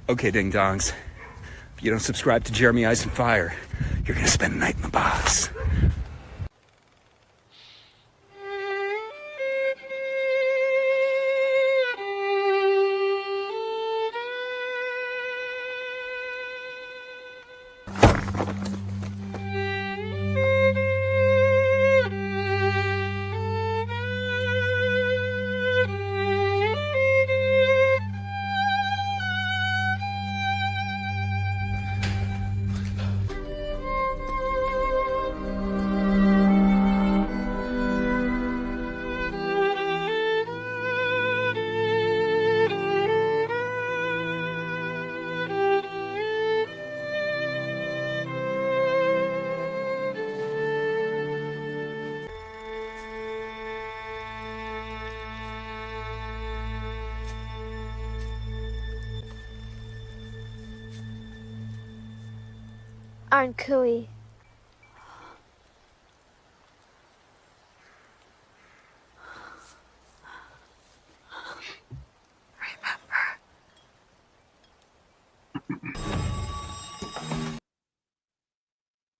Okay, ding dongs. If you don't subscribe to Jeremy Ice and Fire, you're gonna spend the night in the box. Aren't Cooey.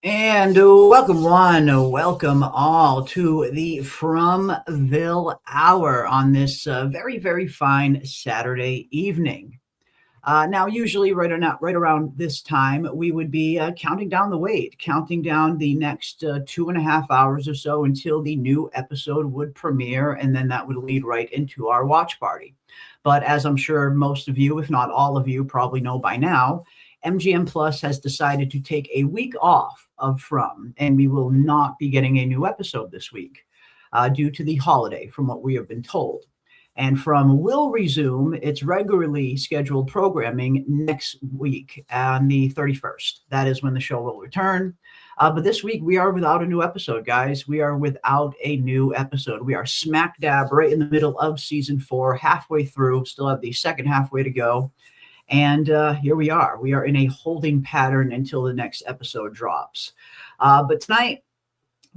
And welcome welcome all to the Fromville Hour on this very, very fine Saturday evening. Now, usually right around this time, we would be counting down the wait, counting down the next 2.5 hours or so until the new episode would premiere, and then that would lead right into our watch party. But as I'm sure most of you, if not all of you, probably know by now, MGM Plus has decided to take a week off of From, and we will not be getting a new episode this week due to the holiday, from what we have been told. And From will resume its regularly scheduled programming next week on the 31st. That is when the show will return. But this week, we are without a new episode, guys. We are without a new episode. We are smack dab right in the middle of season 4, halfway through, still have the second halfway to go. And here we are. We are in a holding pattern until the next episode drops. But tonight,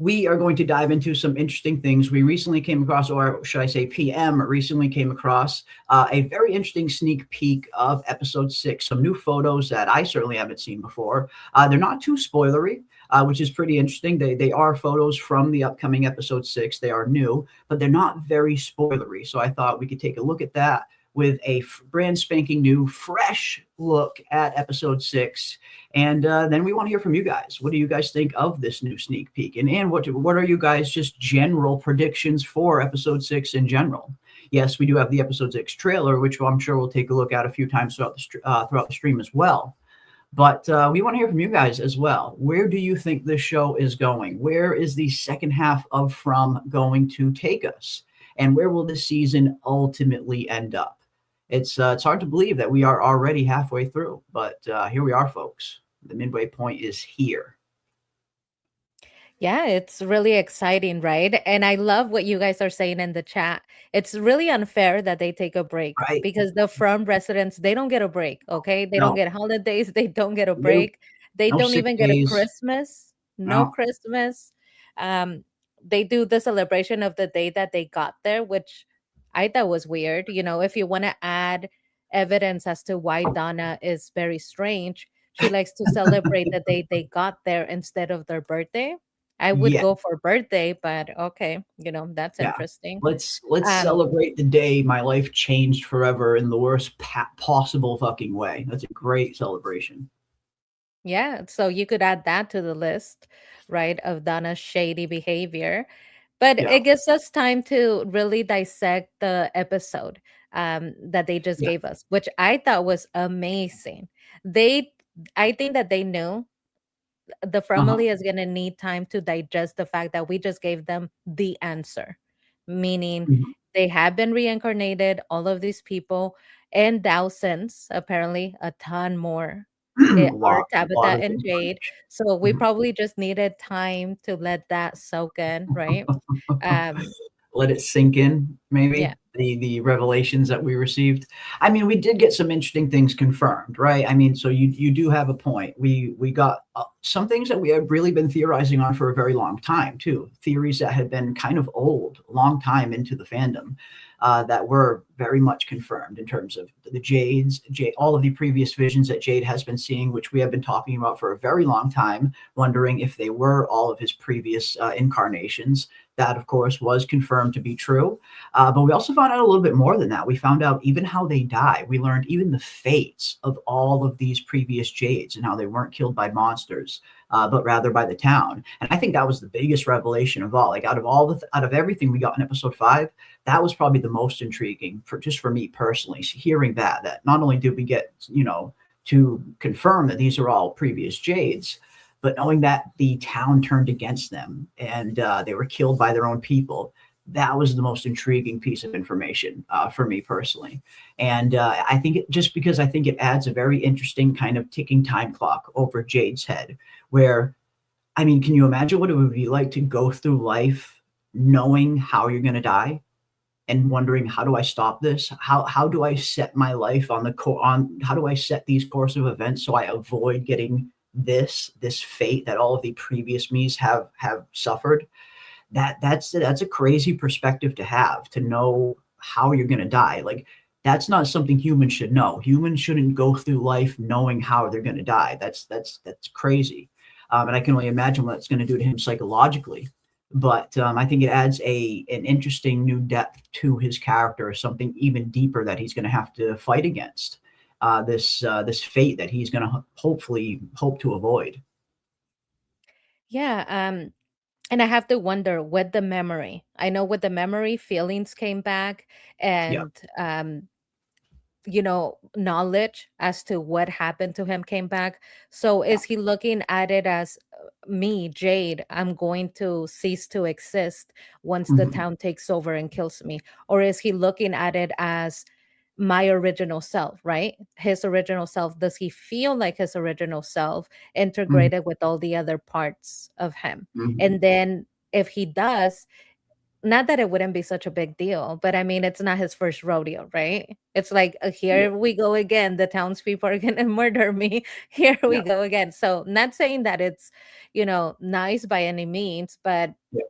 we are going to dive into some interesting things. We recently came across, or should I say PM recently came across a very interesting sneak peek of episode 6, some new photos that I certainly haven't seen before. They're not too spoilery, which is pretty interesting. They are photos from the upcoming episode 6. They are new, but they're not very spoilery. So I thought we could take a look at that with a brand spanking new, fresh look at episode 6. And then we want to hear from you guys. What do you guys think of this new sneak peek? And what are you guys just general predictions for episode 6 in general? Yes, we do have the episode 6 trailer, which I'm sure we'll take a look at a few times throughout the stream as well. But we want to hear from you guys as well. Where do you think this show is going? Where is the second half of From going to take us? And where will this season ultimately end up? It's hard to believe that we are already halfway through, but here we are, folks. The midway point is here. Yeah, it's really exciting, right? And I love what you guys are saying in the chat. It's really unfair that they take a break Right. because the From residents, they don't get a break, okay? They don't No. get holidays. They don't get a Nope. break. They No don't sick even get a days. Christmas. No No. Christmas. They do the celebration of the day that they got there, which I thought was weird. You know, if you want to add evidence as to why Donna is very strange, she likes to celebrate the day they got there instead of their birthday. I would Yeah. go for birthday, but okay, that's Yeah. interesting. Let's Um, celebrate the day my life changed forever in the worst possible fucking way. That's a great celebration. yeah, so you could add that to the list, right, of Donna's shady behavior. But Yeah. it gives us time to really dissect the episode that they just Yeah. gave us, which I thought was amazing. They, I think that they knew the Uh-huh. family is going to need time to digest the fact that we just gave them the answer, meaning Mhm. they have been reincarnated, all of these people, and thousands, apparently a ton more. A Are lot Tabitha of and Jade. information. So we Mhm. probably just needed time to let that soak in, right? Um, Let it sink in, yeah. maybe the revelations that we received. I mean, we did get some interesting things confirmed, right? I mean, so you do have a point. We got some things that we have really been theorizing on for a very long time too. Theories that had been kind of old, a long time into the fandom, that were very much confirmed in terms of the all of the previous visions that Jade has been seeing, which we have been talking about for a very long time, wondering if they were all of his previous incarnations. That, of course, was confirmed to be true. But we also found out a little bit more than that. We found out even how they die. We learned even the fates of all of these previous Jades and how they weren't killed by monsters, but rather by the town. And I think that was the biggest revelation of all. Like out of everything we got in episode 5, that was probably the most intriguing for me personally. Hearing that not only did we get to confirm that these are all previous Jades, but knowing that the town turned against them and they were killed by their own people, that was the most intriguing piece of information for me personally. And I think just because I think it adds a very interesting kind of ticking time clock over Jade's head, where, I mean, can you imagine what it would be like to go through life knowing how you're going to die and wondering, how do I stop this? How do I set my life how do I set these course of events so I avoid getting this fate that all of the previous me's have suffered? That's a crazy perspective to have, to know how you're going to die. Like, that's not something humans should know. Humans shouldn't go through life knowing how they're going to die. That's crazy. And I can only imagine what it's going to do to him psychologically. But I think it adds an interesting new depth to his character, something even deeper that he's going to have to fight against. This fate that he's going to hopefully hope to avoid. Yeah. And I have to wonder with the memory. I know with the memory, feelings came back, Yeah. and knowledge as to what happened to him came back. So Yeah. is he looking at it as, me, Jade, I'm going to cease to exist once the Mhm. town takes over and kills me? Or is he looking at it as my original self, right? His original self. Does he feel like his original self Mhm. integrated with all the other parts of him? Mhm. And then if he does, not that it wouldn't be such a big deal, but I mean, it's not his first rodeo, right? It's like, Yeah. here we go again. The townspeople are going to murder me. Here we Yeah. go again. So, not saying that it's, nice by any means, but Yeah.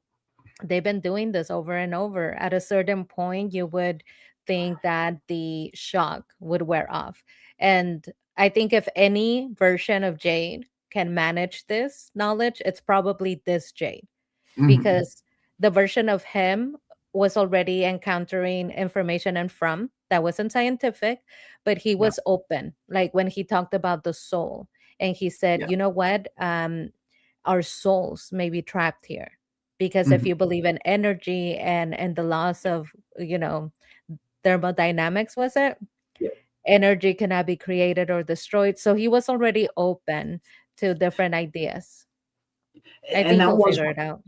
they've been doing this over and over. At a certain point, you would think that the shock would wear off. And I think if any version of Jade can manage this knowledge, it's probably this Jade, Mhm. because the version of him was already encountering information and from that wasn't scientific, but he Yeah. was open. Like when he talked about the soul, and he said, Yeah. you know what? Our souls may be trapped here. Because if Mhm. you believe in energy and the laws of, thermodynamics, was it? Yeah. Energy cannot be created or destroyed. So he was already open to different ideas. I And think that he'll was figure it out.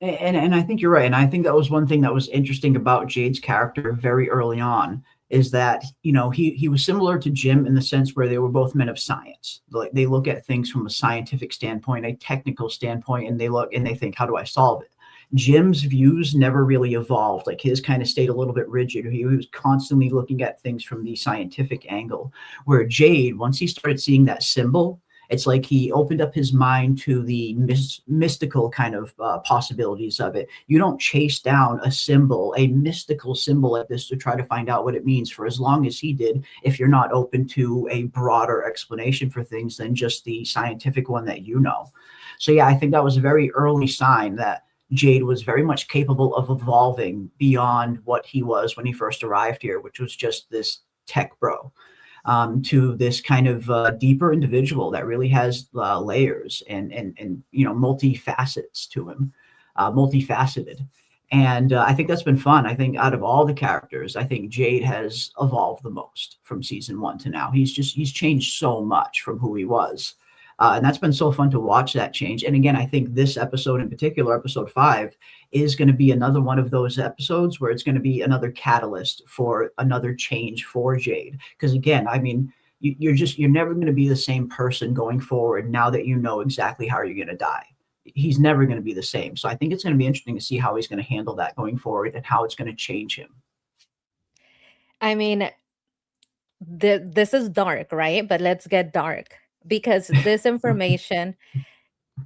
and I think you're right. And I think that was one thing that was interesting about Jade's character very early on, is that, he was similar to Jim in the sense where they were both men of science. Like, they look at things from a scientific standpoint, a technical standpoint, and they look and they think, how do I solve it? Jim's views never really evolved. Like, his kind of stayed a little bit rigid. He was constantly looking at things from the scientific angle. Where Jade, once he started seeing that symbol, it's like he opened up his mind to the mystical kind of possibilities of it. You don't chase down a symbol, a mystical symbol like this, to try to find out what it means for as long as he did, if you're not open to a broader explanation for things than just the scientific one that you know. So, yeah, I think that was a very early sign that Jade was very much capable of evolving beyond what he was when he first arrived here, which was just this tech bro, to this kind of deeper individual that really has layers and multifacets to him, multifaceted. And I think that's been fun. I think out of all the characters, I think Jade has evolved the most from season 1 to now. He's changed so much from who he was. And that's been so fun to watch that change. And again, I think this episode in particular, episode 5, is going to be another one of those episodes where it's going to be another catalyst for another change for Jade. Because again, I mean, you're never going to be the same person going forward now that you know exactly how you're going to die. He's never going to be the same. So I think it's going to be interesting to see how he's going to handle that going forward and how it's going to change him. I mean, this is dark, right? But let's get dark, because this information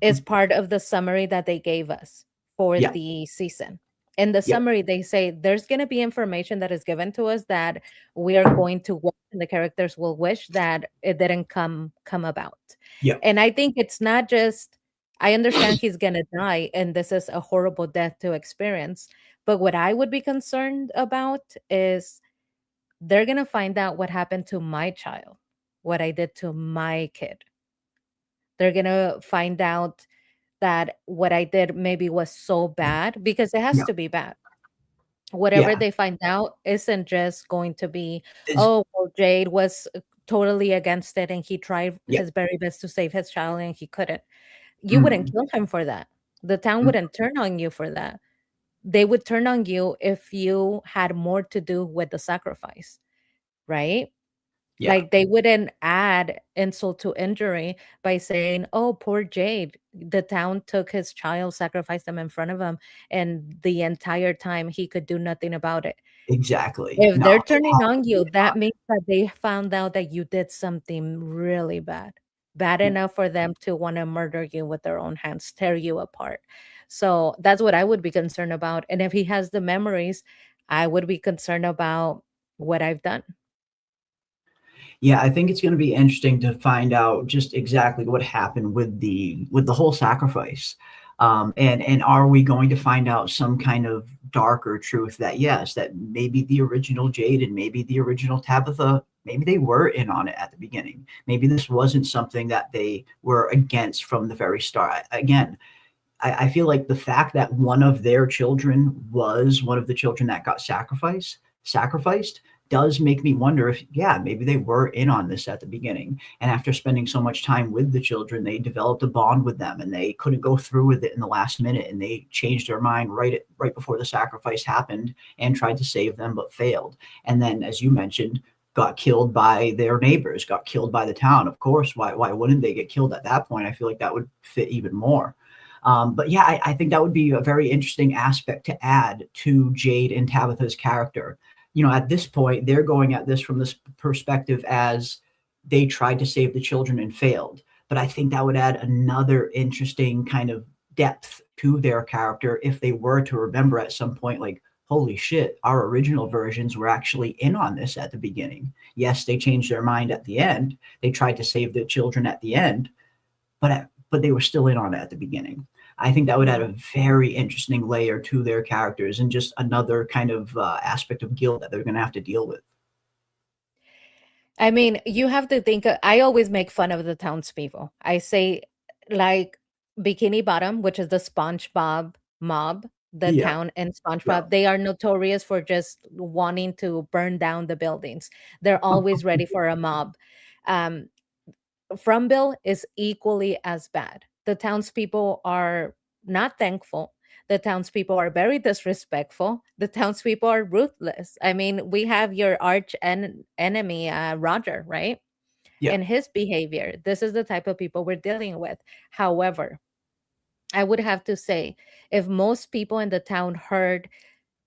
is part of the summary that they gave us for Yeah, the season. In the yeah, summary, they say there's going to be information that is given to us that we are going to wish, and the characters will wish that it didn't come about. yeah, And I think it's not just, I understand he's going to die and this is a horrible death to experience, but what I would be concerned about is they're going to find out what happened to my child, what I did to my kid. They're going to find out that what I did maybe was so bad, because it has yeah, to be bad. Whatever yeah. they find out isn't just going to be, It's, oh, well, Jade was totally against it and he tried yeah. his very best to save his child and he couldn't. You wouldn't Mm, kill him for that. The town mm, wouldn't turn on you for that. They would turn on you if you had more to do with the sacrifice, right? yeah, Like, they wouldn't add insult to injury by saying, "Oh, poor Jade. The town took his child, sacrificed him in front of him, and the entire time he could do nothing about it." exactly. If No, they're it turning has on to be you, that means that they found out that you did something really bad, bad yeah. enough for them to wanna murder you with their own hands, tear you apart. So, that's what I would be concerned about, and if he has the memories, I would be concerned about what I've done. Yeah, I think it's going to be interesting to find out just exactly what happened with the whole sacrifice. And are we going to find out some kind of darker truth that yes, that maybe the original Jade and maybe the original Tabitha, maybe they were in on it at the beginning. Maybe this wasn't something that they were against from the very start. Again, I feel like the fact that one of their children was one of the children that got sacrificed does make me wonder if, yeah, maybe they were in on this at the beginning. And after spending so much time with the children, they developed a bond with them and they couldn't go through with it in the last minute. And they changed their mind right before the sacrifice happened and tried to save them, but failed. And then, as you mentioned, got killed by their neighbors, got killed by the town. Of course, why wouldn't they get killed at that point? I feel like that would fit even more. But yeah, I think that would be a very interesting aspect to add to Jade and Tabitha's character. You know, at this point, they're going at this from this perspective as they tried to save the children and failed. But I think that would add another interesting kind of depth to their character if they were to remember at some point, like, holy shit, our original versions were actually in on this at the beginning. Yes, they changed their mind at the end. They tried to save the children at the end, but they were still in on it at the beginning. I think that would add Mhm. a very interesting layer to their characters and just another kind of aspect of guilt that they're going to have to deal with. I mean, you have to think. I always make fun of the townspeople. I say, like, Bikini Bottom, which is the SpongeBob mob, the Yeah, town in yeah, SpongeBob. They are notorious for just wanting to burn down the buildings. They're always ready for a mob. Um, Fromville is equally as bad. The townspeople are not thankful. The townspeople are very disrespectful. The townspeople are ruthless. I mean, we have your enemy, Roger, right? yeah, And his behavior. This is the type of people we're dealing with. However, I would have to say, if most people in the town heard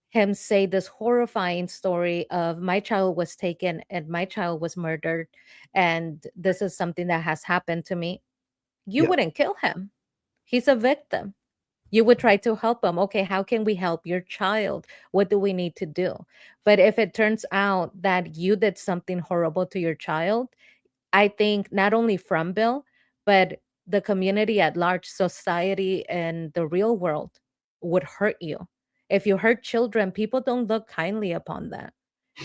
him say this horrifying story of my child was taken and my child was murdered, and this is something that has happened to me, you yeah. wouldn't kill him. He's a victim. You would try to help him. Okay, how can we help your child? What do we need to do? But if it turns out that you did something horrible to your child, I think not only from Bill, but the community at large, society and the real world would hurt you. If you hurt children, people don't look kindly upon that.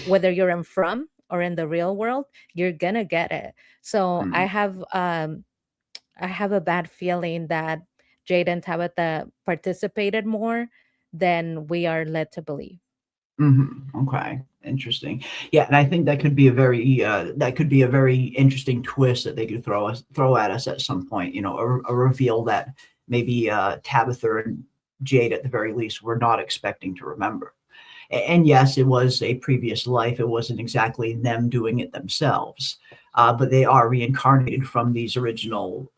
Whether you're in from or in the real world, you're gonna get it. So Mm. I have a bad feeling that Jade and Tabitha participated more than we are led to believe. Okay, interesting. Yeah, and I think that could be a very interesting twist that they could throw at us at some point. You know, a reveal that maybe Tabitha and Jade at the very least were not expecting to remember. And yes, it was a previous life. It wasn't exactly them doing it themselves, but they are reincarnated from these original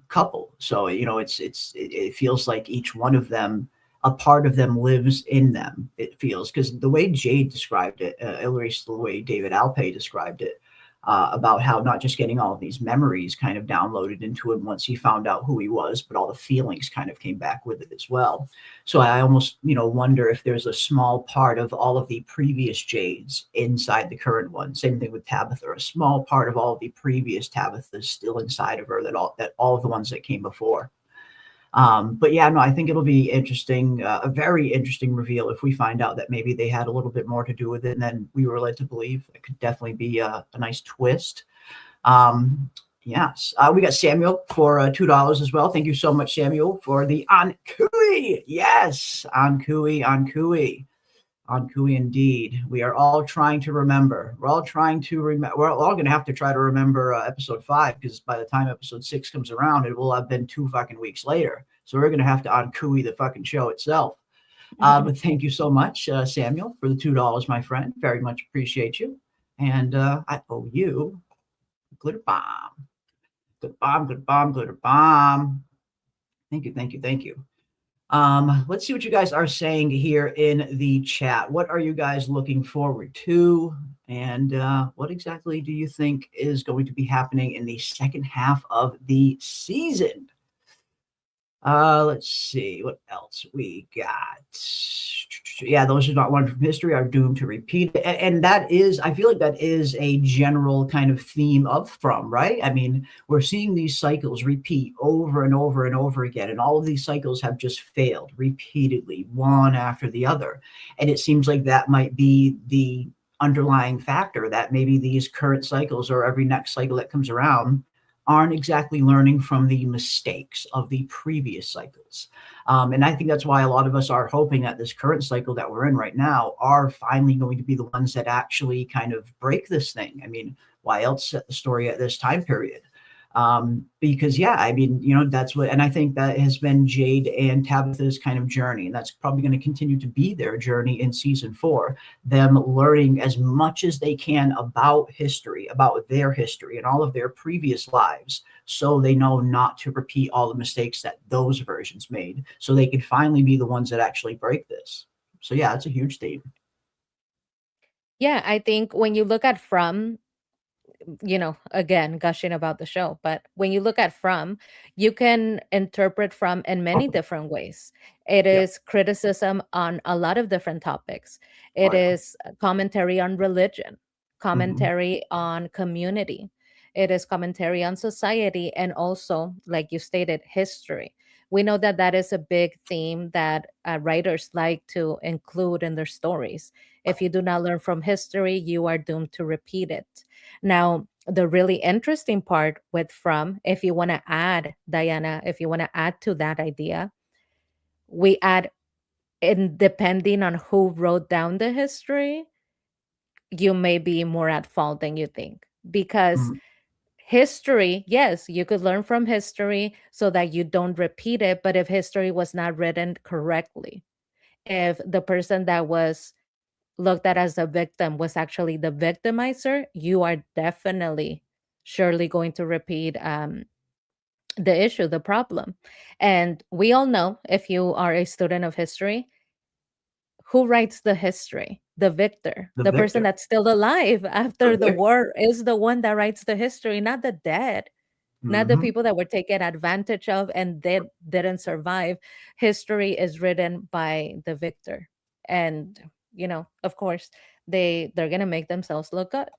couple. So you know, it feels like each one of them, a part of them lives in them. It feels because the way Jade described it, at least the way David Alpay described it, about how not just getting all of these memories kind of downloaded into him once he found out who he was, but all the feelings kind of came back with it as well. So I almost, wonder if there's a small part of all of the previous Jades inside the current one. Same thing with Tabitha. A small part of all of the previous Tabithas still inside of her that all of the ones that came before. But yeah, no, I think it'll be interesting, a very interesting reveal if we find out that maybe they had a little bit more to do with it than we were led to believe. It could definitely be a nice twist. Yes, we got Samuel for $2 as well. Thank you so much, Samuel, for the Ankui. Yes, Ankui, Ankui. Ankui indeed. We are all trying to remember. We're all going to have to try to remember episode 5, because by the time episode 6 comes around, it will have been 2 fucking weeks later. So we're going to have to Ankui the fucking show itself. But thank you so much, Samuel, for the $2, my friend. Very much appreciate you. And I owe you glitter bomb. Glitter bomb, glitter bomb, glitter bomb. Thank you, thank you, thank you. Let's see what you guys are saying here in the chat. What are you guys looking forward to? And what exactly do you think is going to be happening in the second half of the season? Let's see what else we got. Yeah, those who not learn from history are doomed to repeat. And that is, I feel like that is a general kind of theme of From, right? I mean, we're seeing these cycles repeat over and over and over again. And all of these cycles have just failed repeatedly, one after the other. And it seems like that might be the underlying factor, that maybe these current cycles or every next cycle that comes around aren't exactly learning from the mistakes of the previous cycles. And I think that's why a lot of us are hoping that this current cycle that we're in right now are finally going to be the ones that actually kind of break this thing. I mean, why else set the story at this time period? Because yeah, I mean, that's what, and I think that has been Jade and Tabitha's kind of journey, and that's probably going to continue to be their journey in season 4, them learning as much as they can about history, about their history and all of their previous lives, so they know not to repeat all the mistakes that those versions made, so they can finally be the ones that actually break this. So yeah, it's a huge theme. Yeah, I think when you look at From, again, gushing about the show, but when you look at From, you can interpret From in many different ways. It is criticism on a lot of different topics. It is commentary on religion, commentary on community. It is commentary on society, and also, like you stated, history. We know that that is a big theme that writers like to include in their stories. If you do not learn from history, you are doomed to repeat it. Now, the really interesting part with From, if you want to add, Diana, if you want to add to that idea, we add, in depending on who wrote down the history, you may be more at fault than you think. Because history, yes, you could learn from history so that you don't repeat it. But if history was not written correctly, if the person that was looked at as a victim was actually the victimizer, you are definitely, surely going to repeat the issue, the problem. And we all know, if you are a student of history, who writes the history? The victor, the person that's still alive after the war, is the one that writes the history, not the dead. Not the people that were taken advantage of and they didn't survive. History is written by the victor. And, of course, they're going to make themselves look good.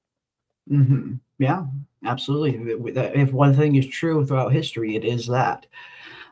Yeah, absolutely. If one thing is true throughout history, it is that.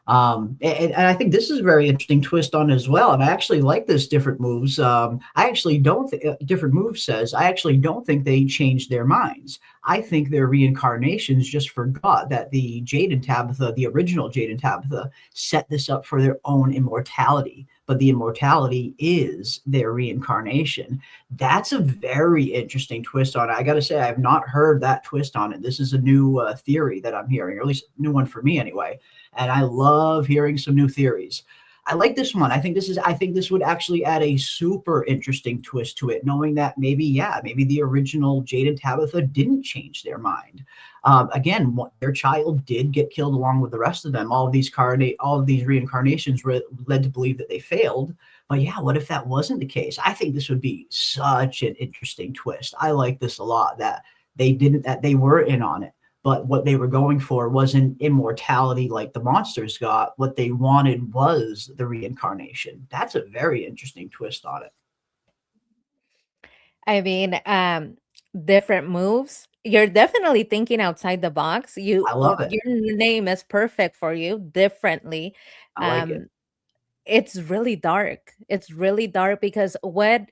And I think this is a very interesting twist on as well. And I actually like this different moves. I actually don't different move says, I actually don't think they changed their minds. I think their reincarnations just forgot that the Jade and Tabitha, the original Jade and Tabitha, set this up for their own immortality. But the immortality is their reincarnation. That's a very interesting twist on it. I got to say, I have not heard that twist on it. This is a new theory that I'm hearing, or at least a new one for me anyway. And I love hearing some new theories. I like this one. I think this would actually add a super interesting twist to it, knowing that maybe the original Jade and Tabitha didn't change their mind. Again, their child did get killed along with the rest of them. All of these reincarnations were led to believe that they failed. But yeah, what if that wasn't the case? I think this would be such an interesting twist. I like this a lot, that they were in on it. But what they were going for wasn't immortality like the monsters got. What they wanted was the reincarnation. That's a very interesting twist on it. I mean, different moves. You're definitely thinking outside the box. I love it. Your name is perfect for you differently. I like it. Um, it's really dark. It's really dark because what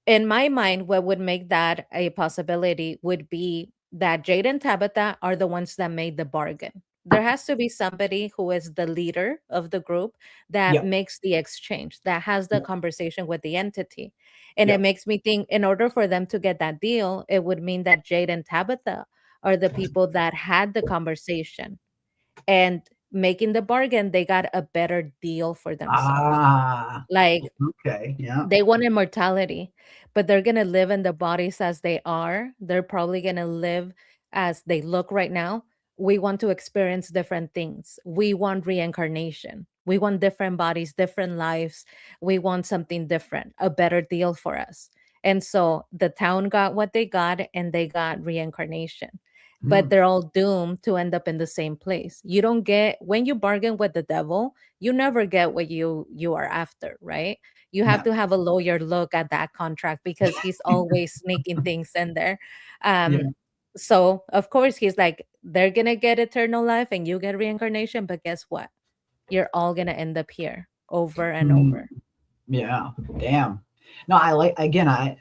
in my mind, what would make that a possibility would be that Jade and Tabitha are the ones that made the bargain. There has to be somebody who is the leader of the group that Yep. makes the exchange, that has the Yep. conversation with the entity. And it Yep. makes me think in order for them to get that deal, it would mean that Jade and Tabitha are the people that had the conversation and making the bargain, they got a better deal for themselves. Ah. Like Okay. Yeah. they want immortality, but they're going to live in the bodies as they are. They're probably going to live as they look right now. We want to experience different things. We want reincarnation. We want different bodies, different lives. We want something different, a better deal for us. And so the town got what they got and they got reincarnation. But Mm. they're all doomed to end up in the same place. You don't get when you bargain with the devil, you never get what you are after, right? You have Yeah. to have a lawyer look at that contract because he's always sneaking things in there. Yeah. So of course he's like, they're gonna get eternal life and you get reincarnation, but guess what? You're all gonna end up here over and Mm. over. Yeah. Damn. No, I like again. I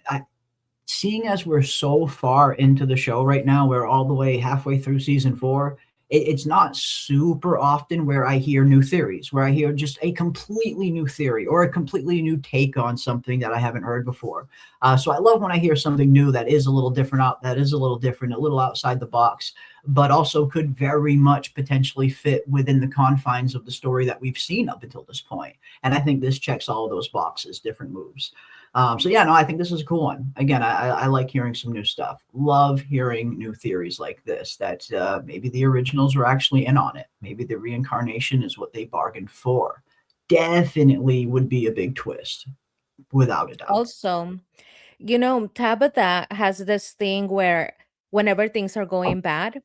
seeing as we're so far into the show right now, we're all the way halfway through season 4. It's not super often where I hear new theories, where I hear just a completely new theory or a completely new take on something that I haven't heard before. So I love when I hear something new that is a little different that is a little different, a little outside the box, but also could very much potentially fit within the confines of the story that we've seen up until this point. And I think this checks all of those boxes, different moves. So yeah, no, I think this is a cool one. Again, I like hearing some new stuff. Love hearing new theories like this. That maybe the originals were actually in on it. Maybe the reincarnation is what they bargained for. Definitely would be a big twist, without a doubt. Also, Tabitha has this thing where whenever things are going bad,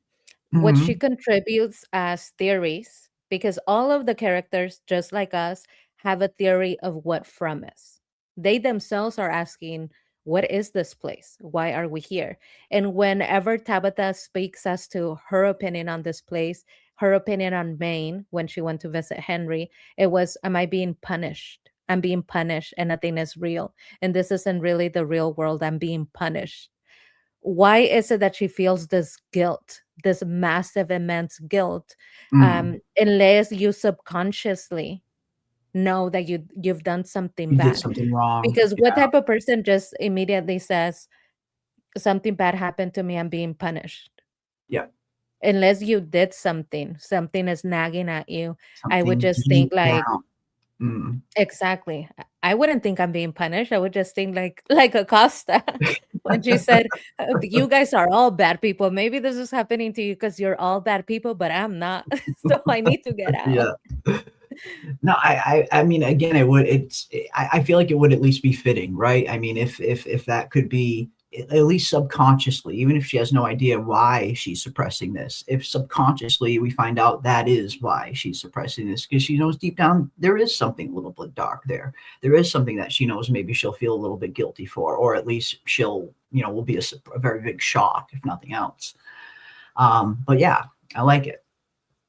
what she Hmm. contributes as theories, because all of the characters, just like us, have a theory of what from is. They themselves are asking, what is this place? Why are we here? And whenever Tabitha speaks as to her opinion on this place, her opinion on Maine when she went to visit Henry, it was, am I being punished? I'm being punished and nothing is real. And this isn't really the real world. I'm being punished. Why is it that she feels this guilt, this massive, immense guilt, Mm. unless you subconsciously know that you've done something You did bad? something wrong. Because what Yeah. type of person just immediately says something bad happened to me, I'm being punished? Yeah. Unless you did something is nagging at you. I would Something just think deep like, down. Mm. exactly. I wouldn't think I'm being punished. I would just think like Acosta when she said, "You guys are all bad people. Maybe this is happening to you because you're all bad people, but I'm not. So I need to get out." Yeah. No, I mean, again, it would. I feel like it would at least be fitting, right? I mean, if that could be at least subconsciously, even if she has no idea why she's suppressing this, if subconsciously we find out that is why she's suppressing this, because she knows deep down there is something a little bit dark there. There is something that she knows maybe she'll feel a little bit guilty for, or at least she'll, will be a very big shock if nothing else. But yeah, I like it.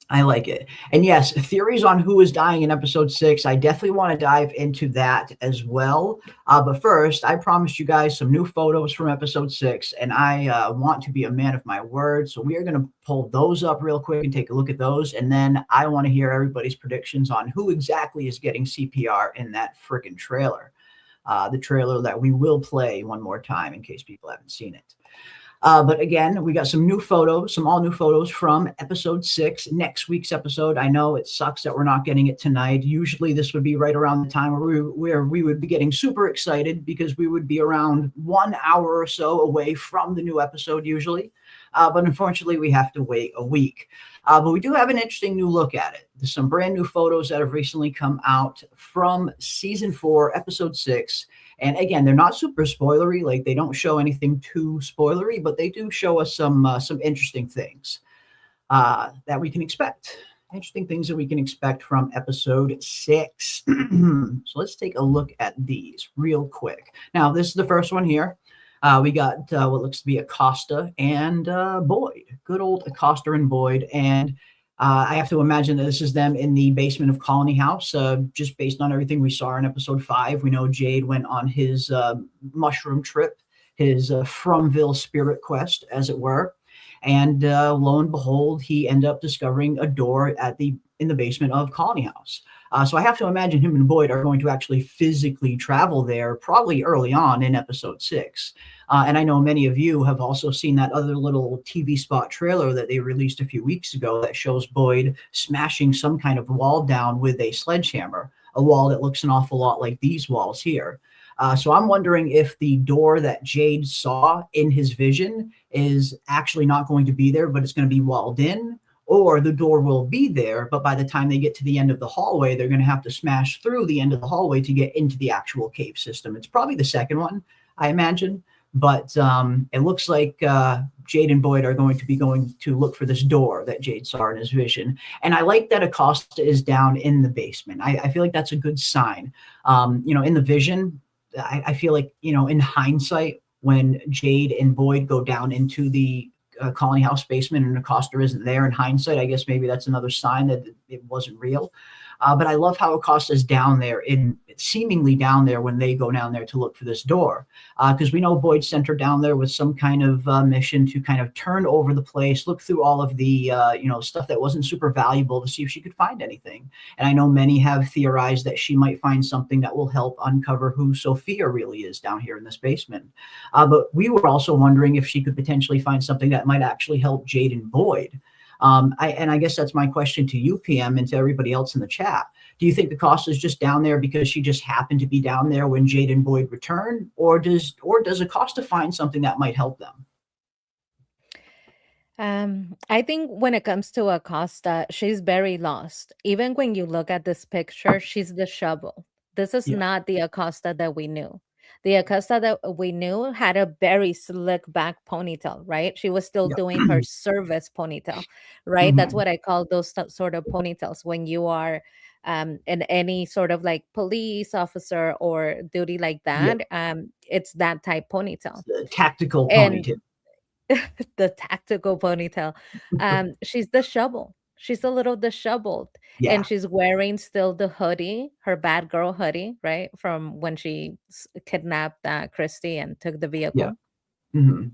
I like it. And yes, theories on who is dying in episode 6. I definitely want to dive into that as well. But first, I promised you guys some new photos from episode 6, and I want to be a man of my word. So we are going to pull those up real quick and take a look at those. And then I want to hear everybody's predictions on who exactly is getting CPR in that freaking trailer. The trailer that we will play one more time in case people haven't seen it. But again, we got some new photos, some all new photos from episode 6, next week's episode. I know it sucks that we're not getting it tonight. Usually this would be right around the time where we would be getting super excited because we would be around 1 hour or so away from the new episode usually. But unfortunately, we have to wait a week. But we do have an interesting new look at it. There's some brand new photos that have recently come out from season 4, episode 6. And again, they're not super spoilery. Like they don't show anything too spoilery, but they do show us some interesting things that we can expect. Interesting things that we can expect from episode 6. So let's take a look at these real quick. Now, this is the first one here. We got what looks to be Acosta and Boyd. Good old Acosta and Boyd. And I have to imagine that this is them in the basement of Colony House, just based on everything we saw in episode 5. We know Jade went on his mushroom trip, his Fromville spirit quest, as it were. And lo and behold, he ended up discovering a door in the basement of Colony House. So I have to imagine him and Boyd are going to actually physically travel there probably early on in episode 6. And I know many of you have also seen that other little TV spot trailer that they released a few weeks ago that shows Boyd smashing some kind of wall down with a sledgehammer, a wall that looks an awful lot like these walls here. So I'm wondering if the door that Jade saw in his vision is actually not going to be there, but it's going to be walled in, or the door will be there, but by the time they get to the end of the hallway, they're going to have to smash through the end of the hallway to get into the actual cave system. It's probably the second one, I imagine, but it looks like Jade and Boyd are going to be going to look for this door that Jade saw in his vision. And I like that Acosta is down in the basement. I feel like that's a good sign. In the vision, I feel like, in hindsight, when Jade and Boyd go down into the Colony House basement and Acosta isn't there, in hindsight, I guess maybe that's another sign that it wasn't real. But I love how Acosta's down there, seemingly down there when they go down there to look for this door. Because we know Boyd sent her down there with some kind of mission to kind of turn over the place, look through all of the stuff that wasn't super valuable to see if she could find anything. And I know many have theorized that she might find something that will help uncover who Sophia really is down here in this basement. But we were also wondering if she could potentially find something that might actually help Jade and Boyd. I guess that's my question to you, PM, and to everybody else in the chat. Do you think Acosta is just down there because she just happened to be down there when Jade and Boyd return, or does Acosta find something that might help them? I think when it comes to Acosta, she's very lost. Even when you look at this picture, she's the shovel. This is Yeah. not the Acosta that we knew. The Acosta that we knew had a very slick back ponytail, right? She was still Yeah. doing her service ponytail, right? That's Mhm. what I call those sort of ponytails when you are in any sort of like police officer or duty like Yeah. that. It's that type ponytail. The tactical And ponytail. the tactical ponytail. She's disheveled. She's a little disheveled, and Yeah. she's wearing still the hoodie, her bad girl hoodie, right, from when she kidnapped Christy and took the Yeah. vehicle. Mhm.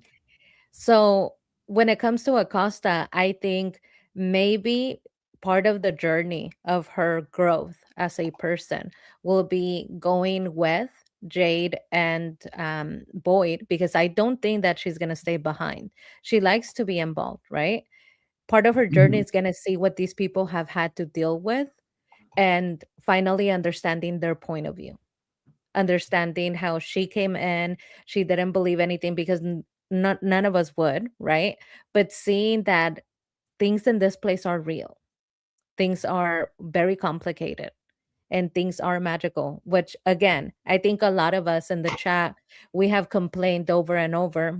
So when it comes to Acosta, I think maybe part of the journey of her growth as a person will be going with Jade and Boyd, because I don't think that she's going to stay behind. She likes to be involved, right? Part of her journey Mhm. is going to see what these people have had to deal with and finally understanding their point of view, understanding how she came in. She didn't believe anything because none of us would, right? But seeing that things in this place are real, things are very complicated, and things are magical, which again, I think a lot of us in the chat, we have complained over and over.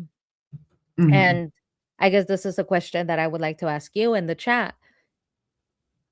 Mhm. And I guess this is a question that I would like to ask you in the chat.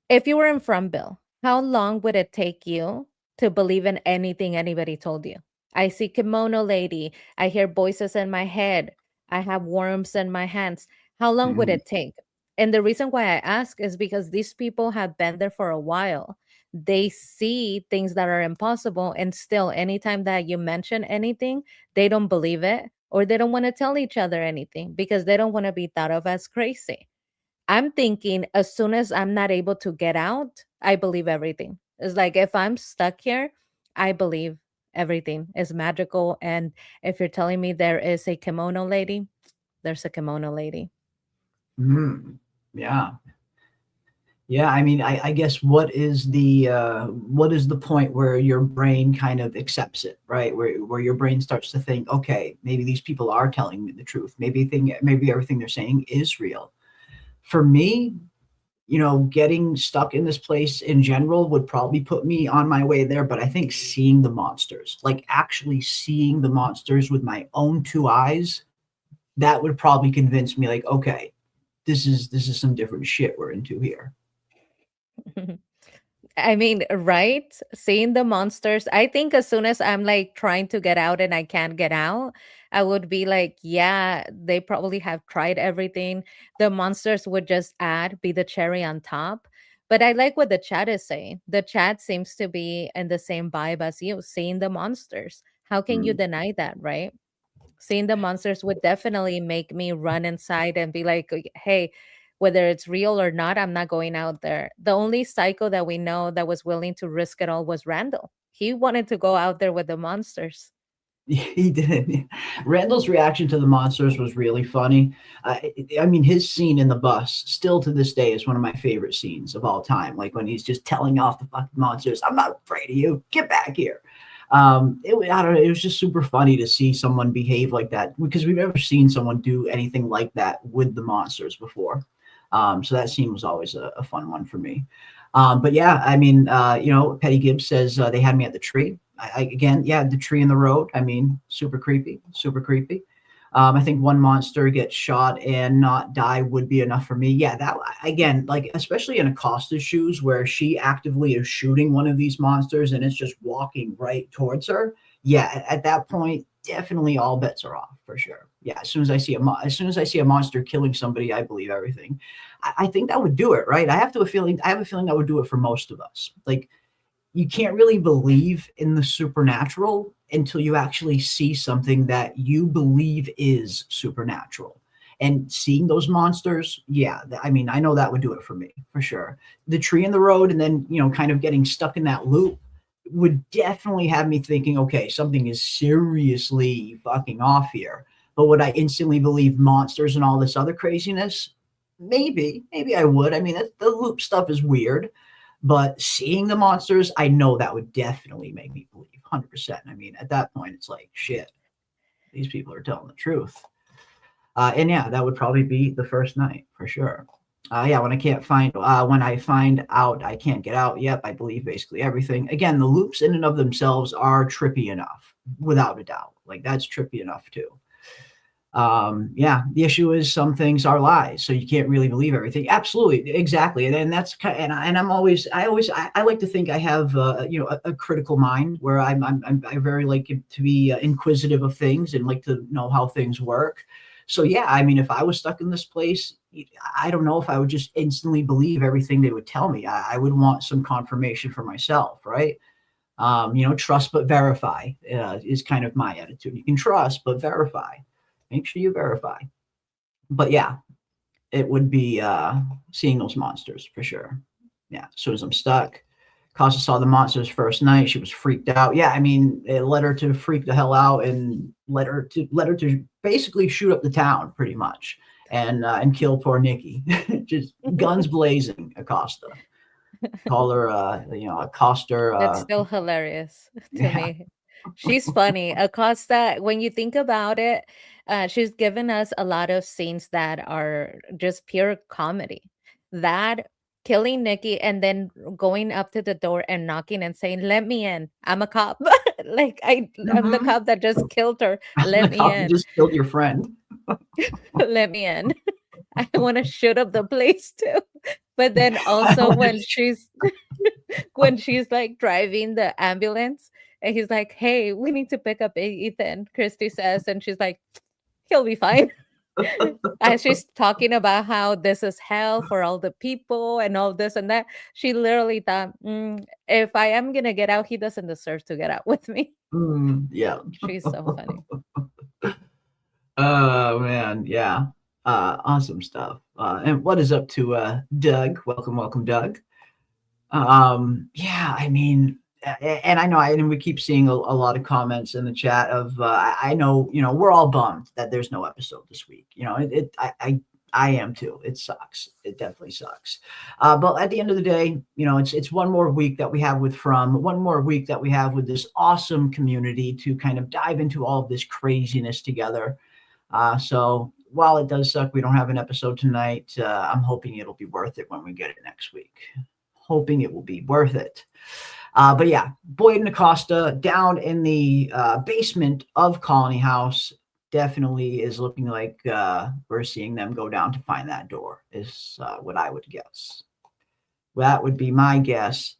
If you were in Fromville, how long would it take you to believe in anything anybody told you? I see kimono lady. I hear voices in my head. I have worms in my hands. How long would Mhm. it take? And the reason why I ask is because these people have been there for a while. They see things that are impossible, and still, anytime that you mention anything, they don't believe it, or they don't want to tell each other anything because they don't want to be thought of as crazy. I'm thinking as soon as I'm not able to get out, I believe everything. It's like if I'm stuck here, I believe everything is magical. And if you're telling me there is a kimono lady, there's a kimono lady. Mhm. Yeah. Yeah, I mean, I guess what is the point where your brain kind of accepts it, right? Where your brain starts to think, okay, maybe these people are telling me the truth. Maybe everything they're saying is real. For me, getting stuck in this place in general would probably put me on my way there. But I think seeing the monsters, like actually seeing the monsters with my own two eyes, that would probably convince me, like, okay, this is some different shit we're into here. I mean, right? Seeing the monsters. I think as soon as I'm like trying to get out and I can't get out, I would be like, yeah, they probably have tried everything. The monsters would just be the cherry on top. But I like what the chat is saying. The chat seems to be in the same vibe as you, seeing the monsters. How can you Mm. deny that, right? Seeing the monsters would definitely make me run inside and be like, hey, whether it's real or not, I'm not going out there. The only psycho that we know that was willing to risk it all was Randall. He wanted to go out there with the monsters. He did. Randall's reaction to the monsters was really funny. I mean, his scene in the bus, still to this day, is one of my favorite scenes of all time. Like when he's just telling off the fucking monsters, "I'm not afraid of you. Get back here." I don't know. It was just super funny to see someone behave like that because we've never seen someone do anything like that with the monsters before. So that scene was always a fun one for me. But yeah, I mean, Petty Gibbs says they had me at the tree. Again, yeah, the tree in the road. I mean, super creepy, super creepy. I think one monster gets shot and not die would be enough for me. Yeah, that again, like especially in Acosta's shoes, where she actively is shooting one of these monsters and it's just walking right towards her. Yeah, at that point, definitely all bets are off for sure. Yeah, as soon as I see a monster killing somebody, I believe everything. I think that would do it, right? I have a feeling that would do it for most of us. Like you can't really believe in the supernatural until you actually see something that you believe is supernatural. And seeing those monsters, yeah, I mean, I know that would do it for me for sure. The tree in the road, and then, kind of getting stuck in that loop would definitely have me thinking, okay, something is seriously fucking off here. But would I instantly believe monsters and all this other craziness? Maybe I would. I mean, the loop stuff is weird, but seeing the monsters, I know that would definitely make me believe 100%. I mean, at that point, it's like, shit, these people are telling the truth. And yeah, that would probably be the first night for sure. Yeah, when I find out I can't get out, yep, I believe basically everything. Again, the loops in and of themselves are trippy enough, without a doubt. Like that's trippy enough too. Yeah, the issue is some things are lies, so you can't really believe everything. Absolutely, exactly, and that's kind of, and I like to think I have a critical mind where I very like to be inquisitive of things and like to know how things work. So yeah, I mean, if I was stuck in this place, I don't know if I would just instantly believe everything they would tell me. I would want some confirmation for myself, right? Trust but verify is kind of my attitude. You can trust but verify. Make sure you verify. But yeah, it would be seeing those monsters for sure. Yeah, as soon as I'm stuck. Costa saw the monsters first night. She was freaked out. Yeah, I mean, it led her to freak the hell out and led her to basically shoot up the town pretty much and kill poor Nikki. Just guns blazing. Acosta. Call her Acosta. That's still hilarious to Yeah. me. She's funny. Acosta, when you think about it, she's given us a lot of scenes that are just pure comedy. That killing Nikki and then going up to the door and knocking and saying, "Let me in. I'm a cop." Like I'm the Mhm. cop that just killed her. The Let me cop who in. just killed your friend. Let me in. I want to shoot up the place too. But then I also wanna when she's when she's like driving the ambulance and he's like, "Hey, we need to pick up Ethan," Christy says, and she's like, "He'll be fine." And she's talking about how this is hell for all the people and all this and that. She literally thought, if I am gonna get out, he doesn't deserve to get out with me. Yeah. She's so funny. Oh man, yeah. Awesome stuff. And what is up to Doug? Welcome, Doug. Yeah, I mean, and I know, and we keep seeing a lot of comments in the chat of, I know, we're all bummed that there's no episode this week. I am too. It sucks. It definitely sucks. But at the end of the day, it's one more week that we have one more week that we have with this awesome community to kind of dive into all of this craziness together. So while it does suck we don't have an episode tonight, I'm hoping it'll be worth it when we get it next week. Hoping it will be worth it. But yeah, Boyd and Acosta down in the basement of Colony House definitely is looking like we're seeing them go down to find that door, is what I would guess. That would be my guess.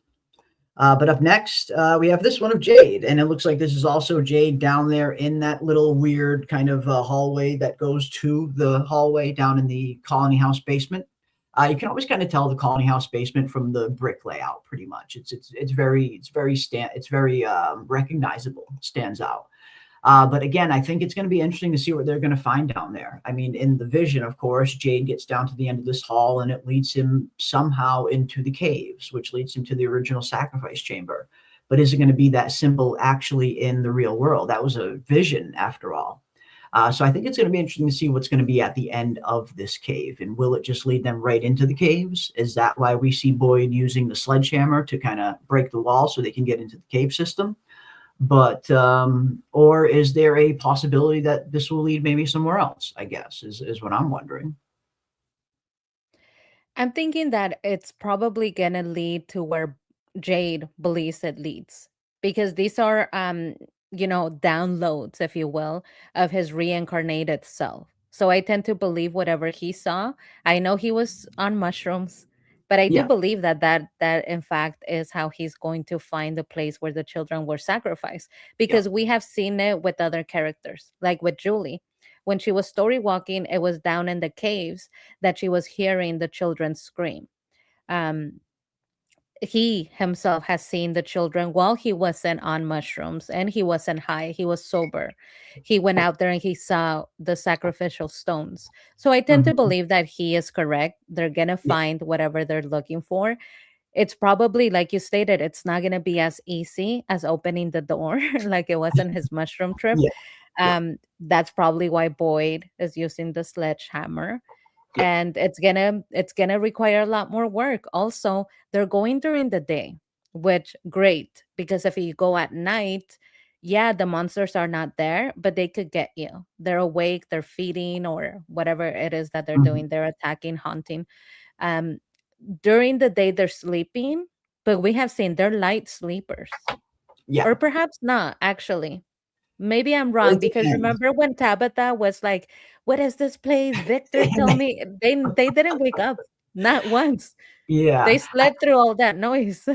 But up next, we have this one of Jade, and it looks like this is also Jade down there in that little weird kind of hallway that goes to the hallway down in the Colony House basement. You can always kind of tell the Colony House basement from the brick layout, pretty much. It's very recognizable, stands out. But again, I think it's going to be interesting to see what they're going to find down there. I mean, in the vision, of course, Jade gets down to the end of this hall and it leads him somehow into the caves, which leads him to the original sacrifice chamber. But is it going to be that simple actually in the real world? That was a vision after all. So I think it's going to be interesting to see what's going to be at the end of this cave. And will it just lead them right into the caves? Is that why we see Boyd using the sledgehammer to kind of break the wall so they can get into the cave system? But or is there a possibility that this will lead maybe somewhere else, I guess, is what I'm wondering. I'm thinking that it's probably gonna lead to where Jade believes it leads, because these are downloads, if you will, of his reincarnated self. So I tend to believe whatever he saw. I know he was on mushrooms, but I do Yeah, believe that in fact is how he's going to find the place where the children were sacrificed, yeah. because we have seen it with other characters, like with Julie. When she was story walking, it was down in the caves that she was hearing the children scream. Um, he himself has seen the children while he wasn't on mushrooms and he wasn't high. He was sober. He went out there and he saw the sacrificial stones. So I tend to Mhm. believe that he is correct. They're going to Yeah, find whatever they're looking for. It's probably, like you stated, it's not going to be as easy as opening the door like it was in his mushroom trip. yeah, yeah, That's probably why Boyd is using the sledgehammer, yeah. and it's gonna require a lot more work. Also, they're going during the day, which great, because if you go at night, yeah, the monsters are not there, but they could get you. They're awake, they're feeding, or whatever it is that they're Mhm. doing. They're attacking, hunting. um During the day they're sleeping, but we have seen they're light sleepers, Yeah. or perhaps not actually. Maybe I'm Well, wrong, it because depends. remember when Tabitha was like, "What is this place? Victor, tell me." They didn't wake up, not once. They Yeah. slept through all that noise.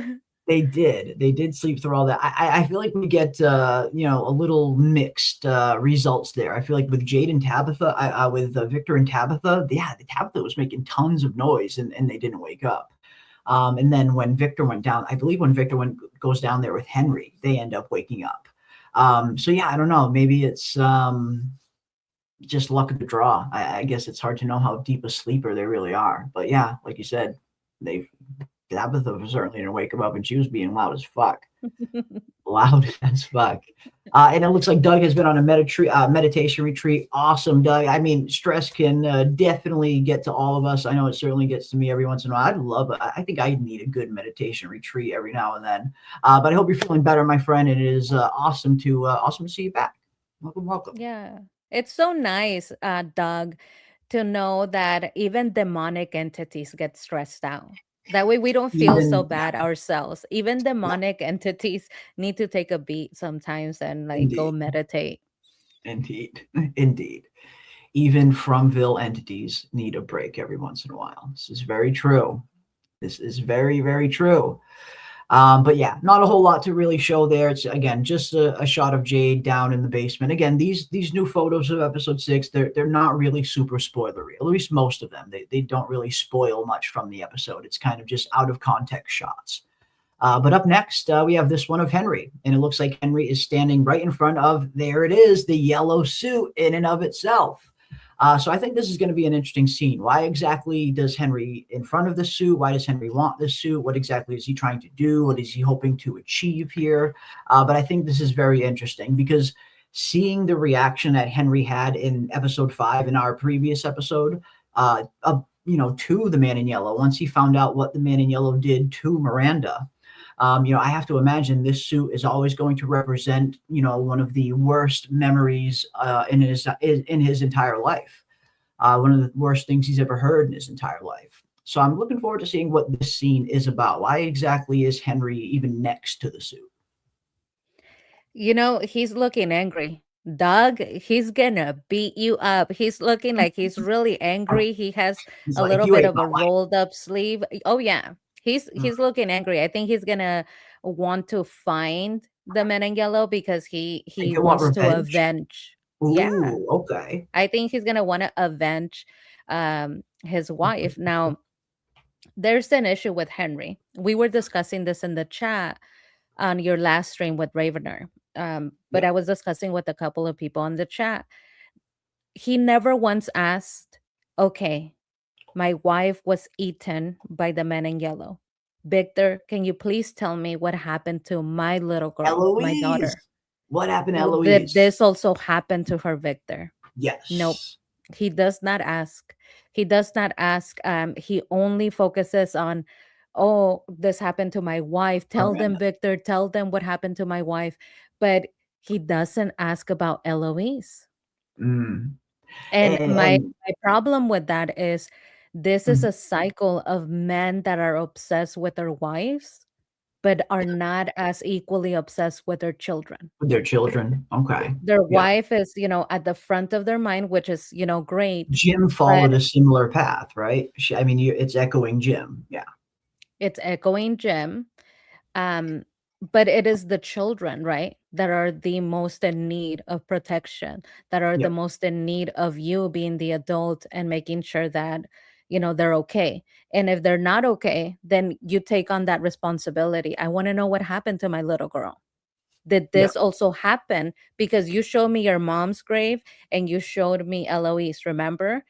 They did. They did sleep through all that. I feel like we get a little mixed results there. I feel like with Jade and Tabitha, with Victor and Tabitha, yeah, the Tabitha was making tons of noise and they didn't wake up. And then when Victor went down, I believe when Victor goes down there with Henry, they end up waking up. So yeah, I don't know. Maybe it's just luck of the draw. I guess it's hard to know how deep a sleeper they really are. But yeah, like you said, they Tabitha was certainly didn't wake him up, and she was being loud as fuck. Loud as fuck. And it looks like Doug has been on a meditation retreat. Awesome, Doug. I mean, stress can definitely get to all of us. I know it certainly gets to me every once in a while. I'd love it. I think I need a good meditation retreat every now and then. But I hope you're feeling better, my friend. It is awesome to see you back. Welcome, welcome. Yeah. It's so nice, Doug, to know that even demonic entities get stressed out. That way we don't feel so Even yeah, bad ourselves. Even yeah, demonic entities need to take a beat sometimes and like go indeed, meditate. indeed, indeed. Even Fromville entities need a break every once in a while. This is very true. This is very, very true. But yeah, not a whole lot to really show there. It's again just a shot of Jade down in the basement. Again, these new photos of episode 6, they're not really super spoilery. At least most of them. They don't really spoil much from the episode. It's kind of just out of context shots. But up next, we have this one of Henry, and it looks like Henry is standing right in front of, there it is, the yellow suit in and of itself. So I think this is going to be an interesting scene. Why exactly does Henry in front of the suit? Why does Henry want this suit? What exactly is he trying to do? What is he hoping to achieve here? But I think this is very interesting because seeing the reaction that Henry had in episode 5 in our previous episode, to the Man in Yellow, once he found out what the Man in Yellow did to Miranda, I have to imagine this suit is always going to represent, one of the worst memories in his entire life. one of the worst things he's ever heard in his entire life. So I'm looking forward to seeing what this scene is about. Why exactly is Henry even next to the suit? He's looking angry. Doug, he's gonna beat you up. He's looking like he's really angry. He has He's a like, little you bit ate of my a wife. rolled up sleeve. Oh yeah. He's looking angry. I think he's gonna want to find the men in yellow because Like he they want wants to revenge. avenge. Yeah. Ooh, okay. I think he's gonna want to avenge his wife. Now, there's an issue with Henry. We were discussing this in the chat on your last stream with Ravener. But Yeah. I was discussing with a couple of people in the chat. He never once asked, okay, my wife was eaten by the men in yellow. Victor, can you please tell me what happened to my little girl, my Eloise. daughter? What happened to Did Eloise? this also happen to her, Victor? Nope. Yes. He does not ask. He does not ask. He only focuses on, oh, this happened to my wife. Tell them, Miranda. Victor, tell them what happened to my wife. But he doesn't ask about Eloise. Mm. And my And my problem with that is this is mhm, a cycle of men that are obsessed with their wives, but are not as equally obsessed with their children. with their children. Okay. Their Yeah. wife is, at the front of their mind, which is, great, Jim but followed a similar path, right? I mean, it's echoing Jim. Yeah. it's echoing Jim. Um, but it is the children, right, that are the most in need of protection, that are the Yep. most in need of you being the adult and making sure that, they're okay. And if they're not okay, then you take on that responsibility. I want to know what happened to my little girl. Did Yeah. this also happen? Because you showed me your mom's grave and you showed me Eloise, remember?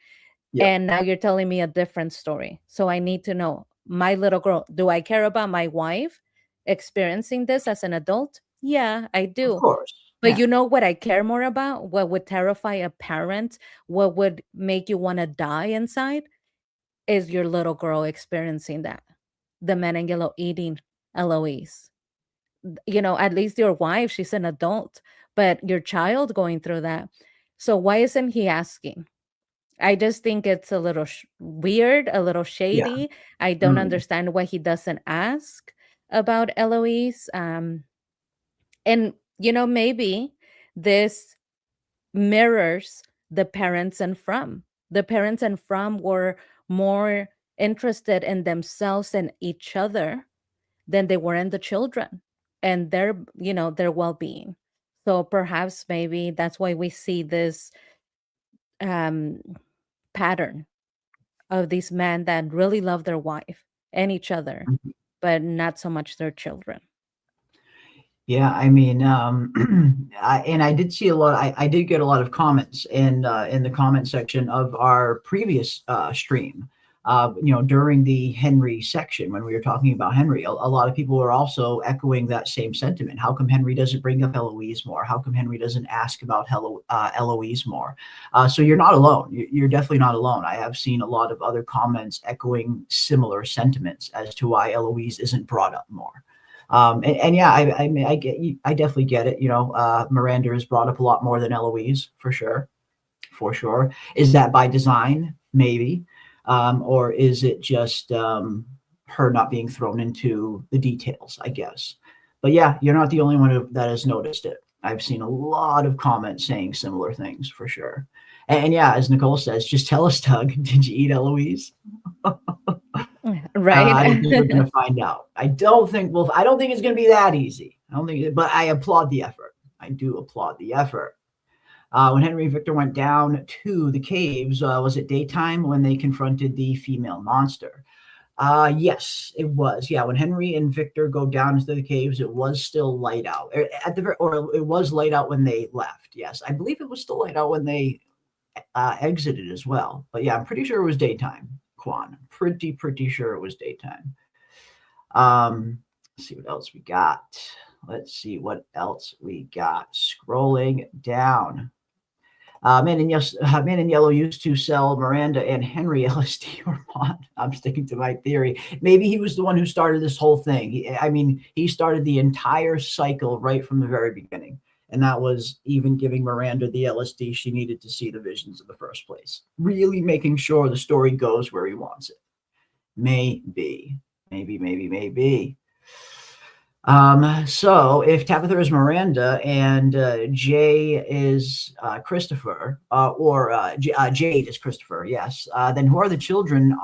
Yep. And now you're telling me a different story. So I need to know, my little girl, do I care about my wife experiencing this as an adult? Yeah, I Of do. course. But Yeah. you know what I care more about? What would terrify a parent? What would make you want to die inside? Is your little girl experiencing that? The men in yellow eating Eloise. At least your wife, she's an adult, but your child going through that. So why isn't he asking? I just think it's a little weird, a little Yeah. shady. I don't Mm. understand why he doesn't ask about Eloise. And, maybe this mirrors the parents and from. The parents and from were more interested in themselves and each other than they were in the children and their well-being. So perhaps maybe that's why we see this um, pattern of these men that really love their wife and each other, Mhm. but not so much their children. Yeah, I mean, I did see a lot. I did get a lot of comments in the comment section of our previous stream. During the Henry section when we were talking about Henry, a lot of people were also echoing that same sentiment. How come Henry doesn't bring up Eloise more? How come Henry doesn't ask about Eloise more? So you're not alone. You're definitely not alone. I have seen a lot of other comments echoing similar sentiments as to why Eloise isn't brought up more. And yeah, I mean, I definitely get it. Miranda is brought up a lot more than Eloise, for sure, for sure. Is that by design? Maybe, or is it just her not being thrown into the details? I guess. But yeah, you're not the only one that has noticed it. I've seen a lot of comments saying similar things, for sure. And yeah, as Nicole says, just tell us, Doug, did you eat Eloise? I don't Right. think we're going to find out. I don't think it's going to be that easy. I don't think, but I applaud the effort. I do applaud the effort. When Henry and Victor went down to the caves, was it daytime when they confronted the female monster? Yes, it was. Yeah, when Henry and Victor go down into the caves, it was still light out. Or it was light out when they left. Yes, I believe it was still light out when they exited as well. But yeah, I'm pretty sure it was daytime. Quan, pretty sure it was daytime. Let's see what else we got. Let's see what else we got. Scrolling down. Man in Yellow used to sell Miranda and Henry LSD or pot. I'm sticking to my theory. Maybe he was the one who started this whole thing. He started the entire cycle right from the very beginning. And that was even giving Miranda the LSD she needed to see the visions in the first place. Really making sure the story goes where he wants it. Maybe, maybe. So if Tabitha is Miranda and Jay is Christopher, Jade is Christopher, yes, then who are the children?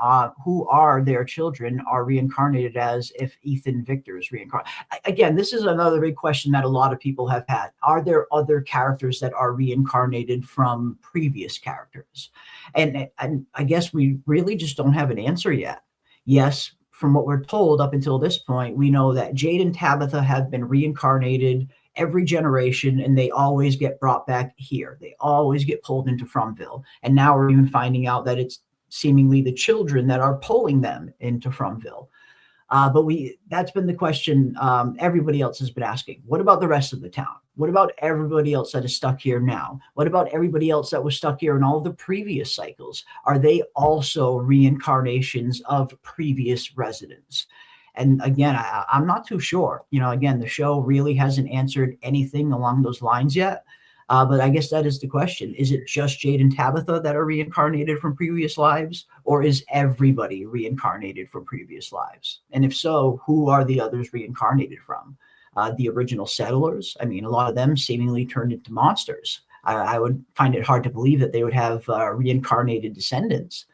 Who are their children are reincarnated as if Ethan Victor is reincarnated? Again, this is another big question that a lot of people have had. Are there other characters that are reincarnated from previous characters? And I guess we really just don't have an answer yet. Yes, from what we're told up until this point, we know that Jade and Tabitha have been reincarnated every generation and they always get brought back here. They always get pulled into Fromville. And now we're even finding out that it's seemingly the children that are pulling them into Fromville. But that's been the question everybody else has been asking. What about the rest of the town? What about everybody else that is stuck here now? What about everybody else that was stuck here in all the previous cycles? Are they also reincarnations of previous residents? And again, I'm not too sure. Again, the show really hasn't answered anything along those lines yet. But I guess that is the question. Is it just Jade and Tabitha that are reincarnated from previous lives? Or is everybody reincarnated from previous lives? And if so, who are the others reincarnated from? The original settlers? I mean, a lot of them seemingly turned into monsters. I would find it hard to believe that they would have reincarnated descendants.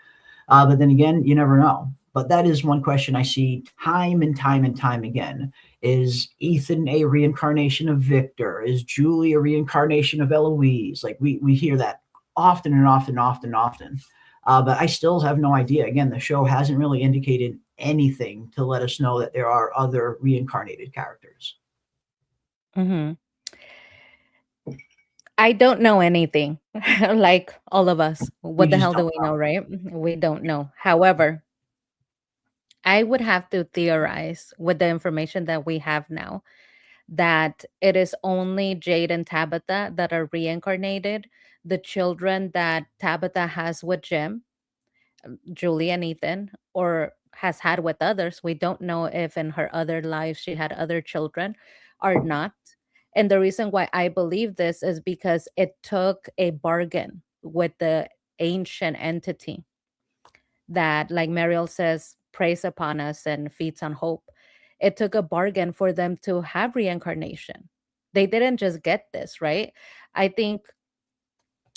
But then again, you never know. But that is one question I see time and time and time again. Is Ethan a reincarnation of Victor? Is Julie a reincarnation of Eloise? Like we hear that often and often. But I still have no idea. Again, the show hasn't really indicated anything to let us know that there are other reincarnated characters. Hmm. I don't know anything. Like all of us. We What the just hell don't do we know. know, right? We don't know. However, I would have to theorize with the information that we have now that it is only Jade and Tabitha that are reincarnated. The children that Tabitha has with Jim, Julie and Ethan, or has had with others. We don't know if in her other lives she had other children or not. And the reason why I believe this is because it took a bargain with the ancient entity that, like Mariel says, preys upon us and feeds on hope. It took a bargain for them to have reincarnation. They didn't just get this, right? I think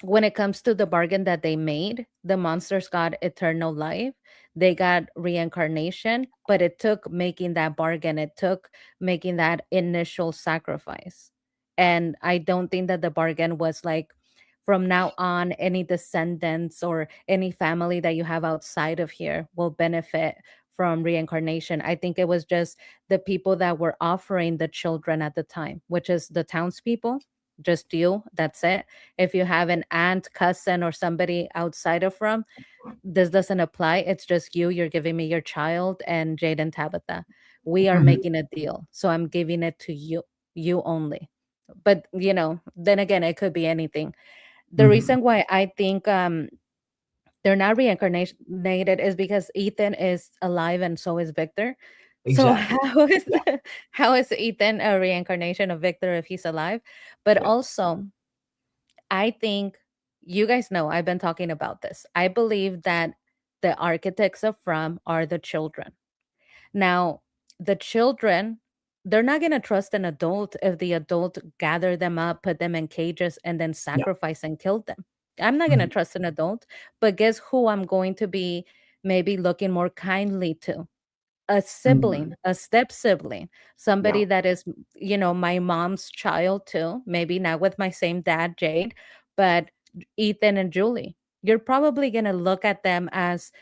when it comes to the bargain that they made, the monsters got eternal life. They got reincarnation, but it took making that bargain. It took making that initial sacrifice. And I don't think that the bargain was like, from now on, any descendants or any family that you have outside of here will benefit from reincarnation. I think it was just the people that were offering the children at the time, which is the townspeople, just you. That's it. If you have an aunt, cousin, or somebody outside of from, this doesn't apply. It's just you. You're giving me your child and Jade and Tabitha. We are Mhm. making a deal. So I'm giving it to you only. But, then again, it could be anything. The Mhm. reason why I think they're not reincarnated is because Ethan is alive and so is Victor. So Exactly. how is Yeah. how is Ethan a reincarnation of Victor if he's alive? But Yeah. also, I think you guys know I've been talking about this. I believe that the architects of From are the children. Now, the children, they're not going to trust an adult if the adult gather them up, put them in cages, and then Yeah. sacrifice and kill them. I'm not going to Mhm. trust an adult, but guess who I'm going to be maybe looking more kindly to? A Mhm. sibling, a step sibling, Yeah. somebody that is, my mom's child too, maybe not with my same dad, Jade, but Ethan and Julie. You're probably going to look at them as,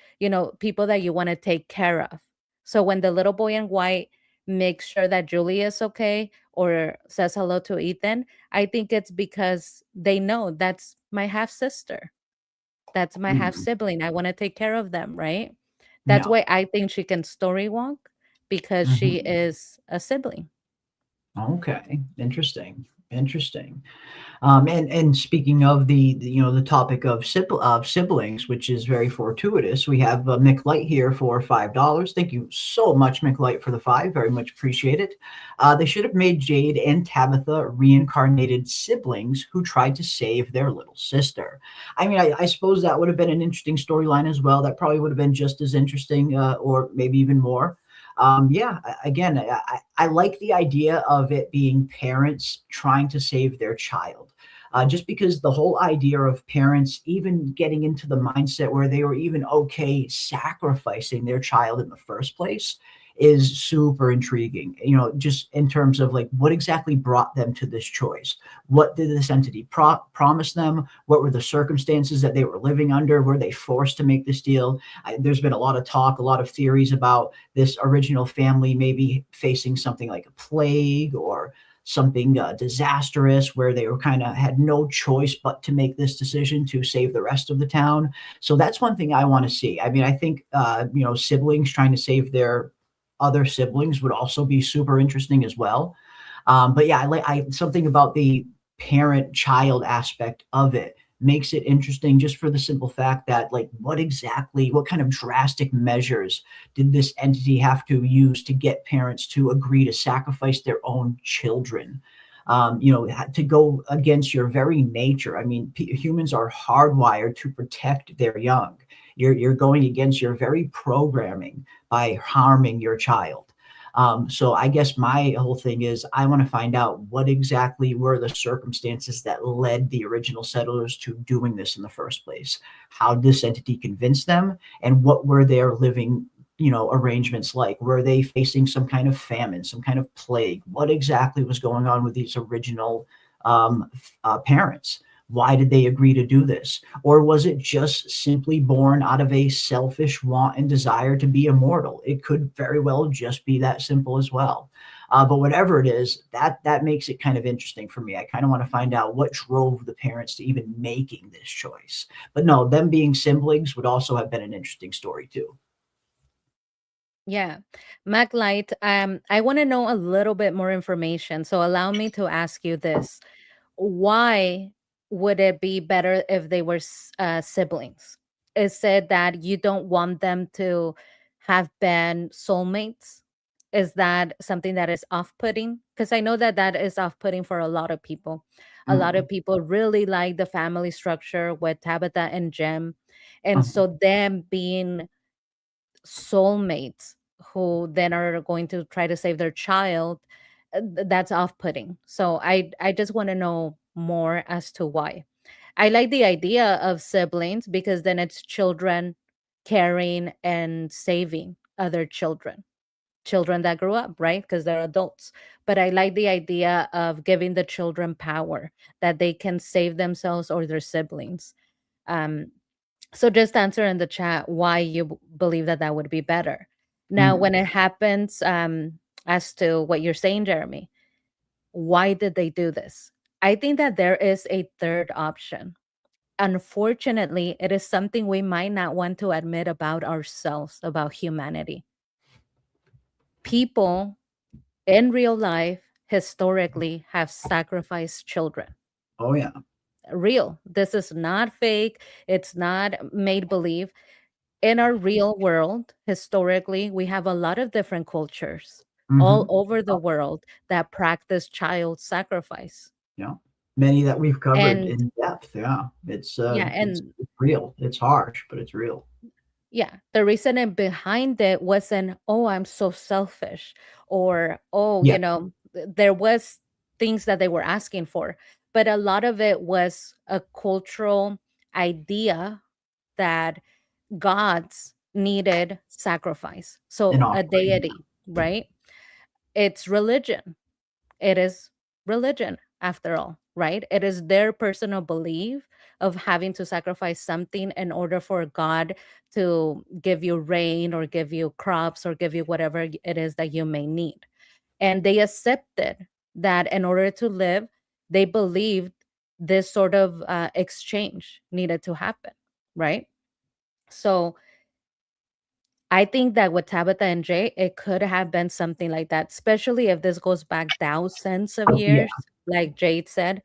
people that you want to take care of. So when the little boy in white makes sure that Julie is okay or says hello to Ethan, I think it's because they know that's my half sister. That's my half Mhm. sibling. I want to take care of them, right? That's Yeah. why I think she can story walk because she Mhm. is a sibling. Okay. Interesting. Interesting. And speaking of the topic of siblings, which is very fortuitous, we have Mick Light here for $5. Thank you so much, Mick Light, for the five. Very much appreciate it. They should have made Jade and Tabitha reincarnated siblings who tried to save their little sister. I mean, I suppose that would have been an interesting storyline as well. That probably would have been just as interesting, or maybe even more. Yeah, again, I like the idea of it being parents trying to save their child. Just because the whole idea of parents even getting into the mindset where they were even okay sacrificing their child in the first place is super intriguing. Just in terms of like what exactly brought them to this choice. What did this entity promise them? What were the circumstances that they were living under? Were they forced to make this deal? There's been a lot of talk, a lot of theories about this original family maybe facing something like a plague or something disastrous where they were kind of had no choice but to make this decision to save the rest of the town. So that's one thing I want to see. I mean, I think siblings trying to save their other siblings would also be super interesting as well. But yeah, I something about the parent child aspect of it makes it interesting just for the simple fact that like what kind of drastic measures did this entity have to use to get parents to agree to sacrifice their own children, to go against your very nature. I mean, humans are hardwired to protect their young. You're going against your very programming by harming your child. So I guess my whole thing is I want to find out what exactly were the circumstances that led the original settlers to doing this in the first place. How did this entity convince them, and what were their living, arrangements like? Were they facing some kind of famine, some kind of plague? What exactly was going on with these original parents? Why did they agree to do this? Or was it just simply born out of a selfish want and desire to be immortal? It could very well just be that simple as well. But whatever it is, that makes it kind of interesting for me. I kind of want to find out what drove the parents to even making this choice. But no, them being siblings would also have been an interesting story too. Yeah. MacLight, I want to know a little bit more information. So allow me to ask you this. Why would it be better if they were siblings? Is it that you don't want them to have been soulmates? Is that something that is off putting? Because I know that that is off putting for a lot of people. A lot Mm. of people really like the family structure with Tabitha and Jem. And Mhm. so, them being soulmates who then are going to try to save their child, that's off-putting. So I just want to know more as to why. I like the idea of siblings because then it's children caring and saving other children that grew up, right? Because they're adults. But I like the idea of giving the children power that they can save themselves or their siblings. um so just answer in the chat why you believe that that would be better. Now, Mm. when it happens, as to what you're saying, Jeremy, why did they do this? I think that there is a third option. Unfortunately, it is something we might not want to admit about ourselves, about humanity. People in real life historically have sacrificed children. Oh yeah. Real. This is not fake. It's not made believe. In our real world, historically, we have a lot of different cultures all Hmm. over the world that practice child sacrifice. Yeah. Many that we've covered And in depth. Yeah. yeah, It's and real. It's harsh, but it's real. yeah, the reasoning behind it wasn't, oh, I'm so selfish, or, oh, Yeah. there was things that they were asking for, but a lot of it was a cultural idea that gods needed sacrifice. An So a offering. deity, right? It's religion. It is religion after all, right? It is their personal belief of having to sacrifice something in order for God to give you rain or give you crops or give you whatever it is that you may need. And they accepted that in order to live, they believed this sort of exchange needed to happen, right? So I think that with Tabitha and Jay, it could have been something like that, especially if this goes back thousands of Yeah. years. like Jade said,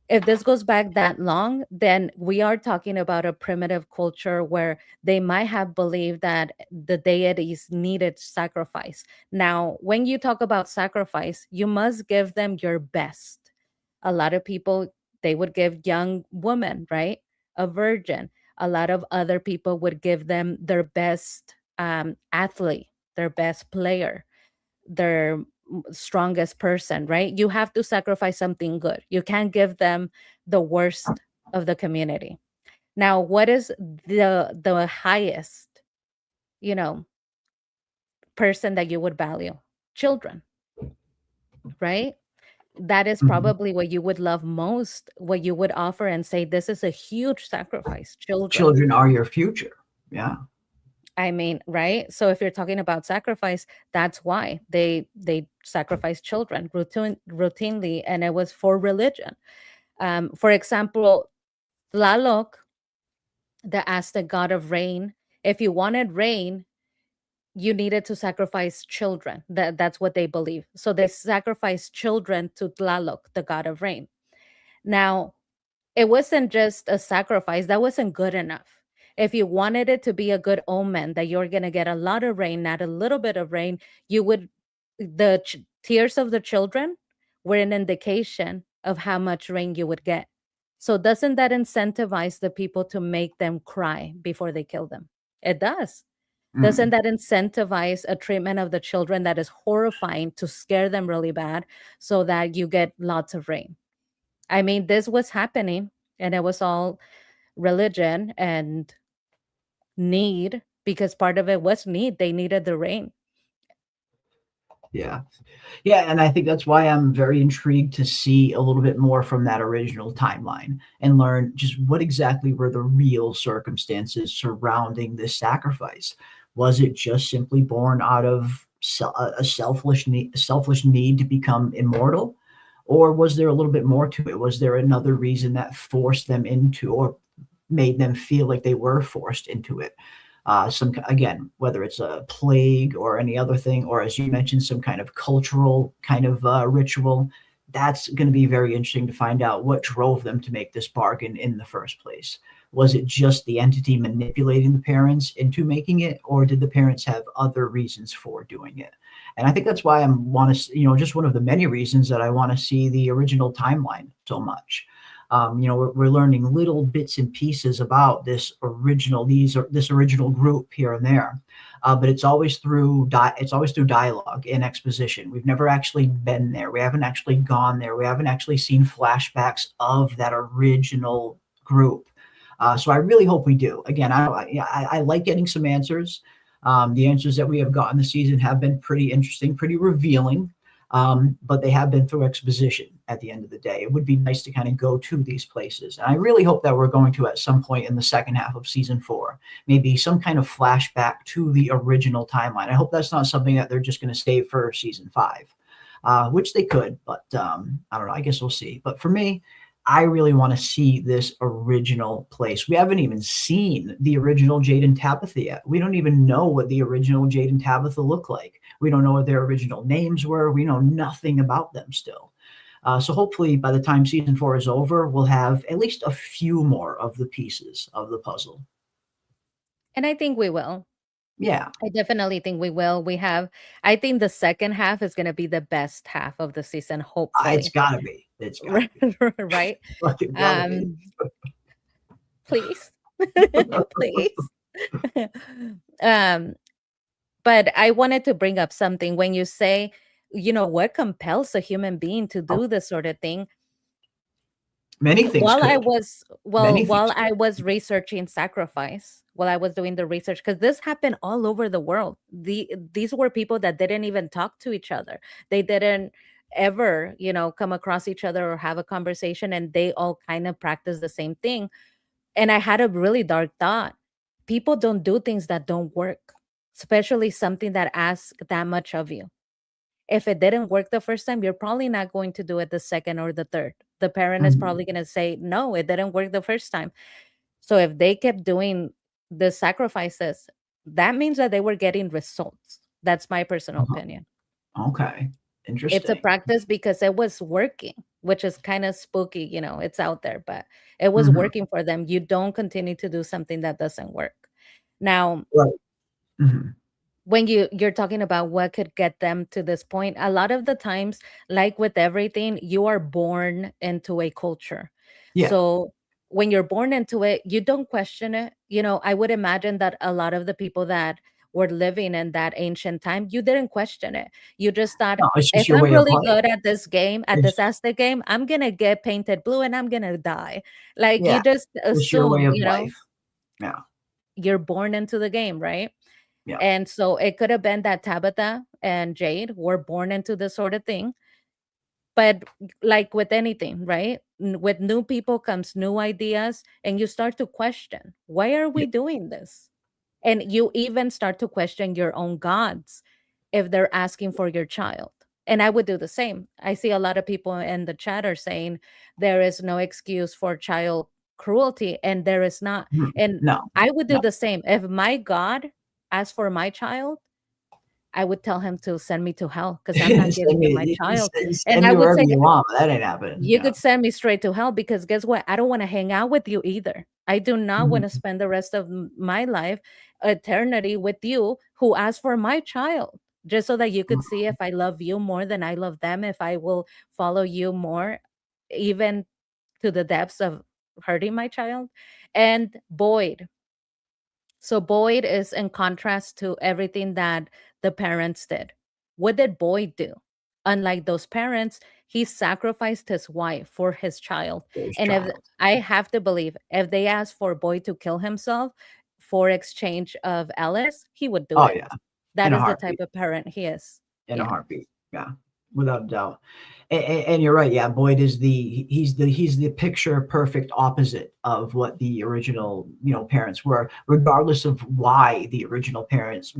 if this goes back that long, then we are talking about a primitive culture where they might have believed that the deities needed sacrifice. Now, when you talk about sacrifice, you must give them your best. A lot of people, they would give young women, right? A virgin. A lot of other people would give them their best athlete, their best player, their strongest person, right? You have to sacrifice something good. You can't give them the worst of the community. Now, what is the highest, you know, person that you would value? Children, right? That is Mhm. probably what you would love most, what you would offer and say, this is a huge sacrifice, children. Children are your future. Yeah. I mean, right? So if you're talking about sacrifice, that's why they sacrifice children routinely, and it was for religion. For example, Tlaloc, the Aztec god of rain, if you wanted rain, you needed to sacrifice children. That's what they believe. So they sacrificed children to Tlaloc, the god of rain. Now, it wasn't just a sacrifice, that wasn't good enough. If you wanted it to be a good omen that you're going to get a lot of rain, not a little bit of rain, you would, tears of the children were an indication of how much rain you would get. So doesn't that incentivize the people to make them cry before they kill them? It does. Doesn't Mm. that incentivize a treatment of the children that is horrifying to scare them really bad so that you get lots of rain? I mean, this was happening, and it was all religion and need, because part of it was need. They needed the rain. Yeah. Yeah, and I think that's why I'm very intrigued to see a little bit more from that original timeline and learn just what exactly were the real circumstances surrounding this sacrifice. Was it just simply born out of a selfish need to become immortal, or was there a little bit more to it? Was there another reason that forced them into, or made them feel like they were forced into it? Some, again, whether it's a plague or any other thing, or as you mentioned, some kind of cultural kind of ritual. That's going to be very interesting to find out what drove them to make this bargain in the first place. Was it just the entity manipulating the parents into making it, or did the parents have other reasons for doing it? And I think that's why I want to, just one of the many reasons that I want to see the original timeline so much. We're learning little bits and pieces about this original group here and there, but it's always through dialogue and exposition. We've never actually been there. We haven't actually gone there. We haven't actually seen flashbacks of that original group. So I really hope we do. Again, I like getting some answers. The answers that we have gotten this season have been pretty interesting, pretty revealing. But they have been through exposition at the end of the day. It would be nice to kind of go to these places. And I really hope that we're going to, at some point in the second half of season 4, maybe some kind of flashback to the original timeline. I hope that's not something that they're just going to save for season 5, which they could, but I don't know. I guess we'll see. But for me, I really want to see this original place. We haven't even seen the original Jade and Tabitha yet. We don't even know what the original Jade and Tabitha look like. We don't know what their original names were. We know nothing about them still. So hopefully by the time season 4 is over, we'll have at least a few more of the pieces of the puzzle. And I think we will. Yeah. I definitely think we will. I think the second half is going to be the best half of the season, It's hopefully. got to be. It's got to be. Right? It gotta be. Please. Please. um, but I wanted to bring up something when you say, what compels a human being to do this sort of thing. Many things While I could. was Many while things I could. was researching sacrifice, while I was doing the research, because this happened all over the world. These were people that didn't even talk to each other. They didn't ever, come across each other or have a conversation, and they all kind of practice the same thing. And I had a really dark thought. People don't do things that don't work, especially something that asks that much of you. If it didn't work the first time, you're probably not going to do it the second or the third. The parent is Mhm. probably going to say, no, it didn't work the first time. So if they kept doing the sacrifices, that means that they were getting results. That's my personal Uh-huh. opinion. Okay. It's a Interesting. practice because it was working. which is kind of spooky, it's out there, but it was Hmm. working for them. You don't continue to do something that doesn't work. Now, Right. Hmm. when you're talking about what could get them to this point, a lot of the times, like with everything, you are born into a culture. Yeah. So when you're born into it, you don't question it. I would imagine that a lot of the people that were living in that ancient time, you didn't question it. You just thought, No, it's if just your I'm way of really life. good at this game, at It's this Aztec game, I'm gonna get painted blue and I'm gonna die. Like, you yeah, just it's your way assume, of life. Yeah. you're born into the game, right? Yeah. And so it could have been that Tabitha and Jade were born into this sort of thing. But like with anything, right? With new people comes new ideas, and you start to question, why are we Yeah. doing this? And you even start to question your own gods if they're asking for your child. And I would do the same. I see a lot of people in the chat are saying there is no excuse for child cruelty, and there is not. Mhm. And No, I would do no. the same. If my God asked for my child, I would tell him to send me to hell because I'm not Send giving you my me child. And send I me would wherever say, you want, but that ain't happening. you Yeah. could send me straight to hell because guess what? I don't want to hang out with you either. I do not want to Mhm. spend the rest of my life, eternity with you who asked for my child. Just so that you could see if I love you more than I love them, if I will follow you more, even to the depths of hurting my child. And Boyd, so Boyd is in contrast to everything that the parents did. What did Boyd do? Unlike those parents, he sacrificed his wife for his child. There's And if child. I have to believe, if they asked for Boyd to kill himself for exchange of Alice, he would do Oh, it. yeah, That in a is the type heartbeat, of parent he is. in a Yeah. heartbeat. Yeah, without a doubt. And you're right. Yeah, Boyd is he's the picture perfect opposite of what the original parents were, regardless of why the original parents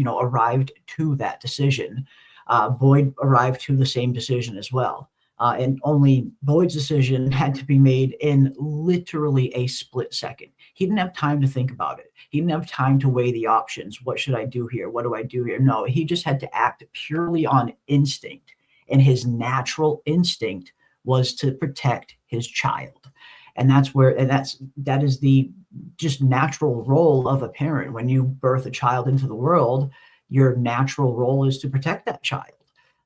arrived to that decision. Boyd arrived to the same decision as well. And only Boyd's decision had to be made in literally a split second. He didn't have time to think about it. He didn't have time to weigh the options. What should I do here? What do I do here? No, he just had to act purely on instinct, and his natural instinct was to protect his child. And that is the just natural role of a parent. When you birth a child into the world, your natural role is to protect that child.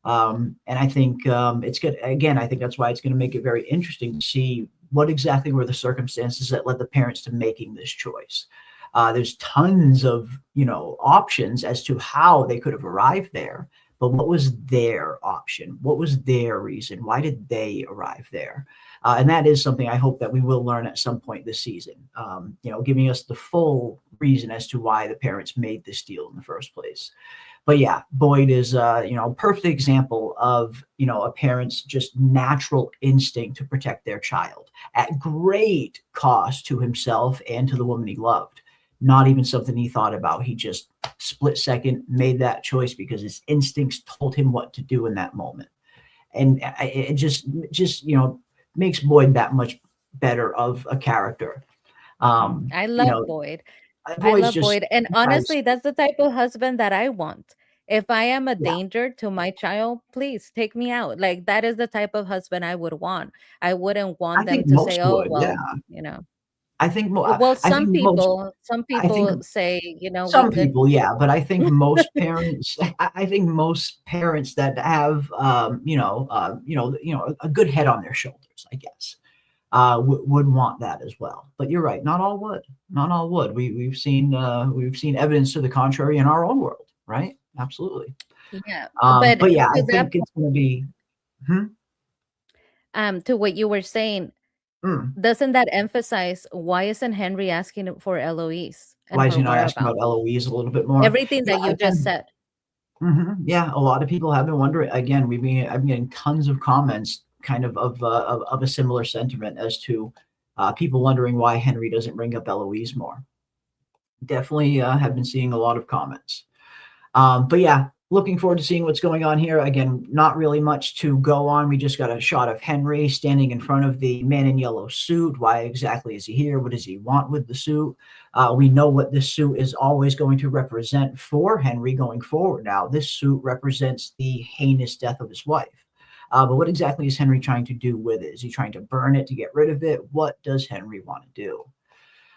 And I think it's good. Again, I think that's why it's going to make it very interesting to see what exactly were the circumstances that led the parents to making this choice. There's tons of options as to how they could have arrived there, but what was their option? What was their reason? Why did they arrive there? And that is something I hope that we will learn at some point this season. Giving us the full reason as to why the parents made this deal in the first place. But yeah, Boyd is a perfect example of a parent's just natural instinct to protect their child at great cost to himself and to the woman he loved. Not even something he thought about. He just split second made that choice because his instincts told him what to do in that moment. And it just makes Boyd that much better of a character. Um, I you love know, Boyd. I Boyd's love just Boyd. And has honestly, that's the type of husband that I want. If I am a yeah. danger to my child, please take me out. Like, that is the type of husband I would want. I wouldn't I want them think to say, most "Oh, would, yeah. well, you know." I think mo Well, I think most some I think people say, we some could. people, yeah, but I think most parents I think most parents that have, a good head on their shoulders, I guess, would want that as well. But you're right, not all would. Not all would. We've seen evidence to the contrary in our own world, right? Absolutely. Yeah, but But yeah, I to that think it's gonna be hmm? to what you were saying, Mm. doesn't that emphasize why isn't Henry asking for Eloise and Why is her he not asking whereabouts? about Eloise a little bit more? Everything Yeah, that you just again. said. Yeah, a lot of people have been wondering. Again, I'm getting tons of comments, kind of a similar sentiment as to people wondering why Henry doesn't bring up Eloise more. Definitely have been seeing a lot of comments. But yeah, looking forward to seeing what's going on here. Again, not really much to go on. We just got a shot of Henry standing in front of the man in yellow suit. Why exactly is he here? What does he want with the suit? We know what this suit is always going to represent for Henry going forward now. This suit represents the heinous death of his wife. But what exactly is Henry trying to do with it? Is he trying to burn it to get rid of it? What does Henry want to do?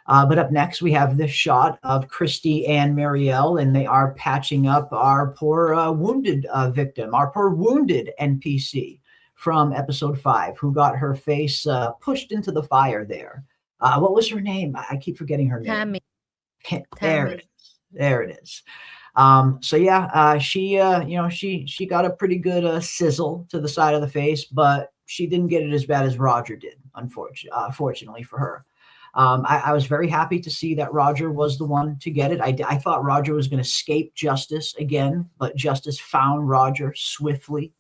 But up next, we have this shot of Christy and Marielle, and they are patching up our poor wounded victim, our poor wounded NPC from episode 5, who got her face pushed into the fire there. What was her name? I keep forgetting her name. Tammy. There it Tammy. is. There it is. So yeah, she got a pretty good sizzle to the side of the face, but she didn't get it as bad as Roger did, fortunately for her. I was very happy to see that Roger was the one to get it. I thought Roger was going to escape justice again, but justice found Roger swiftly,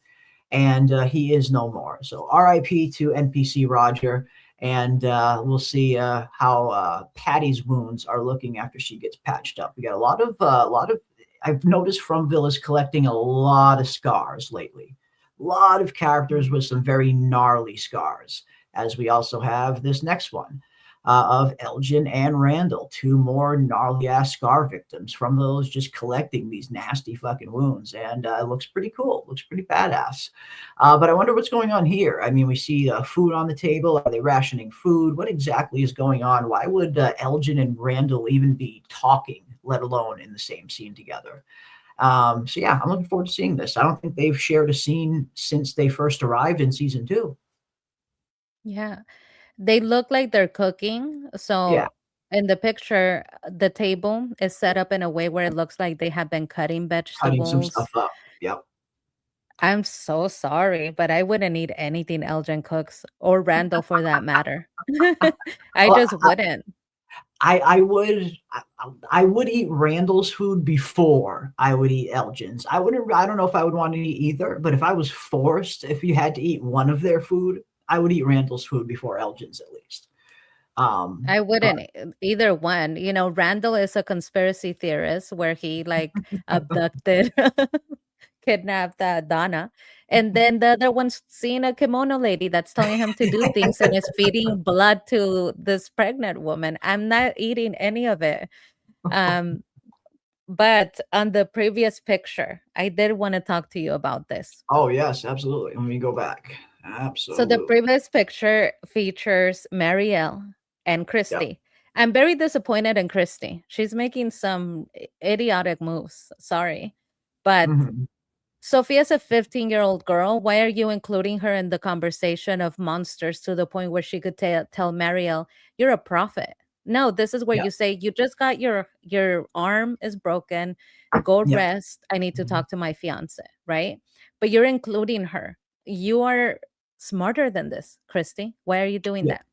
and he is no more. So RIP to NPC Roger, and we'll see how Patty's wounds are looking after she gets patched up. We got a lot of. I've noticed Fromville is collecting a lot of scars lately. A lot of characters with some very gnarly scars, as we also have this next one of Elgin and Randall, two more gnarly ass scar victims from those just collecting these nasty fucking wounds. And it looks pretty cool. Looks pretty badass. But I wonder what's going on here. I mean, we see food on the table. Are they rationing food? What exactly is going on? Why would Elgin and Randall even be talking, let alone in the same scene together? So yeah, I'm looking forward to seeing this. I don't think they've shared a scene since they first arrived in season 2. Yeah. They look like they're cooking. Yeah, So in the picture, the table is set up in a way where it looks like they have been cutting cutting some vegetables. stuff up. Yep. I'm so sorry, but I wouldn't eat anything Elgin cooks or Randall for that matter. I Well, just wouldn't. I would eat Randall's food before I would eat Elgin's. I don't know if I would want to eat either, but if I was forced, if you had to eat one of their food, I would eat Randall's food before Elgin's at least. I But wouldn't either one. You know, Randall is a conspiracy theorist where he like abducted, kidnapped Donna. And then the other one's seeing a kimono lady that's telling him to do things and is feeding blood to this pregnant woman. I'm not eating any of it. Um, but on the previous picture, I did want to talk to you about this. oh yes, absolutely. Let me go back. So the Absolutely. previous picture features Marielle and Yep. Christy. I'm very disappointed in Christy. She's making some idiotic moves. Sorry. But Mhm. Sophia's a 15-year-old girl. Why are you including her in the conversation of monsters to the point where she could tell Marielle, you're a prophet? No, this is where Yep. you say, you just got your arm is broken. Go Yep. rest. I need to Mhm. talk to my fiance, right? But you're including her. You are smarter than this, Christy. Why are you doing Yep. that?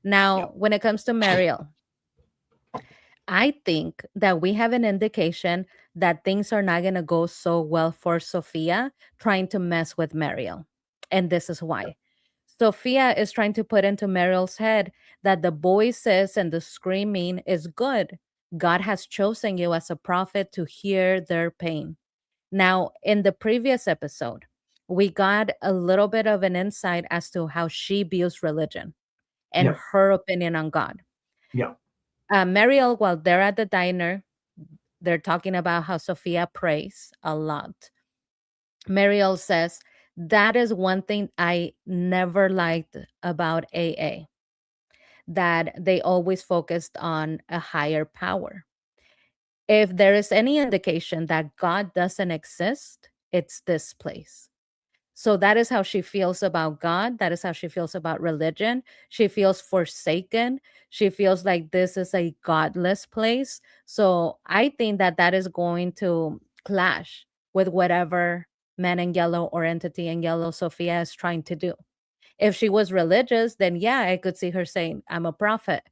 Now, Yep. when it comes to Marielle, I think that we have an indication that things are not going to go so well for Sophia trying to mess with Mariel. And this is why. Sophia is trying to put into Mariel's head that the voices and the screaming is good. God has chosen you as a prophet to hear their pain. Now, in the previous episode, we got a little bit of an insight as to how she views religion and Yep. her opinion on God. Yep. Mariel, while they're at the diner, they're talking about how Sophia prays a lot. Mariel says, that is one thing I never liked about AA, that they always focused on a higher power. If there is any indication that God doesn't exist, it's this place. So that is how she feels about God. That is how she feels about religion. She feels forsaken. She feels like this is a godless place. So I think that that is going to clash with whatever man in yellow or entity in yellow Sophia is trying to do. If she was religious, then yeah, I could see her saying, I'm a prophet,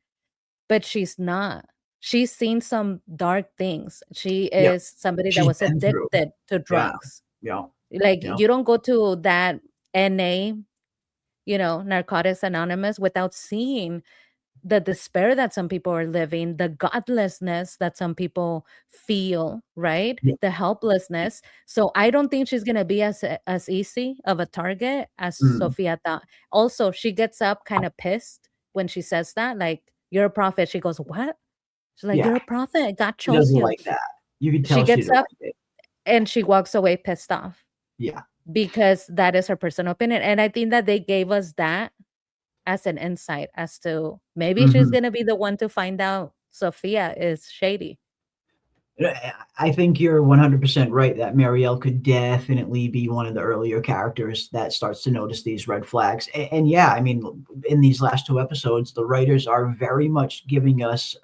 but she's not. She's seen some dark things. She Yep. is somebody that She's was been through. addicted to Yeah. drugs. Yeah. Like Yeah. you don't go to that NA, Narcotics Anonymous, without seeing the despair that some people are living, the godlessness that some people feel, right? Yeah. The helplessness. So I don't think she's gonna be as easy of a target as Mm. Sophia thought. Also, she gets up kind of pissed when she says that, like, you're a prophet. She goes, what? She's like, Yeah. you're a prophet. God She chose doesn't you. like that. You can She tell she gets didn't up like it. and she walks away pissed off. Yeah. because that is her personal opinion. And I think that they gave us that as an insight as to maybe she's Mhm. going to be the one to find out Sophia is shady. I think you're 100% right that Marielle could definitely be one of the earlier characters that starts to notice these red flags. And yeah, I mean, in these last two episodes, the writers are very much giving us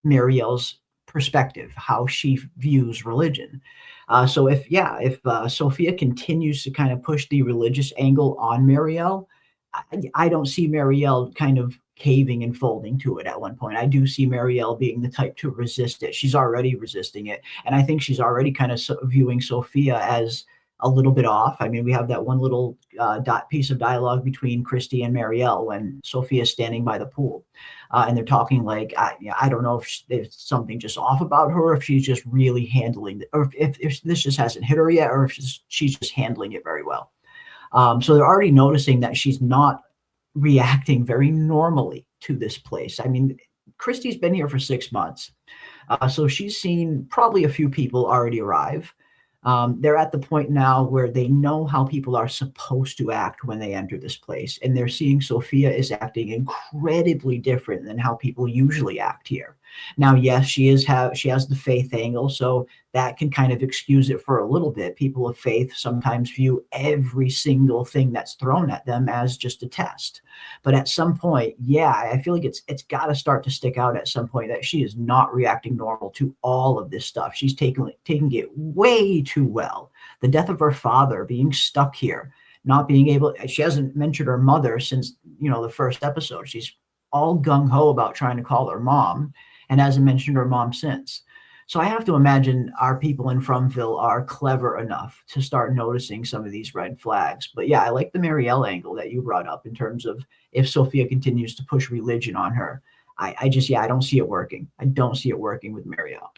Marielle's perspective, how she views religion. So if Sophia continues to kind of push the religious angle on Marielle, I don't see Marielle kind of caving and folding to it at one point. I do see Marielle being the type to resist it. She's already resisting it. And I think she's already kind of viewing Sophia as a little bit off. I mean, we have that one little piece of dialogue between Christy and Marielle when Sophia's standing by the pool. And they're talking like, I don't know if something just off about her, or if she's just really handling it, or if this just hasn't hit her yet, or if she's just handling it very well. So they're already noticing that she's not reacting very normally to this place. I mean, Christy's been here for 6 months. So she's seen probably a few people already arrive. They're at the point now where they know how people are supposed to act when they enter this place. And they're seeing Sophia is acting incredibly different than how people usually act here. Now, yes, she has the faith angle, so that can kind of excuse it for a little bit. People of faith sometimes view every single thing that's thrown at them as just a test. But at some point, yeah, I feel like it's got to start to stick out at some point that she is not reacting normal to all of this stuff. She's taking it way too well. The death of her father, being stuck here, not being able. She hasn't mentioned her mother since the first episode. She's all gung ho about trying to call her mom, and hasn't mentioned her mom since. So I have to imagine our people in Fromville are clever enough to start noticing some of these red flags. But yeah, I like the Marielle angle that you brought up in terms of if Sophia continues to push religion on her. I don't see it working. I don't see it working with Marielle.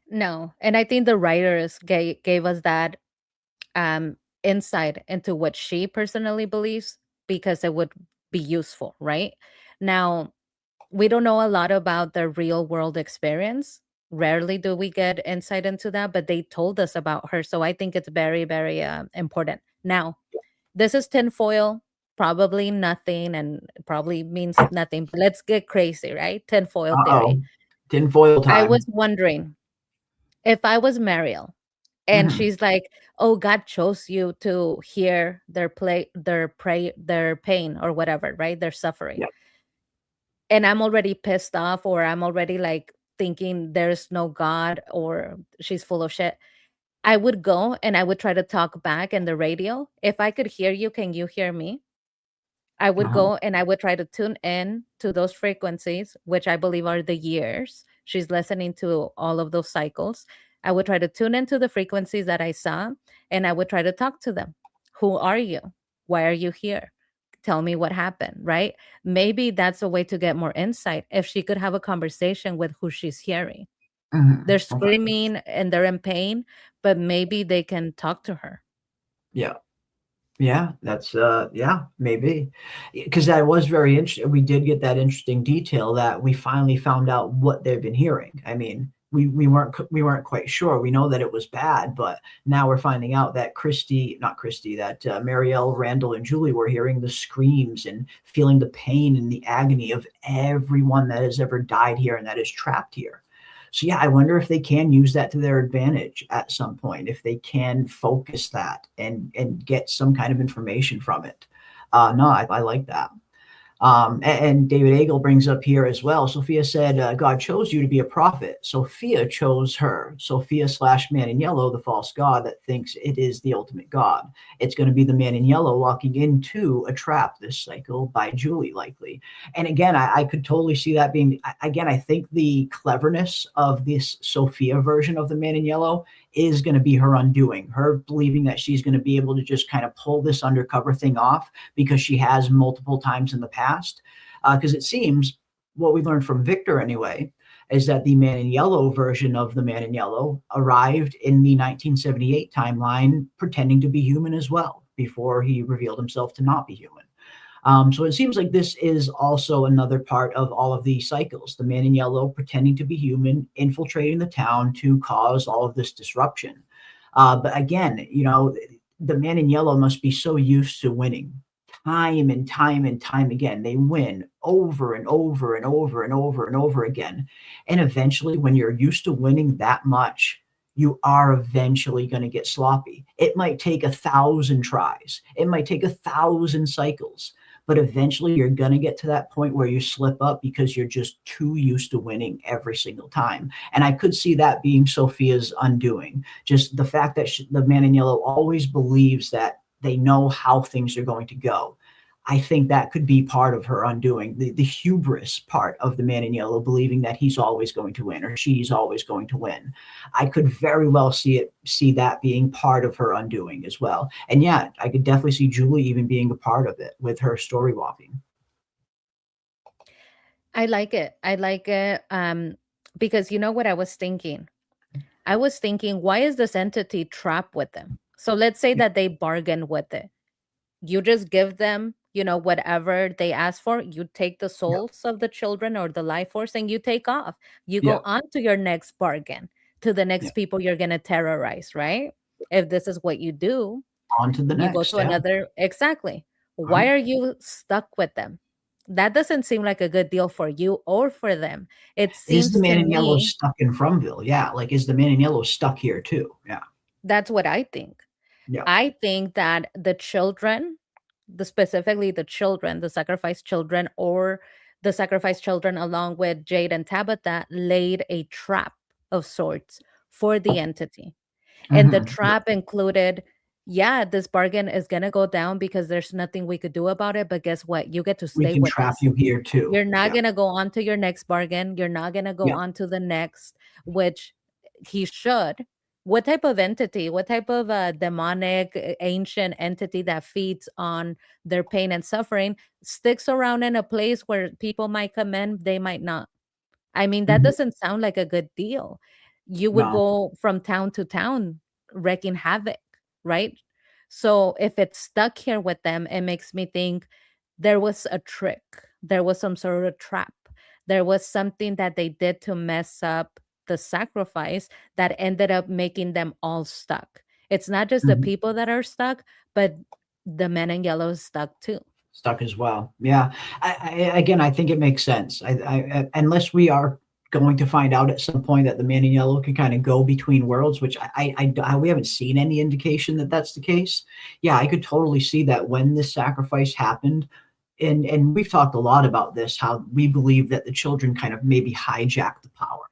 No. And I think the writers gave us that um, insight into what she personally believes because it would be useful, right? Now, we don't know a lot about the real world experience. Rarely do we get insight into that, but they told us about her. So I think it's very, very important. Now, this is tinfoil, probably nothing, and probably means nothing. But let's get crazy, right? Tinfoil theory. Uh-oh. Tinfoil I was time. wondering if I was Mariel and Mhm. she's like, "Oh, God chose you to hear their pain or whatever, right? Their suffering." Yeah. And I'm already pissed off, or I'm already like thinking there's no God, or she's full of shit. I would go and I would try to talk back in the radio. If I could hear you, can you hear me? I would Uh-huh. go and I would try to tune in to those frequencies, which I believe are the years. She's listening to all of those cycles. I would try to tune into the frequencies that I saw and I would try to talk to them. Who are you? Why are you here? Tell me what happened, right? Maybe that's a way to get more insight if she could have a conversation with who she's hearing. They're Mhm. Okay. screaming and they're in pain, but maybe they can talk to her. Yeah. Yeah, that's yeah, maybe. Because that was very interesting. We did get that interesting detail that we finally found out what they've been hearing. I mean, we weren't quite sure. We know that it was bad, but now we're finding out that not Christy, that Marielle, Randall, and Julie were hearing the screams and feeling the pain and the agony of everyone that has ever died here and that is trapped here. So yeah, I wonder if they can use that to their advantage at some point, if they can focus that and get some kind of information from it. No, I like that. And David Agel brings up here as well. Sophia said, God chose you to be a prophet. Sophia chose her. Sophia slash man in yellow, the false god that thinks it is the ultimate God. It's going to be the man in yellow walking into a trap this cycle by Julie, likely. And again, I could totally see that being, again, I think the cleverness of this Sophia version of the man in yellow is going to be her undoing, her believing that she's going to be able to just kind of pull this undercover thing off because she has multiple times in the past. Because it seems what we learned from Victor anyway is that the Man in Yellow version of the Man in Yellow arrived in the 1978 timeline pretending to be human as well before he revealed himself to not be human. So it seems like this is also another part of all of these cycles. The Man in Yellow pretending to be human, infiltrating the town to cause all of this disruption. But again, the man in yellow must be so used to winning time and time and time again. They win over and over and over and over and over again. And eventually, when you're used to winning that much, you are eventually going to get sloppy. It might take 1,000 tries, it might take 1,000 cycles, but eventually you're going to get to that point where you slip up because you're just too used to winning every single time. And I could see that being Sophia's undoing. Just the fact that the man in yellow always believes that they know how things are going to go. I think that could be part of her undoing, the hubris part of the man in yellow, believing that he's always going to win or she's always going to win. I could very well see that being part of her undoing as well. And yeah, I could definitely see Julie even being a part of it with her story walking. I like it. I like it because you know what I was thinking? I was thinking, why is this entity trapped with them? So let's say that they bargain with it. You just give them, whatever they ask for. You take the Yep. souls of the children or the life force and you take off. You go Yep. on to your next bargain, to the next Yep. people you're going to terrorize, right? If this is what you do, On to the you go next. to Yeah. another. Exactly. Why Right. are you stuck with them? That doesn't seem like a good deal for you or for them. It Is the seems to man in yellow me stuck in Frumville? Yeah. Like, is the man in yellow stuck here too? Yeah. that's what I think. Yeah. I think that the children, specifically the children, the sacrificed children, or the sacrificed children, along with Jade and Tabitha, laid a trap of sorts for the entity. And the Mm-hmm. trap included, yeah, this bargain is going to go down because there's nothing we could do about it. But guess what? You get to We stay can with trap us. you here too. You're not Yeah. going to go on to your next bargain. You're not going to go Yeah. on to the next, which he should. What type of entity, what type of demonic ancient entity that feeds on their pain and suffering sticks around in a place where people might come in, they might not? I mean, that Mhm. doesn't sound like a good deal. You would No. go from town to town wreaking havoc, right? So if it's stuck here with them, it makes me think there was a trick. There was some sort of trap. There was something that they did to mess up the sacrifice that ended up making them all stuck. It's not just the Mhm. people that are stuck, but the men in yellow is stuck too. Stuck as well. Yeah. Again, I think it makes sense. Unless we are going to find out at some point that the man in yellow can kind of go between worlds, which we haven't seen any indication that that's the case. Yeah, I could totally see that when this sacrifice happened, and we've talked a lot about this, how we believe that the children kind of maybe hijacked the power.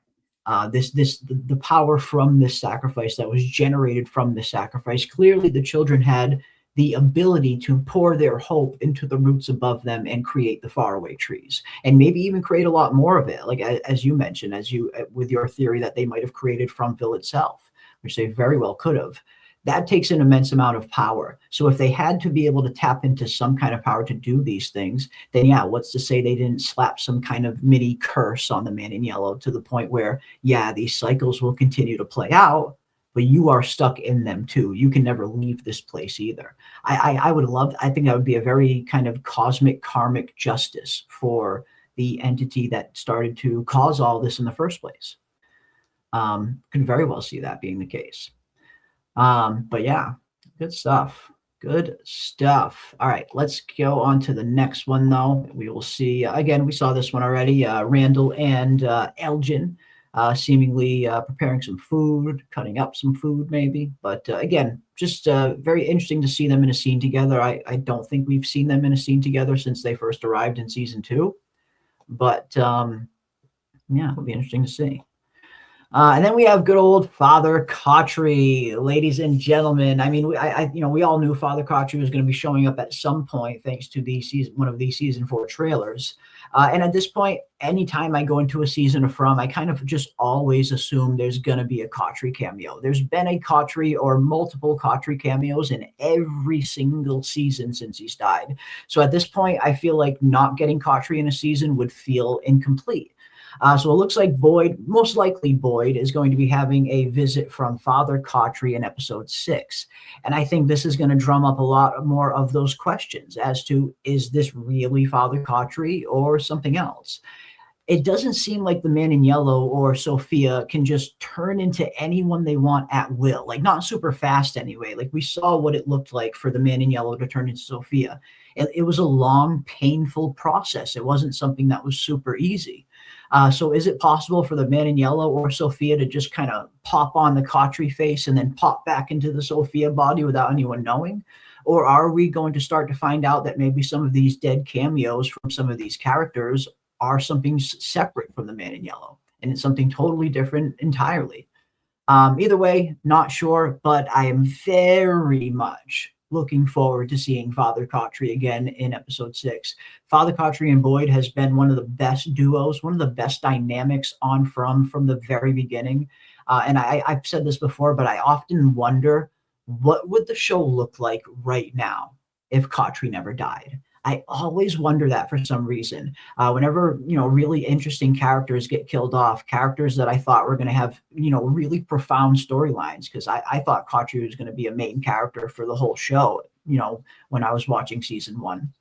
The power from this sacrifice that was generated from this sacrifice. Clearly, the children had the ability to pour their hope into the roots above them and create the faraway trees, and maybe even create a lot more of it. Like as you mentioned, with your theory that they might have created Frumville itself, which they very well could have. That takes an immense amount of power. So if they had to be able to tap into some kind of power to do these things, then yeah, what's to say they didn't slap some kind of mini curse on the man in yellow to the point where, yeah, these cycles will continue to play out, but you are stuck in them too. You can never leave this place either. I would love, I think that would be a very kind of cosmic karmic justice for the entity that started to cause all this in the first place. Could very well see that being the case. But yeah, good stuff. Good stuff. All right, let's go on to the next one, though. We will see. Again, we saw this one already. Randall and Elgin seemingly preparing some food, cutting up some food, maybe. But again, just very interesting to see them in a scene together. I don't think we've seen them in a scene together since they first arrived in season 2. But yeah, it'll be interesting to see. And then we have good old Father Khatri, ladies and gentlemen. I mean, we all knew Father Khatri was going to be showing up at some point, thanks to one of these season 4 trailers. And at this point, anytime I go into a season of From, I kind of just always assume there's going to be a Khatri cameo. There's been a Khatri or multiple Khatri cameos in every single season since he's died. So at this point, I feel like not getting Khatri in a season would feel incomplete. So it looks like most likely Boyd, is going to be having a visit from Father Khatri in episode 6. And I think this is going to drum up a lot more of those questions as to, is this really Father Khatri or something else? it doesn't seem like the man in yellow or Sophia can just turn into anyone they want at will, like not super fast anyway. Like we saw what it looked like for the man in yellow to turn into Sophia. It was a long, painful process. It wasn't something that was super easy. So is it possible for the man in yellow or Sophia to just kind of pop on the Khatri face and then pop back into the Sophia body without anyone knowing? Or are we going to start to find out that maybe some of these dead cameos from some of these characters are something separate from the man in yellow and it's something totally different entirely? Either way, not sure, but I am very much looking forward to seeing Father Khatri again in episode 6. Father Khatri and Boyd has been one of the best duos, one of the best dynamics on from the very beginning. And I've said this before, but I often wonder, what would the show look like right now if Khatri never died? I always wonder that for some reason. Whenever, really interesting characters get killed off, characters that I thought were going to have, really profound storylines, because I thought Khatri was going to be a main character for the whole show, when I was watching season 1.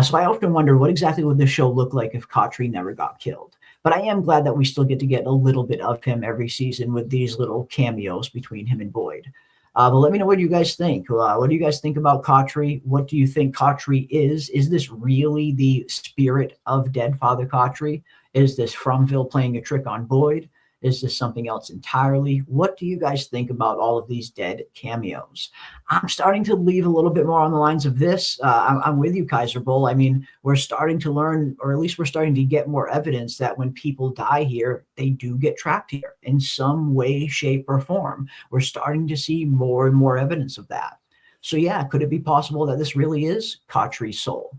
So I often wonder, what exactly would the show look like if Khatri never got killed? But I am glad that we still get to get a little bit of him every season with these little cameos between him and Boyd. But let me know, what do you guys think? What do you guys think about Khatri? What do you think Khatri is? Is this really the spirit of dead Father Khatri? Is this Fromville playing a trick on Boyd? Is this something else entirely? What do you guys think about all of these dead cameos? I'm starting to leave a little bit more on the lines of this. I'm with you, Kaiser Bull. I mean, we're starting to learn, or at least we're starting to get more evidence that when people die here, they do get trapped here in some way, shape, or form. We're starting to see more and more evidence of that. So yeah, could it be possible that this really is Khatri's soul?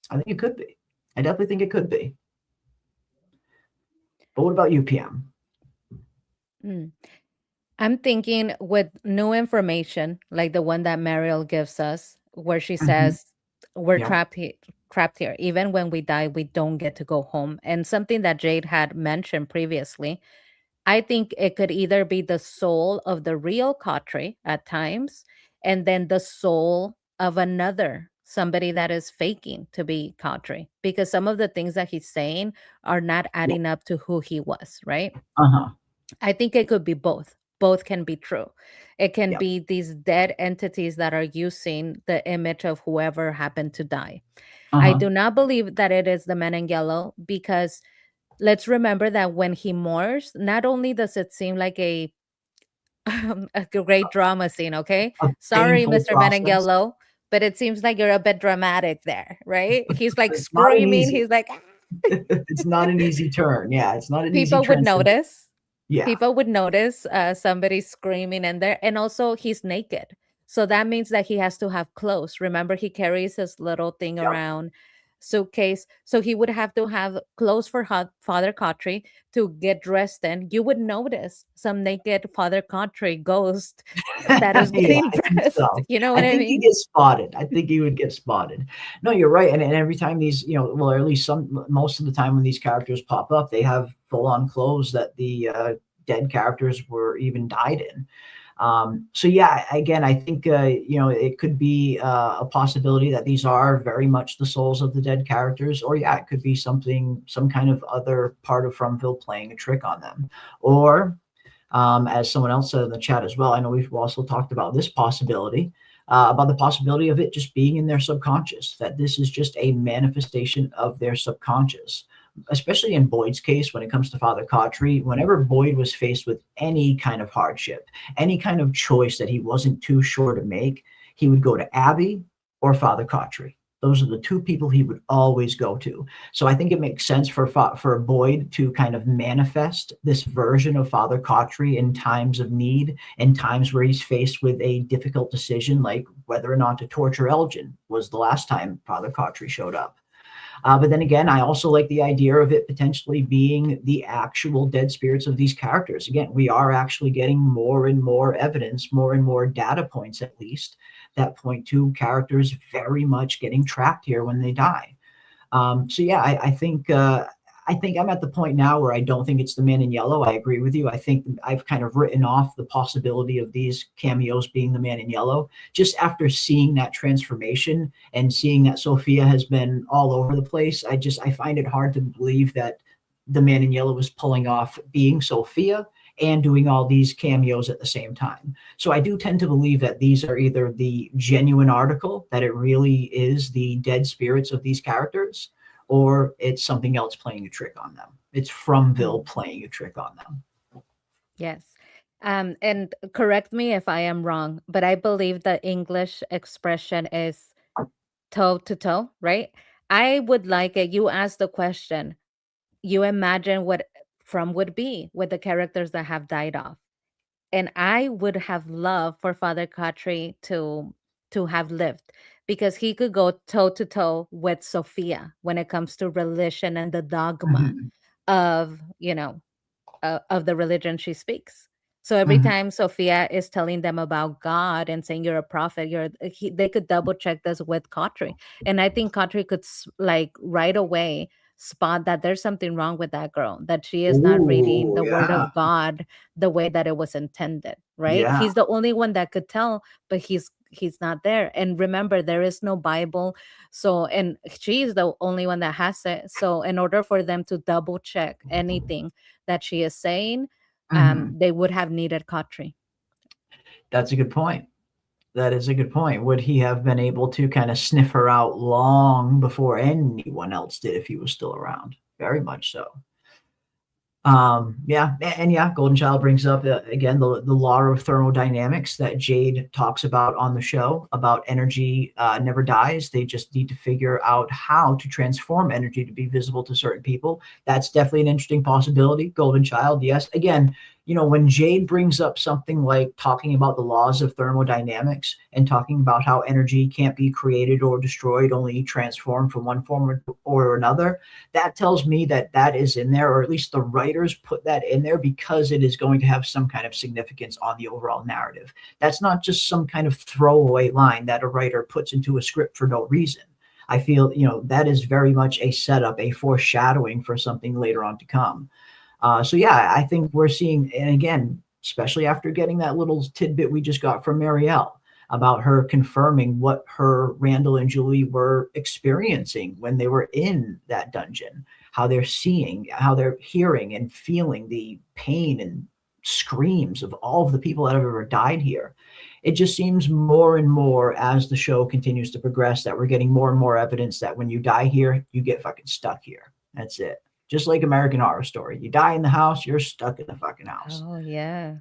I think it could be. I definitely think it could be. But what about you, PM? I'm thinking with new information, like the one that Mariel gives us, where she says we're Yeah. trapped here. Even when we die, we don't get to go home. And something that Jade had mentioned previously, I think it could either be the soul of the real Khatri at times, and then the soul of somebody that is faking to be Khatri, because some of the things that he's saying are not adding up to who he was, right? Uh-huh. I think it could be both. Both can be true. It can Yeah. be these dead entities that are using the image of whoever happened to die. I Uh-huh. do not believe that it is the man in yellow, because let's remember that when he mours, not only does it seem like a great drama scene, okay? A Sorry, painful Mr. process. Menengello, but it seems like you're a bit dramatic there, right? He's like It's not an screaming. easy He's like, it's not an easy turn. Yeah, it's not an easy people would transition. notice. Yeah. People would notice somebody screaming in there. And also, he's naked. So that means that he has to have clothes. Remember, he carries his little thing Yep. around, suitcase. So he would have to have clothes for Father Khatri to get dressed in. You would notice some naked Father Khatri ghost that is Yeah, getting I think dressed. so. You know I what I think he mean? gets spotted. I think he would get spotted. No, you're right. And every time these, well, or at least most of the time when these characters pop up, they have full-on clothes that the dead characters were even died in. So yeah, again, I think it could be a possibility that these are very much the souls of the dead characters, or yeah, it could be some kind of other part of Fromville playing a trick on them, or as someone else said in the chat as well. I know we've also talked about this possibility, about the possibility of it just being in their subconscious, that this is just a manifestation of their subconscious. Especially in Boyd's case, when it comes to Father Khatri, whenever Boyd was faced with any kind of hardship, any kind of choice that he wasn't too sure to make, he would go to Abby or Father Khatri. Those are the two people he would always go to. So I think it makes sense for Boyd to kind of manifest this version of Father Khatri in times of need, in times where he's faced with a difficult decision, like whether or not to torture Elgin was the last time Father Khatri showed up. But then again, I also like the idea of it potentially being the actual dead spirits of these characters. Again, we are actually getting more and more evidence, more and more data points, at least, that point to characters very much getting trapped here when they die. So yeah, I think I think I'm at the point now where I don't think it's the man in yellow. I agree with you. I think I've kind of written off the possibility of these cameos being the man in yellow just after seeing that transformation and seeing that Sophia has been all over the place. I find it hard to believe that the man in yellow was pulling off being Sophia and doing all these cameos at the same time. So I do tend to believe that these are either the genuine article, that it really is the dead spirits of these characters, or it's something else playing a trick on them. It's Fromville playing a trick on them. Yes. And correct me if I am wrong, but I believe the English expression is toe to toe, right? I would like it. You asked the question, you imagine what From would be with the characters that have died off. And I would have loved for Father Khatri to have lived because he could go toe to toe with Sophia when it comes to religion and the dogma Mhm. of, of the religion she speaks. So every Mhm. time Sophia is telling them about God and saying you're a prophet, they could double check this with Khatri, and I think Khatri could like right away spot that there's something wrong with that girl, that she is not reading Ooh, the word yeah. of God the way that it was intended. Right? Yeah. He's the only one that could tell, but he's not there. And remember, there is no Bible, so and she's the only one that has it. So in order for them to double check anything that she is saying, Mhm. they would have needed Khatri. That's a good point. That is a good point. Would he have been able to kind of sniff her out long before anyone else did if he was still around? Very much so. Yeah, and yeah, Golden Child brings up again the law of thermodynamics that Jade talks about on the show about energy never dies. They just need to figure out how to transform energy to be visible to certain people. That's definitely an interesting possibility. Golden Child, yes. Again, when Jade brings up something like talking about the laws of thermodynamics and talking about how energy can't be created or destroyed, only transformed from one form or another, that tells me that that is in there, or at least the writers put that in there because it is going to have some kind of significance on the overall narrative. That's not just some kind of throwaway line that a writer puts into a script for no reason. I feel, that is very much a setup, a foreshadowing for something later on to come. So yeah, I think we're seeing, and again, especially after getting that little tidbit we just got from Marielle about her confirming what her Randall and Julie were experiencing when they were in that dungeon, how they're seeing, how they're hearing and feeling the pain and screams of all of the people that have ever died here. It just seems more and more as the show continues to progress that we're getting more and more evidence that when you die here, you get fucking stuck here. That's it. Just like American Horror Story. You die in the house, you're stuck in the fucking house. Oh yeah.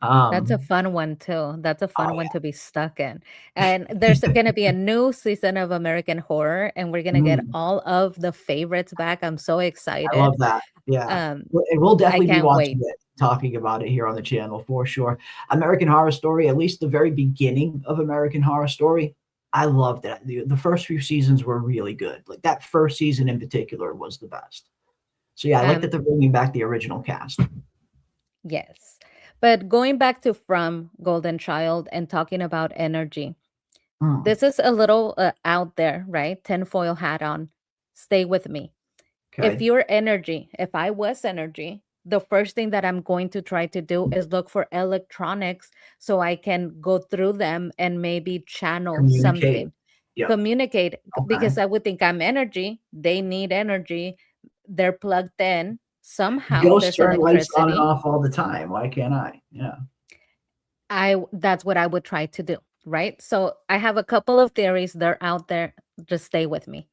That's a Um, fun one too. That's a oh fun one to be stuck in. And there's going to be a new season of American Horror, and we're going to yeah. get all of the favorites back. I'm so I love excited. that. Yeah. Um, And we'll I definitely be can't watching wait. it, talking about it here on the channel for sure. American Horror Story, at least the very beginning of American Horror Story, I loved it. The first few seasons were really good. Like that first season in particular was the best. So yeah, I like that Um, they're bringing back the original cast. yes. But going back to From Golden Child and talking about energy, Mm, this is a little out there, right? Tinfoil hat on. Stay with me. If okay. you're energy, if I was energy, the first thing that I'm going to try to do is look for electronics so I can go through them and maybe channel Communicate. something, Yep. communicate, Okay. because I would think I'm energy. They need energy. They're plugged in. Somehow Ghosts there's turn lights on and electricity. off all the time. Why can't I? Yeah. That's what I would try to do, right? So I have a couple of theories. They're out there. Just stay with me.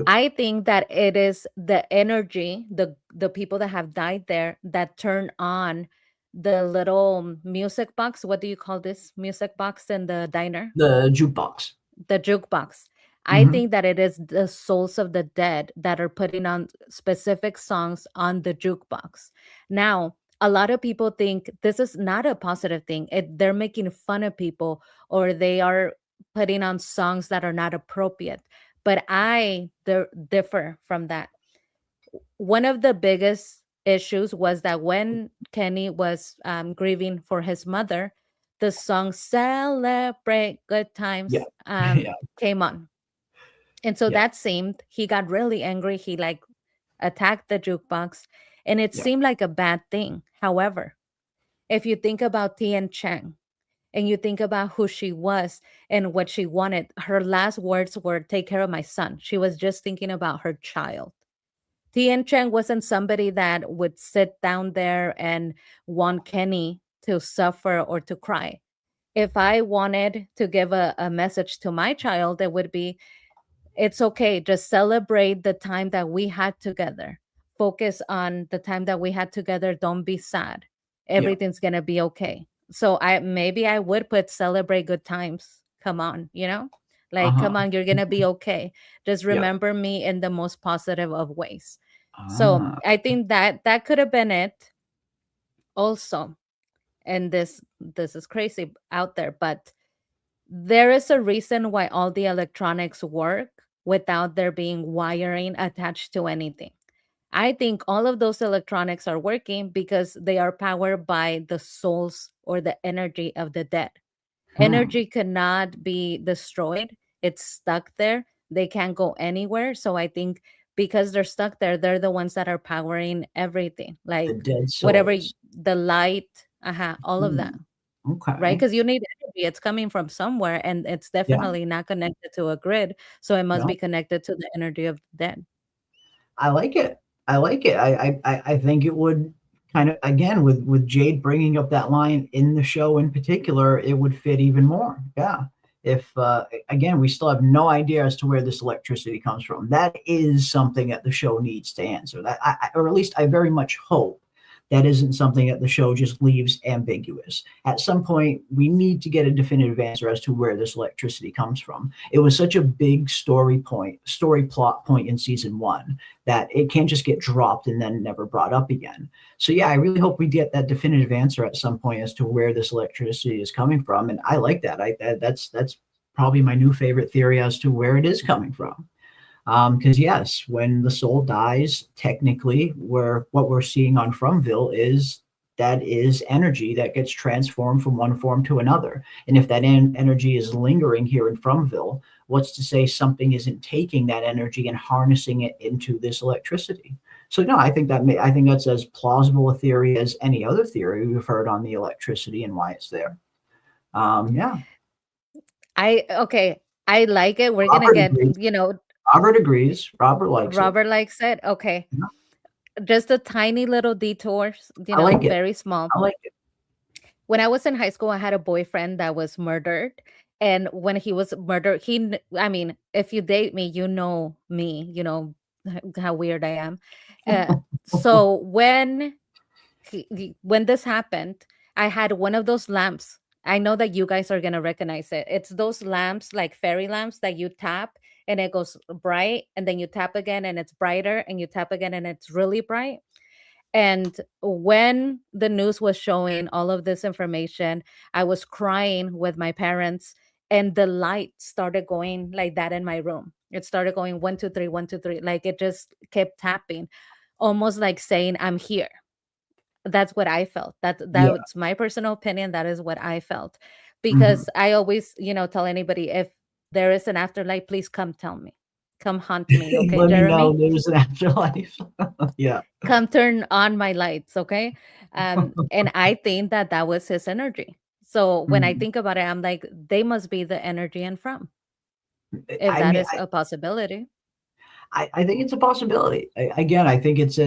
I think that it is the energy, the people that have died there that turn on the little music box. What do you call this music box in the diner? The jukebox. The jukebox. I Hmm. think that it is the souls of the dead that are putting on specific songs on the jukebox. Now, a lot of people think this is not a positive thing. They're making fun of people, or they are putting on songs that are not appropriate. But I differ from that. One of the biggest issues was that when Kenny was grieving for his mother, the song Celebrate Good Yeah. Times Yeah. came on. And so Yeah. that seemed, he got really angry. He like attacked the jukebox, and it Yeah. seemed like a bad thing. However, if you think about Tian Cheng and you think about who she was and what she wanted, her last words were, "Take care of my son." She was just thinking about her child. Tian Cheng wasn't somebody that would sit down there and want Kenny to suffer or to cry. If I wanted to give a message to my child, it would be, it's okay. Just celebrate the time that we had together. Focus on the time that we had together. Don't be sad. Yeah. Everything's going to be okay. So I would put celebrate good times. Come on, like, Uh-huh. come on, you're going to be okay. Just Yeah. remember me in the most positive of ways. So Ah. I think that could have been it also. And this is crazy out there, but there is a reason why all the electronics work without there being wiring attached to anything. I think all of those electronics are working because they are powered by the souls or the energy of the dead. Hmm. Energy cannot be destroyed, it's stuck there. They can't go anywhere. So I think because they're stuck there, they're the ones that are powering everything, The like dead whatever souls. the light, all of that, Hmm. right? Okay. Because you need energy. It's coming from somewhere, and it's Yeah. definitely not connected to a grid. So it must No. be connected to the energy of the dead. I like it. I like it. I think it would kind of, again, with Jade bringing up that line in the show in particular, it would fit even more. Yeah. If again, we still have no idea as to where this electricity comes from. That is something that the show needs to answer. That, or at least I very much hope that isn't something that the show just leaves ambiguous. At some point, we need to get a definitive answer as to where this electricity comes from. It was such a big story plot point in season one that it can't just get dropped and then never brought up again. So yeah, I really hope we get that definitive answer at some point as to where this electricity is coming from. And I like that. That's probably my new favorite theory as to where it is coming from. Because yes, when the soul dies, technically, what we're seeing on Fromville is that is energy that gets transformed from one form to another. And if that energy is lingering here in Fromville, what's to say something isn't taking that energy and harnessing it into this electricity? So no, I think that's as plausible a theory as any other theory we've heard on the electricity and why it's there. Yeah, Okay, I like it. We're gonna Robert get, agrees. Robert agrees. Robert likes it. Robert likes it. Okay, Yeah, just a tiny little detours, I like it. very small. I like it. When I was in high school, I had a boyfriend that was murdered. And when he was murdered, I mean, if you date me, you know me, how weird I am. Uh, so when this happened, I had one of those lamps. I know that you guys are gonna recognize it. It's those lamps, like fairy lamps, that you tap and it goes bright, and then you tap again and it's brighter, and you tap again and it's really bright. And when the news was showing all of this information, I was crying with my parents, and the light started going like that in my room. It started going 1, 2, 3, 1, 2, 3. Like it just kept tapping, almost like saying, "I'm here." That's what I felt. Yeah. That's my personal opinion. That is what I felt. Mhm. Because I always, tell anybody, if there is an afterlife, please come tell me. Come haunt me, okay, Let me know Jeremy? there's an afterlife. Yeah. Come turn on my lights, okay? And I think that was his energy. So when I Mhm. think about it, I'm like, they must be the energy and from, if I that mean, is a possibility. I think it's a possibility. Again, I think it's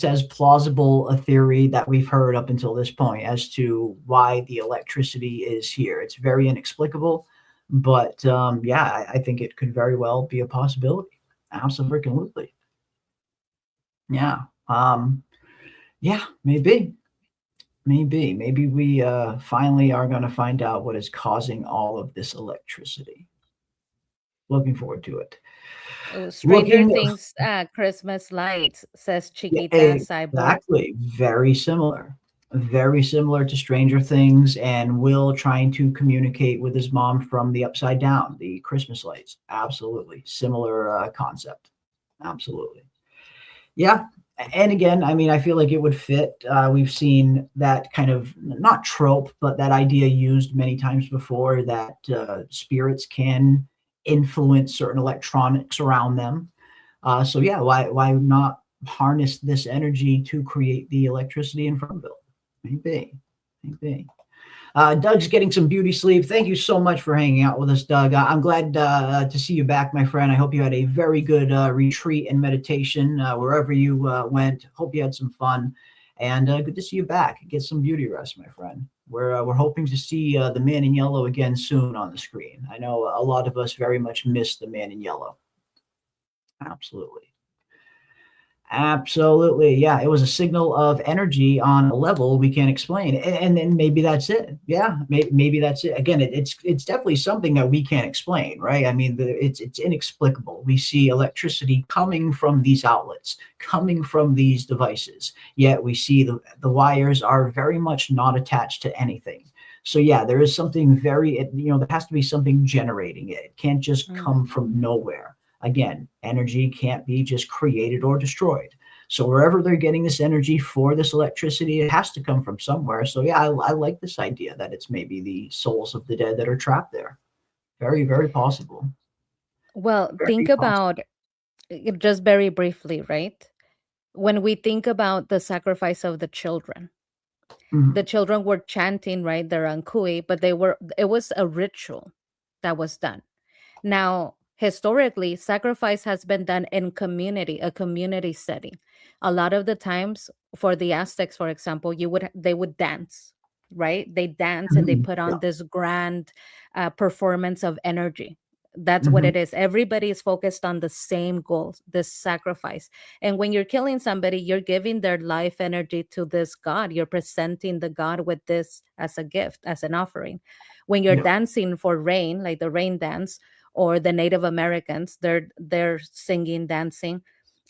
as plausible a theory that we've heard up until this point as to why the electricity is here. It's very inexplicable, but yeah, I think it could very well be a possibility. Absolutely. Yeah. Yeah, maybe we finally are going to find out what is causing all of this electricity. Looking forward to it. Oh, Stranger Looking, Things, Christmas lights, says yeah, Chiquita Cyborg. exactly, very similar to Stranger Things, and Will trying to communicate with his mom from the upside down, the Christmas lights. Absolutely similar concept. Absolutely. Yeah. And again, I mean, I feel like it would fit. We've seen that kind of not trope, but that idea used many times before that spirits can influence certain electronics around them. So yeah, why not harnessed this energy to create the electricity in Fromville. Maybe. Doug's getting some beauty sleep. Thank you so much for hanging out with us, Doug. I'm glad to see you back, my friend. I hope you had a very good retreat and meditation wherever you went. Hope you had some fun, and good to see you back. Get some beauty rest, my friend. We're hoping to see the Man in Yellow again soon on the screen. I know a lot of us very much miss the Man in Yellow. Absolutely. Absolutely. Yeah. It was a signal of energy on a level we can't explain. And then maybe that's it. Yeah. Maybe that's it. Again, it's definitely something that we can't explain, right? I mean, it's inexplicable. We see electricity coming from these outlets, coming from these devices, yet we see the wires are very much not attached to anything. So yeah, there is something there has to be something generating it. It can't just come from nowhere. Again, energy can't be just created or destroyed. So wherever they're getting this energy for this electricity, it has to come from somewhere. So yeah, I like this idea that it's maybe the souls of the dead that are trapped there. Very, very possible. Well, Very think possible. about it just very briefly, right? When we think about the sacrifice of the children, the Mhm. children were chanting, right, their ankui, but it was a ritual that was done. Now, historically, sacrifice has been done in community, a community setting. A lot of the times, for the Aztecs, for example, they would dance, right? They dance and they Mhm. put Yeah. on this grand performance of energy. That's what Mhm. it is. Everybody is focused on the same goal, this sacrifice. And when you're killing somebody, you're giving their life energy to this god. You're presenting the god with this as a gift, as an offering. When you're Yeah. dancing for rain, like the rain dance, or the Native Americans, they're singing, dancing.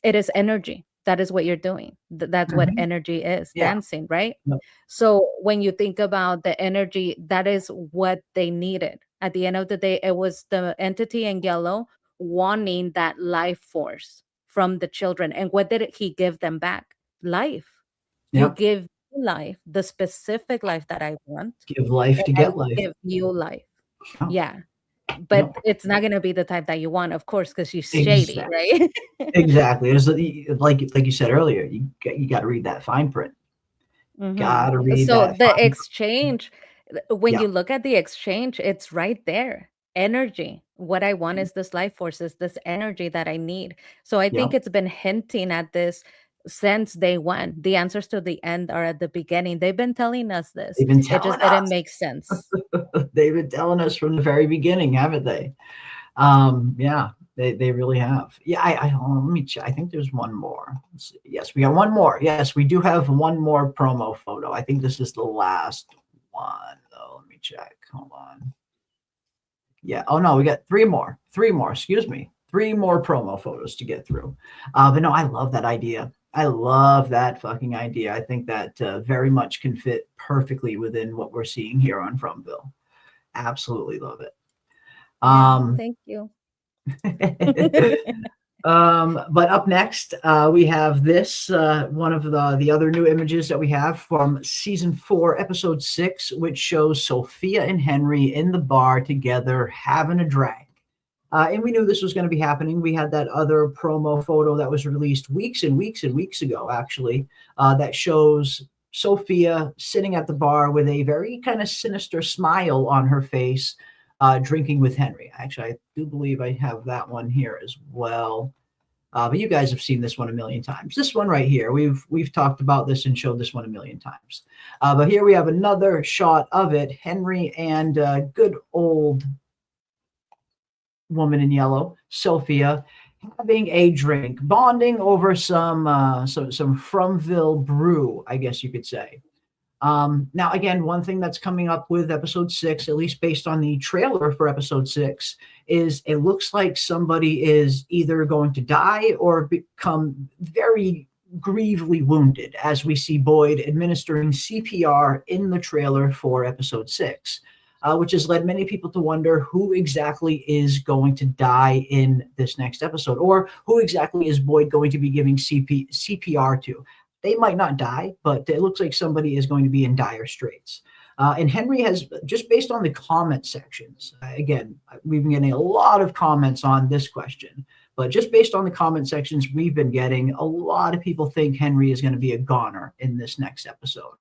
It is energy. That is what you're doing. That's what Mhm. energy is, Yeah. dancing, right? No. So when you think about the energy, that is what they needed. At the end of the day, it was the entity in yellow wanting that life force from the children. And what did he give them back? Life. You Yep. give me life, the specific life that I want, Give life and to I get will life. give you life. Yeah. Yeah, Yep. but it's not gonna be the type that you want, of course, because she's shady, Exactly. right? Exactly. It's like you said earlier, you got to read that fine print. Mhm. Got to read So that the fine print. exchange, when Yeah. you look at the exchange, it's right there. Energy. What I want is this life force, is this energy that I need. So I Yeah. think it's been hinting at this since day one. The answers to the end are at the beginning. They've been telling us this. They've been It just telling didn't us. make sense. They've been telling us from the very beginning, haven't they? Yeah, they really have. Yeah, let me check. I think there's one more. Let's see. Yes, we got one more. Yes, we do have one more promo photo. I think this is the last one, though. Let me check. Hold on. Yeah. Oh no, we got three more. Three more. Excuse me. Three more promo photos to get through. But no, I love that idea. I love that fucking idea. I think that very much can fit perfectly within what we're seeing here on Fromville. Absolutely love it. Yeah, Um, thank you. but up next, we have this one of the other new images that we have from season 4, episode 6, which shows Sophia and Henry in the bar together having a drink. And we knew this was going to be happening. We had that other promo photo that was released weeks and weeks and weeks ago, actually, that shows Sophia sitting at the bar with a very kind of sinister smile on her face, drinking with Henry. Actually, I do believe I have that one here as well. But you guys have seen this one a million times. This one right here, we've talked about this and showed this one a million times. But here we have another shot of it. Henry and good old woman in yellow, Sophia, having a drink, bonding over some Fromville brew, I guess you could say. Now, again, one thing that's coming up with episode 6, at least based on the trailer for episode 6, is it looks like somebody is either going to die or become very grievously wounded, as we see Boyd administering CPR in the trailer for episode 6. Which has led many people to wonder who exactly is going to die in this next episode, or who exactly is Boyd going to be giving CPR to. They might not die, but it looks like somebody is going to be in dire straits. And Henry has, just based on the comment sections, again, we've been getting a lot of comments on this question. But just based on the comment sections we've been getting, a lot of people think Henry is going to be a goner in this next episode.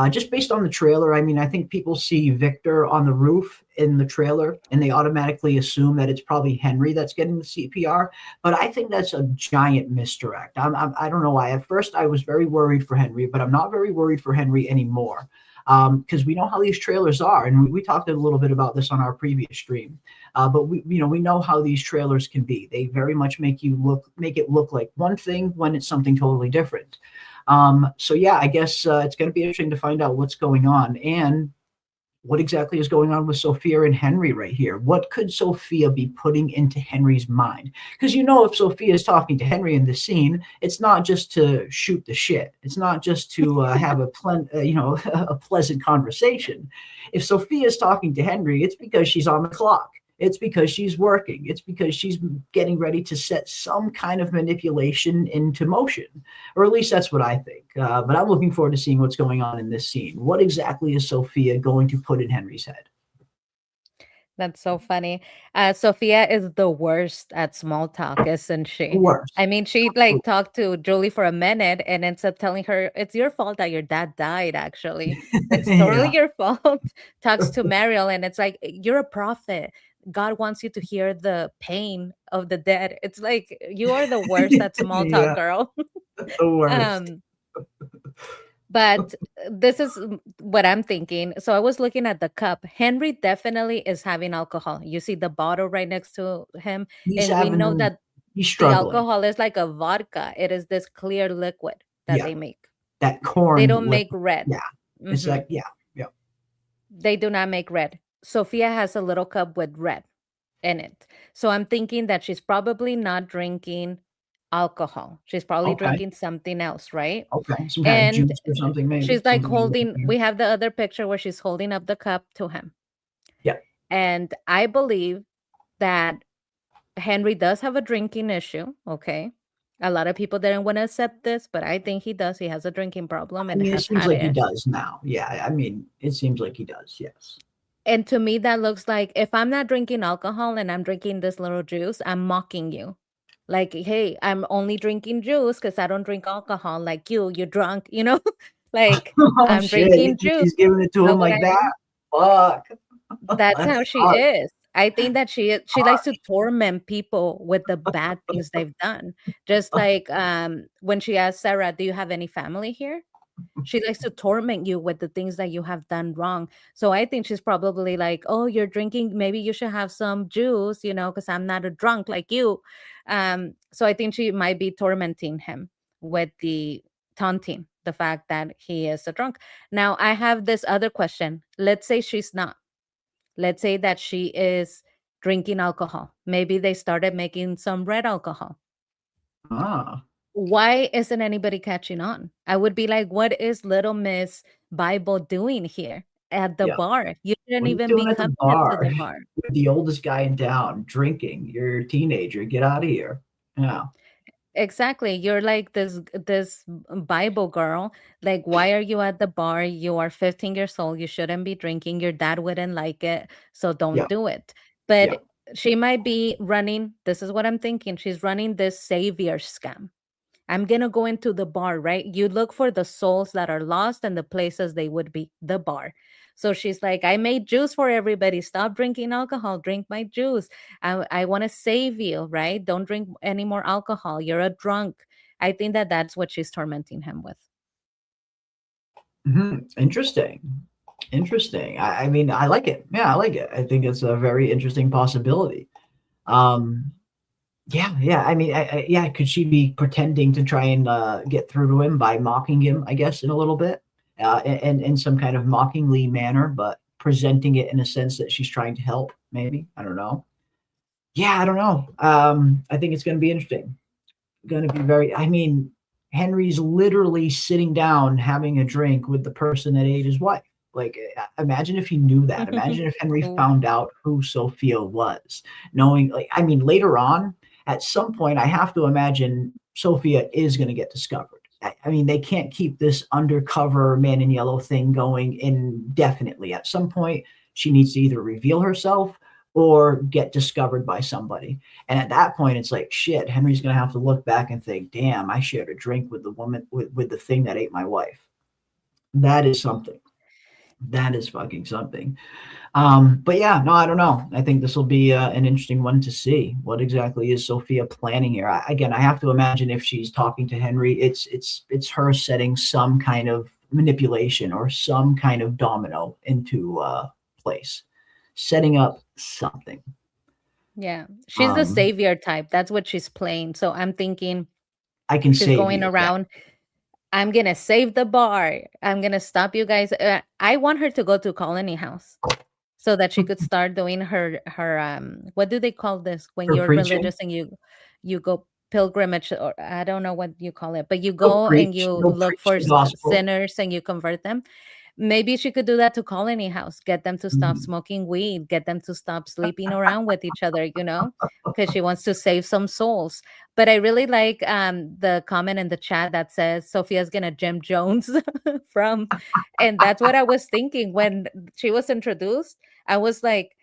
Just based on the trailer, I mean, I think people see Victor on the roof in the trailer and they automatically assume that it's probably Henry that's getting the CPR. But I think that's a giant misdirect. I don't know why. At first, I was very worried for Henry, but I'm not very worried for Henry anymore. Because we know how these trailers are, and we talked a little bit about this on our previous stream. But we know how these trailers can be. They very much make it look like one thing when it's something totally different. So yeah, I guess it's going to be interesting to find out what's going on and what exactly is going on with Sophia and Henry right here. What could Sophia be putting into Henry's mind? Because if Sophia is talking to Henry in this scene, it's not just to shoot the shit. It's not just to have a pleasant conversation. If Sophia is talking to Henry, it's because she's on the clock. It's because she's working. It's because she's getting ready to set some kind of manipulation into motion, or at least that's what I think. But I'm looking forward to seeing what's going on in this scene. What exactly is Sophia going to put in Henry's head? That's so funny. Sophia is the worst at small talk, isn't she? Worse. I mean, she like talked to Julie for a minute and ends up telling her it's your fault that your dad died, actually. It's totally your fault. Talks to Mariel and it's like, you're a prophet. God wants you to hear the pain of the dead. It's like you are the worst at small talk, Yeah, girl. the worst. um but this is what I'm thinking. So I was looking at the cup. Henry definitely is having alcohol. You see the bottle right next to him. He's And we know having, that he's the struggling. alcohol is like a vodka. It is this clear liquid that Yeah, they make. that They corn don't make liquid. red. Yeah, it's Mhm. like, yeah. They do not make red. Sophia has a little cup with red in it. So I'm thinking that she's probably not drinking alcohol. She's probably Okay, drinking something else, right? okay. Some kind of And juice or something, maybe she's like something. holding, we have the other picture where she's holding up the cup to him. Yeah. And I believe that Henry does have a drinking issue. Okay. A lot of people didn't want to accept this, but I think he does. He has a drinking problem I and mean, it has seems had like he it. does now. Yeah, I mean, it seems like he does. Yes. And to me, that looks like if I'm not drinking alcohol and I'm drinking this little juice, I'm mocking you. Like, hey, I'm only drinking juice because I don't drink alcohol like you're drunk, like Oh I'm shit! You drinking think juice. she's giving it to Know him what like I that? mean? Fuck. That's That how she sucks. is. I think that she likes to torment people with the bad things they've done. Just like when she asked Sarah, "Do you have any family here?" She likes to torment you with the things that you have done wrong. So I think she's probably like, "Oh, you're drinking. Maybe you should have some juice, because I'm not a drunk like you." So I think she might be tormenting him with the taunting the fact that he is a drunk. Now I have this other question. Let's say she's not. Let's say that she is drinking alcohol. Maybe they started making some red alcohol. Ah, Why isn't anybody catching on? I would be like, what is little Miss Bible doing here at the yeah. bar? You shouldn't What are you even be doing at the coming up to bar? the bar. You're the oldest guy in town, drinking. You're a teenager. Get out of here. Yeah. Exactly. You're like this Bible girl. Like, why are you at the bar? You are 15 years old. You shouldn't be drinking. Your dad wouldn't like it, so don't Yeah. do it. Yeah. But she might be running, this is what I'm thinking. She's running this savior scam. I'm gonna go into the bar, right? You look for the souls that are lost and the places they would be, the bar. So she's like, I made juice for everybody. Stop drinking alcohol. Drink my juice. I want to save you, right? Don't drink any more alcohol. You're a drunk. I think that that's what she's tormenting him with. Interesting. Interesting. I mean, I like it. Yeah, I like it. I think it's a very interesting possibility. Um, yeah. I mean, yeah. Could she be pretending to try and get through to him by mocking him? I guess in a little bit, in some kind of mockingly manner, but presenting it in a sense that she's trying to help. Maybe I don't know. Yeah, I don't know. I think it's going to be interesting. Going to be very. I mean, Henry's literally sitting down having a drink with the person that ate his wife. Like, imagine if he knew that. Imagine if Henry Ooh. found out who Sophia was, knowing, like, I mean, later on, at some point, I have to imagine Sophia is going to get discovered. I mean, they can't keep this undercover man in yellow thing going indefinitely. At some point, she needs to either reveal herself or get discovered by somebody. And at that point, it's like, shit, Henry's going to have to look back and think, damn, I shared a drink with the woman, with the thing that ate my wife. That is something. That is fucking something. But yeah, no, I don't know. I think this will be an interesting one to see. What exactly is Sophia planning here? Again, I have to imagine if she's talking to Henry, it's her setting some kind of manipulation or some kind of domino into place, setting up something. Yeah. She's the Um, savior type. That's what she's playing. So I'm thinking I can she's save going you. Yeah. around. I'm gonna save the bar. I'm gonna stop you guys. I want her to go to Colony House so that she could start doing her what do they call this when For you're preaching, religious and you go pilgrimage, or I don't know what you call it, but you he'll go and preach. you He'll look preach for the gospel. sinners and you convert them. Maybe she could do that to Colony House, get them to stop Mhm. smoking weed, get them to stop sleeping around with each other, because she wants to save some souls. But I really like the comment in the chat that says Sophia's gonna Jim Jones from, and that's what I was thinking when she was introduced. I was like,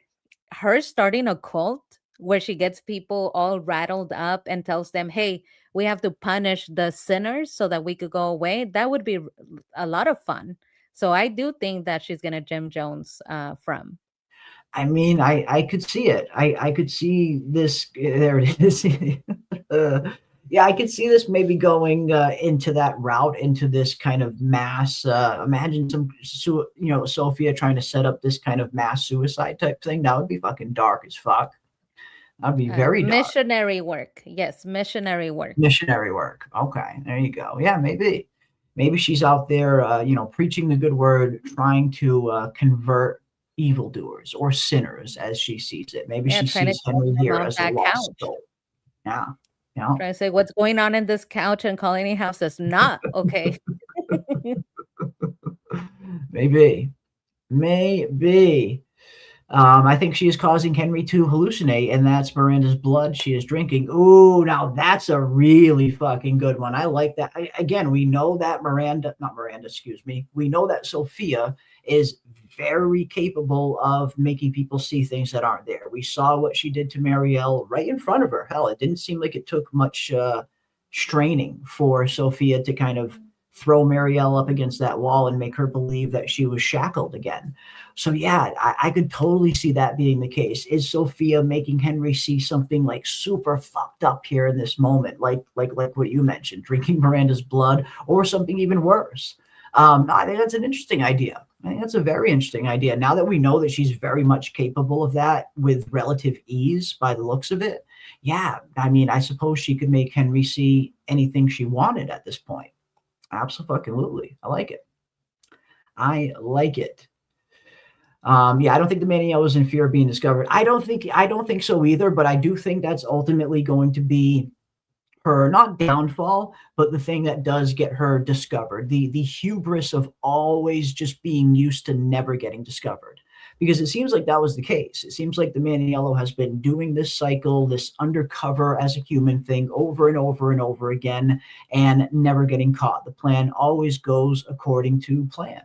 her starting a cult where she gets people all rattled up and tells them, hey, we have to punish the sinners so that we could go away. That would be a lot of fun. So I do think that she's gonna Jim Jones from. I mean, I could see it. I could see this. There it is. uh, yeah, I could see this maybe going into that route, into this kind of mass. Imagine Sophia trying to set up this kind of mass suicide type thing. That would be fucking dark as fuck. That'd be very dark. Missionary work. Yes, missionary work. Missionary work. Okay, there you go. Yeah, maybe. Maybe she's out there, preaching the good word, trying to convert evildoers or sinners as she sees it. Maybe Yeah, she trying to sees get Henry them here off as a that lost couch. soul. Yeah, yeah, Trying to say what's going on in this couch and Colony House is not okay. maybe, maybe. I think she is causing Henry to hallucinate, and that's Miranda's blood she is drinking. Ooh, now that's a really fucking good one. I like that. Again, we know that not Miranda, excuse me. We know that Sophia is very capable of making people see things that aren't there. We saw what she did to Marielle right in front of her. Hell, it didn't seem like it took much straining for Sophia to kind of throw Marielle up against that wall and make her believe that she was shackled again. So yeah, I could totally see that being the case. Is Sophia making Henry see something like super fucked up here in this moment, like what you mentioned, drinking Miranda's blood, or something even worse? I think that's an interesting idea. I think that's a very interesting idea. Now that we know that she's very much capable of that with relative ease by the looks of it, yeah, I mean, I suppose she could make Henry see anything she wanted at this point. Absolutely. I like it. I like it. Yeah, I don't think the Maniello is in fear of being discovered. I don't think so either, but I do think that's ultimately going to be her not downfall, but the thing that does get her discovered. The hubris of always just being used to never getting discovered. Because it seems like that was the case. It seems like the Maniello has been doing this cycle, this undercover as a human thing over and over and over again, and never getting caught. The plan always goes according to plan.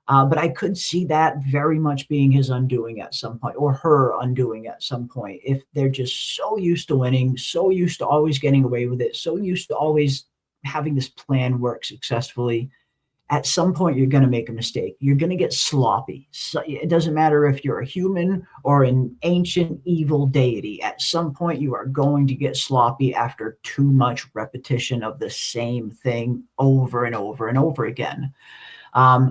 But I could see that very much being his undoing at some point, or her undoing at some point, if they're just so used to winning, so used to always getting away with it, so used to always having this plan work successfully. At some point, you're going to make a mistake. You're going to get sloppy. So it doesn't matter if you're a human or an ancient evil deity. At some point, you are going to get sloppy after too much repetition of the same thing over and over and over again.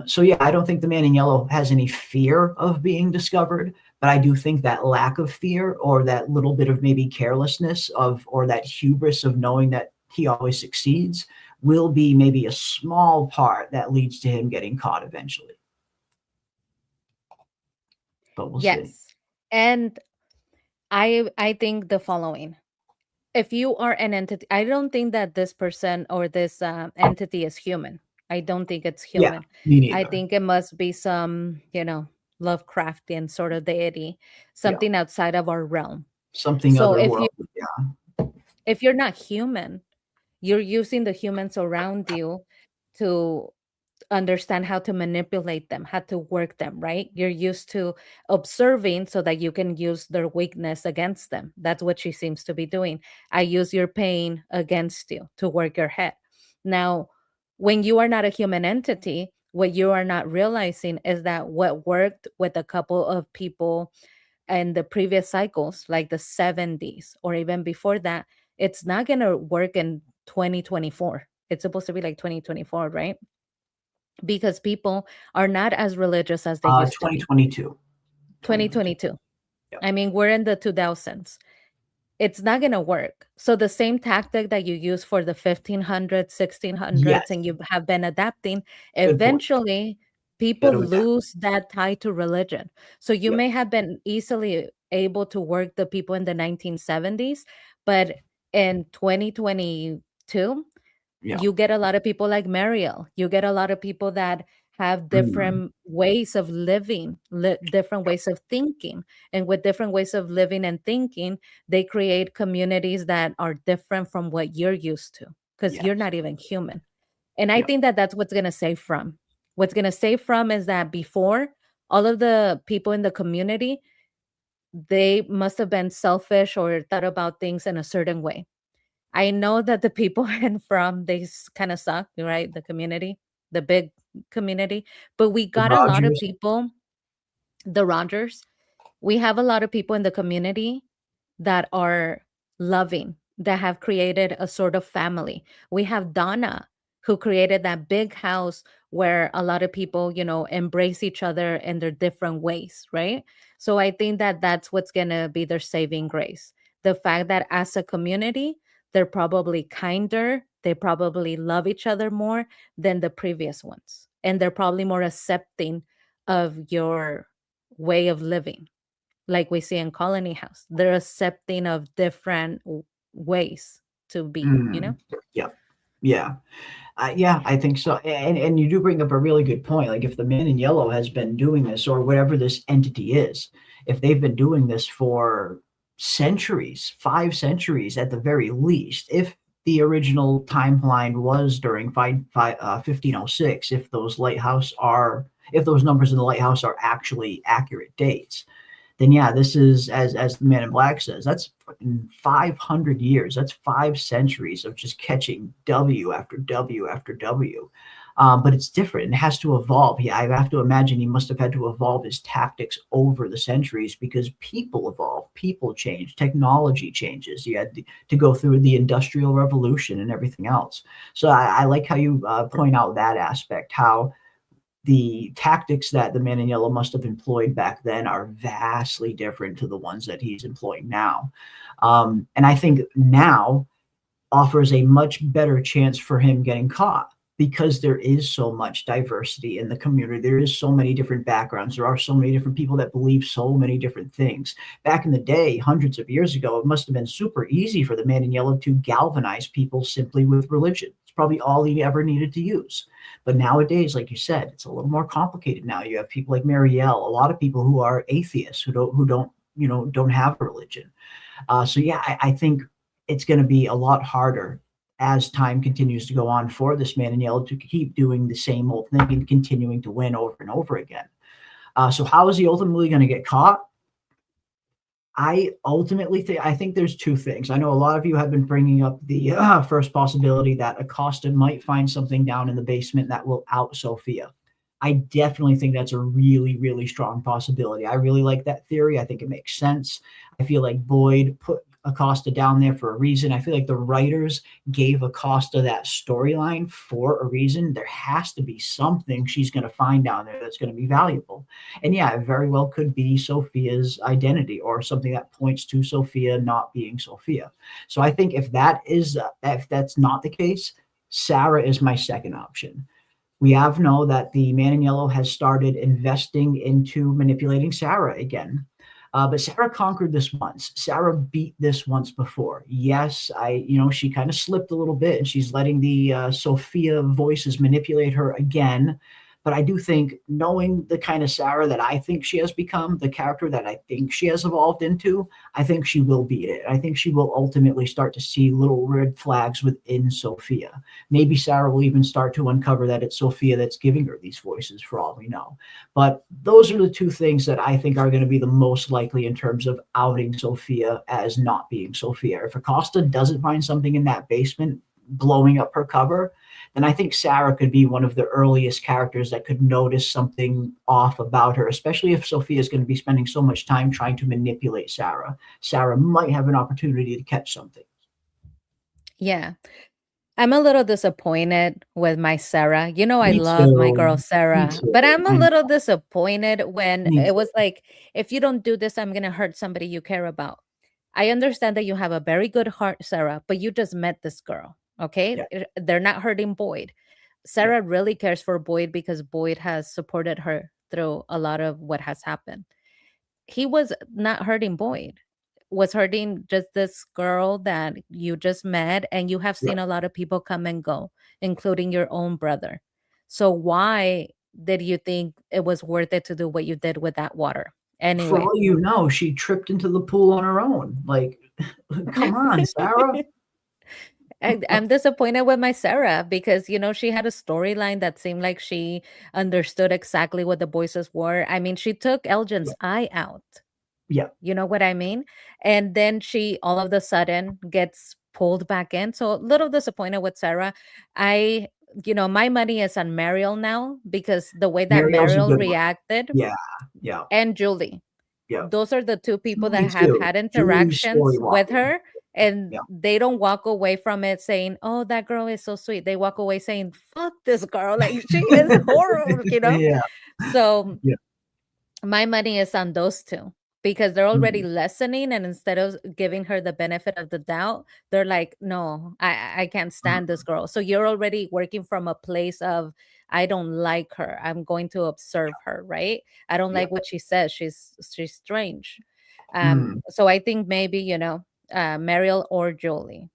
So yeah, I don't think the man in yellow has any fear of being discovered, but I do think that lack of fear or that little bit of maybe carelessness or that hubris of knowing that he always succeeds will be maybe a small part that leads to him getting caught eventually. But we'll see. Yes. And I think the following. If you are an entity, I don't think that this person or this entity is human. I don't think it's Yeah, human. me I neither. think it must be some, Lovecraftian sort of deity, Yeah, something outside of our realm. something So if you otherworldly. Yeah, if you're not human, you're using the humans around you to understand how to manipulate them, how to work them, right? You're used to observing so that you can use their weakness against them. That's what she seems to be doing. I use your pain against you to work your head. Now, when you are not a human entity, what you are not realizing is that what worked with a couple of people in the previous cycles, like the 70s or even before that, it's not going to work in 2024. It's supposed to be like 2024, right? Because people are not as religious as they used to be. 2022. 2022. Yep. I mean, we're in the 2000s. It's not going to work. So the same tactic that you use for the 1500s, 1600s, Yes. and you have been adapting, Good point. eventually Got people to adapt. lose that tie to religion. So you Yep. may have been easily able to work the people in the 1970s, but in 2022, Yeah. you get a lot of people like Mariel. You get a lot of people that have Mm. different ways of living, different Yep. ways of thinking. And with different ways of living and thinking, they create communities that are different from what you're used to because you're Yes. not even human. And I Yep. think that that's what's going to save from. What's going to save from is that before, all of the people in the community, they must have been selfish or thought about things in a certain way. I know that the people in From they kind of suck, right? The community, the big community, but we The got a lot of Rogers. people, the Rogers. We have a lot of people in the community that are loving, that have created a sort of family. We have Donna, who created that big house where a lot of people, embrace each other in their different ways, right? So I think that that's what's going to be their saving grace. The fact that as a community, they're probably kinder, they probably love each other more than the previous ones. And they're probably more accepting of your way of living like we see in Colony House. They're accepting of different ways to be, you know? Mm. Yeah. Yeah. Yeah, I think so. And you do bring up a really good point. Like if the man in yellow has been doing this, or whatever this entity is, if they've been doing this for centuries, 5 centuries at the very least, if the original timeline was during 1506, if those numbers in the lighthouse are actually accurate dates, then yeah, this is as the man in black says, that's fucking 500 years. That's 5 centuries of just catching W after W after W. But it's different. It has to evolve. I have to imagine he must have had to evolve his tactics over the centuries because people evolve, people change, technology changes. You had to go through the Industrial Revolution and everything else. So I like how you point out that aspect, how the tactics that the man in yellow must have employed back then are vastly different to the ones that he's employing now. And I think now offers a much better chance for him getting caught because there is so much diversity in the community. There is so many different backgrounds. There are so many different people that believe so many different things. Back in the day, hundreds of years ago, it must have been super easy for the man in yellow to galvanize people simply with religion. It's probably all he ever needed to use. But nowadays, like you said, it's a little more complicated now. You have people like Marielle, a lot of people who are atheists, who don't have a religion. So yeah, I think it's going to be a lot harder as time continues to go on for this man in yellow to keep doing the same old thing and continuing to win over and over again. So how is he ultimately going to get caught? I think there's two things. I know a lot of you have been bringing up the first possibility that Acosta might find something down in the basement that will out Sophia. I definitely think that's a really, really strong possibility. I really like that theory. I think it makes sense. I feel like Boyd put Acosta down there for a reason. I feel like the writers gave Acosta that storyline for a reason. There has to be something she's going to find down there that's going to be valuable. And yeah, it very well could be Sophia's identity or something that points to Sophia not being Sophia. So I think if that's not the case, Sarah is my second option. We have know that the man in yellow has started investing into manipulating Sarah again. But Sarah conquered this once. Sarah beat this once before. Yes, she kind of slipped a little bit and she's letting the Sophia voices manipulate her again. But I do think, knowing the kind of Sarah that I think she has become, the character that I think she has evolved into, I think she will beat it. I think she will ultimately start to see little red flags within Sophia. Maybe Sarah will even start to uncover that it's Sophia that's giving her these voices, for all we know. But those are the two things that I think are going to be the most likely in terms of outing Sophia as not being Sophia. If Acosta doesn't find something in that basement blowing up her cover, then I think Sarah could be one of the earliest characters that could notice something off about her, especially if Sophia is going to be spending so much time trying to manipulate Sarah. Sarah might have an opportunity to catch something. Yeah. I'm a little disappointed with my Sarah. You know, I Me love my too. girl Me Sarah, but too. I'm a I little know. disappointed when Me it too. was like, if you don't do this, I'm going to hurt somebody you care about. I understand that you have a very good heart, Sarah, but you just met this girl. Okay. Yeah. They're not hurting Boyd. Yeah. Sarah really cares for Boyd because Boyd has supported her through a lot of what has happened. He was not hurting Boyd, was hurting just this girl that you just met, and you have Yeah. seen a lot of people come and go, including your own brother. So why did you think it was worth it to do what you did with that water? For Anyway. all you know, she tripped into the pool on her own. Like, come on, Sarah. I'm disappointed with my Sarah because, you know, she had a storyline that seemed like she understood exactly what the voices were. I mean, she took Elgin's Yeah. eye out. Yeah. You know what I mean? And then she all of a sudden gets pulled back in. So a little disappointed with Sarah. I, my money is on Mariel now because the way that Marielle's a Mariel good one. reacted, Yeah. Yeah. and Julie, Yeah. those are the two people Julie that have too. had Julie's interactions story with walking. her, and Yeah. they don't walk away from it saying, "Oh, that girl is so sweet." They walk away saying, "Fuck this girl, like she is horrible." Yeah. So Yeah. my money is on those two because they're already Mhm. lessening, and instead of giving her the benefit of the doubt, they're like, "No, I can't stand this Mhm. girl." So you're already working from a place of, I don't like her, I'm going to observe her, right? I don't Yeah. like what she says, she's strange. Mm. So I think maybe, Mariel or Jolie.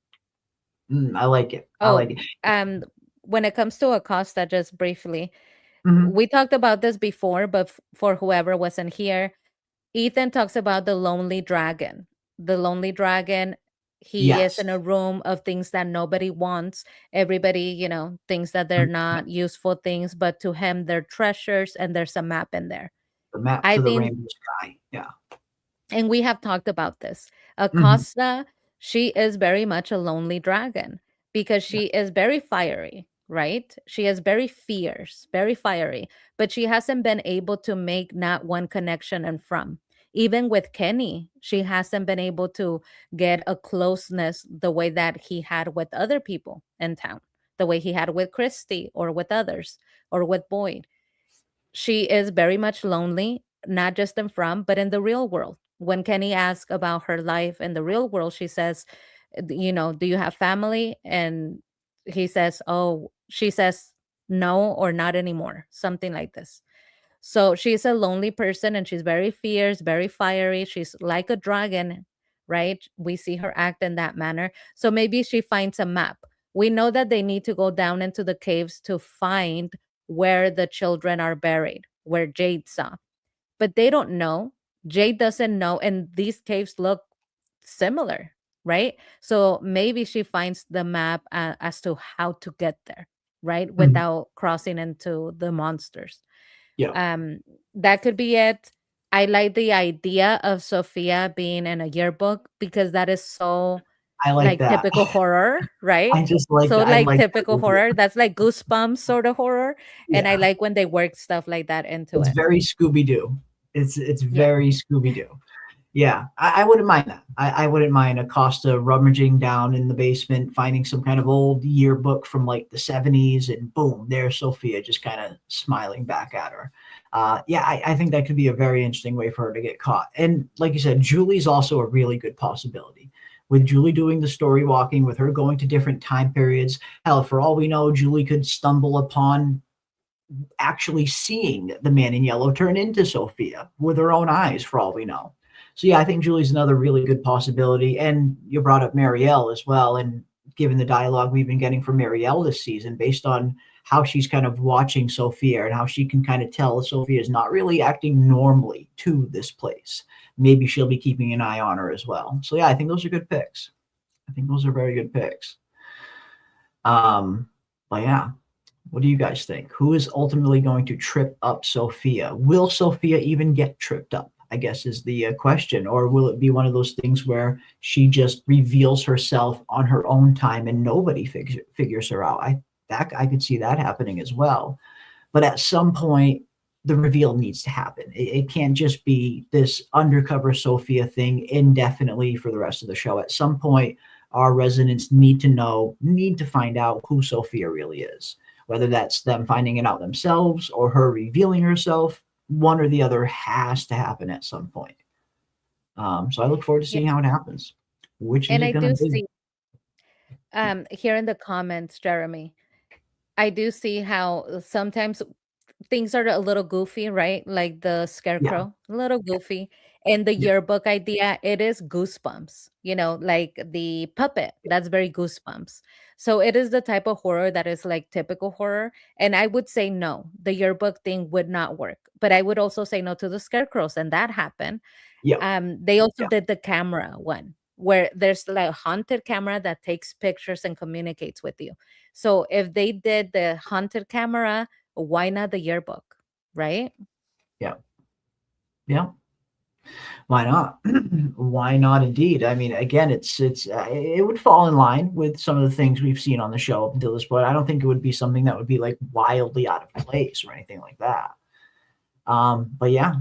I like it. I like Oh, it. um when it comes to Acosta, just briefly, Mhm. we talked about this before, but for whoever wasn't here, Ethan talks about the lonely dragon. The lonely dragon, he is Yes. in a room of things that nobody wants. Everybody, thinks that they're Mhm. Yeah. not useful things, but to him, they're treasures, and there's a map in there. The map I to the think, rainbow sky. Yeah. and we have talked about this. Mhm. Acosta, she is very much a lonely dragon because Yeah. she is very fiery, right? She is very fierce, very fiery, but she hasn't been able to make not one connection and from. Even with Kenny, she hasn't been able to get a closeness the way that he had with other people in town, the way he had with Christy or with others or with Boyd. She is very much lonely, not just in from, but in the real world. When Kenny asks about her life in the real world, she says, do you have family? And he says, oh, she says, no, or not anymore, something like this. So she's a lonely person and she's very fierce, very fiery. She's like a dragon, right? We see her act in that manner. So maybe she finds a map. We know that they need to go down into the caves to find where the children are buried, where Jade saw. But they don't know. Jade doesn't know. And these caves look similar, right? So maybe she finds the map as to how to get there, right? Mhm. Without crossing into the monsters. Yeah. um that could be it. I like the idea of Sophia being in a yearbook because that is so I like like that. typical horror, right? I just like So that. I like like that typical idea. horror, that's like goosebumps sort of horror, and I Yeah. like when they work stuff like that into It's it. very Scooby Doo. It's Yeah. very Scooby Doo. Yeah, I wouldn't mind that. I wouldn't mind Acosta rummaging down in the basement, finding some kind of old yearbook from like the 70s, and boom, there's Sophia just kind of smiling back at her. Yeah, I think that could be a very interesting way for her to get caught. And like you said, Julie's also a really good possibility. With Julie doing the story walking, with her going to different time periods, hell, for all we know, Julie could stumble upon actually seeing the man in yellow turn into Sophia with her own eyes, for all we know. So yeah, I think Julie's another really good possibility. And you brought up Marielle as well. And given the dialogue we've been getting from Marielle this season, based on how she's kind of watching Sophia and how she can kind of tell Sophia is not really acting normally to this place. Maybe she'll be keeping an eye on her as well. So yeah, I think those are good picks. I think those are very good picks. But yeah, what do you guys think? Who is ultimately going to trip up Sophia? Will Sophia even get tripped up, I guess, is the question. Or will it be one of those things where she just reveals herself on her own time and nobody figures her out? I could see that happening as well. But at some point, the reveal needs to happen. It can't just be this undercover Sophia thing indefinitely for the rest of the show. At some point, our residents need to find out who Sophia really is. Whether that's them finding it out themselves or her revealing herself, one or the other has to happen at some point. So I look forward to seeing how it happens. Which is And it I going do to be? see here in the comments, Jeremy, I do see how sometimes things are a little goofy, right? Like the Yeah, scarecrow, a little goofy. And the yeah, yearbook idea, it is goosebumps, like the puppet, that's very goosebumps. So it is the type of horror that is like typical horror. And I would say no, the yearbook thing would not work. But I would also say no to the scarecrows, and that happened. yeah, They also yeah. did the camera one where there's like a haunted camera that takes pictures and communicates with you. So if they did the haunted camera, why not the yearbook, right? Yeah. Yeah. Why not? Why not? Indeed. I mean, again, it would fall in line with some of the things we've seen on the show up until this point. I don't think it would be something that would be like wildly out of place or anything like that. But yeah,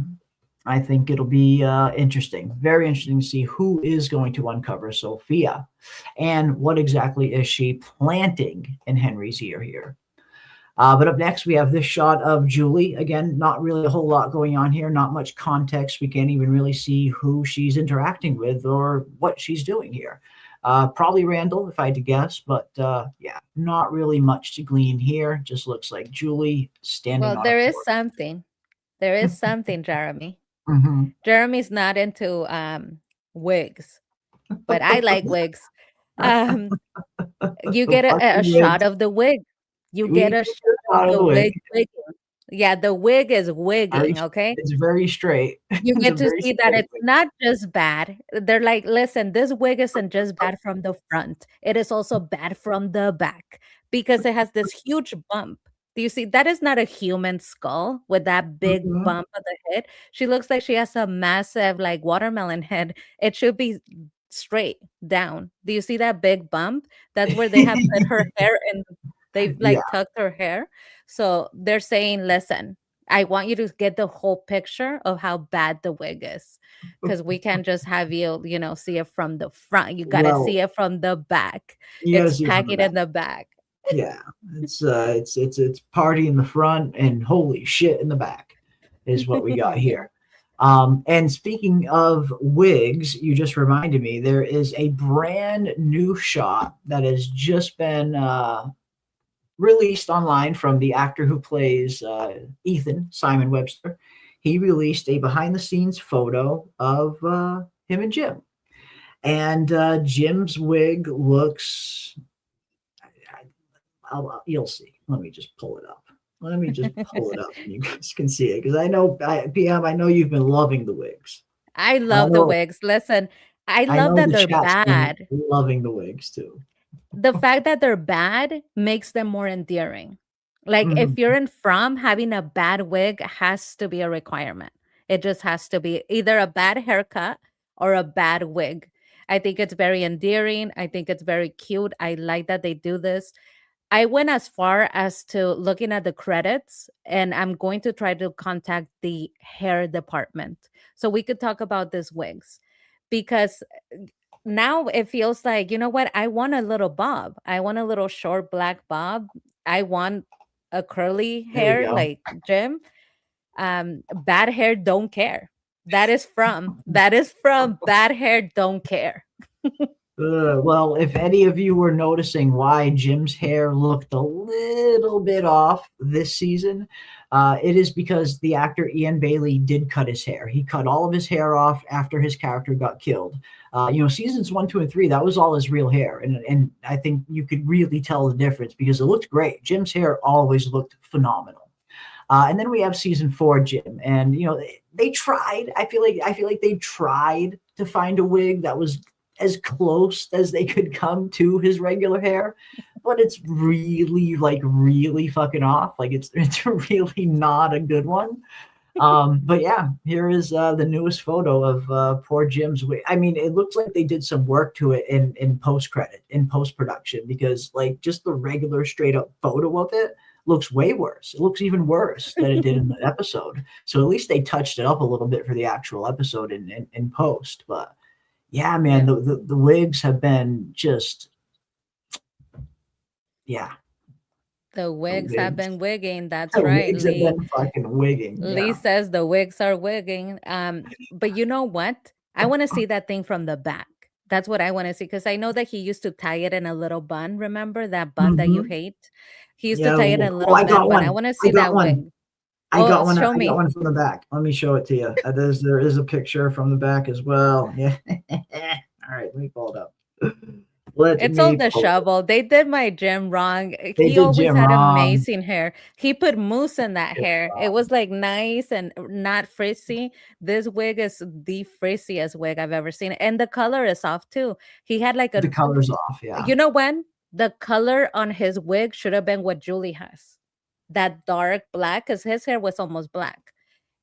I think it'll be interesting, very interesting to see who is going to uncover Sophia, and what exactly is she planting in Henry's ear here. But up next, we have this shot of Julie. Again, not really a whole lot going on here, not much context. We can't even really see who she's interacting with or what she's doing here. Probably Randall, if I had to guess, but yeah, not really much to glean here. Just looks like Julie standing Well, on a there is porch. something. There is something, Jeremy. Mhm. Jeremy's not into wigs, but I like wigs. Um, you The get a fucking shot wigs. of the wig. You We get a get shot of out of the the way. wig wigging. Yeah, the wig is Very, wigging, okay? it's very straight. You It's a get to very see that straight it's wig. not just bad. They're like, "Listen, this wig isn't just bad from the front. It is also bad from the back because it has this huge bump." Do you see? That is not a human skull with that big Mhm. bump on the head. She looks like she has a massive, like, watermelon head. It should be straight down. Do you see that big bump? That's where they have put her hair and they Yeah. like tucked her hair. So they're saying, "Listen, I want you to get the whole picture of how bad the wig is, because we can't just have you, see it from the front. You gotta Well, see it from the back. you gotta It's see it from the packing back. in the back." Yeah. It's party in the front and holy shit in the back is what we got Yeah. here. And speaking of wigs, you just reminded me there is a brand new shot that has just been released online from the actor who plays Ethan, Simon Webster. He released a behind the scenes photo of him and Jim. And Jim's wig looks, you'll see. Let me just pull it up. Let me just pull it up and you guys can see it. Because PM, I know you've been loving the wigs. I And love the wigs. Listen, I I love know that the they're chat's been bad. loving the wigs too. The fact that they're bad makes them more endearing. Like if Mhm. you're in From, having a bad wig has to be a requirement. It just has to be either a bad haircut or a bad wig. I think it's very endearing. I think it's very cute. I like that they do this. I went as far as to looking at the credits, and I'm going to try to contact the hair department so we could talk about these wigs, because now it feels like, you know what? I want a little bob. I want a little short black bob. I want a curly There we hair go. like Jim. Bad hair don't care. That is from bad hair don't care. Well, if any of you were noticing why Jim's hair looked a little bit off this season, It is because the actor Ian Bailey did cut his hair. He cut all of his hair off after his character got killed. Seasons 1, 2, and 3, that was all his real hair. And I think you could really tell the difference because it looked great. Jim's hair always looked phenomenal. And then we have season 4, Jim, and they tried. I feel like they tried to find a wig that was as close as they could come to his regular hair, but it's really fucking off. Like it's really not a good one. But yeah, here is the newest photo of poor Jim's wig. I mean, it looks like they did some work to it in post production, because like just the regular straight up photo of it looks way worse. It looks even worse than it did in the episode. So at least they touched it up a little bit for the actual episode in post. But yeah, man, the wigs have been just, yeah. The wigs have been wigging. That's The right. wigs have been fucking wigging. Lee says the wigs are wigging. But you know what? I want to see that thing from the back. That's what I want to see, because I know that he used to tie it in a little bun. Remember that bun that you hate? He used to tie it in a little bun. I want to see that wig. I got one. Show I me. got one from the back. Let me show it to you. There is a picture from the back as well. Yeah. All right, let me pull it up. It's all the shovel. They did my Jim wrong. He always Jim had wrong. amazing hair. He put mousse in that hair. It was like nice and not frizzy. This wig is the frizziest wig I've ever seen. And the color is off too. He had like the color's off, yeah. You know when? The color on his wig should have been what Julie has. That dark black, because his hair was almost black.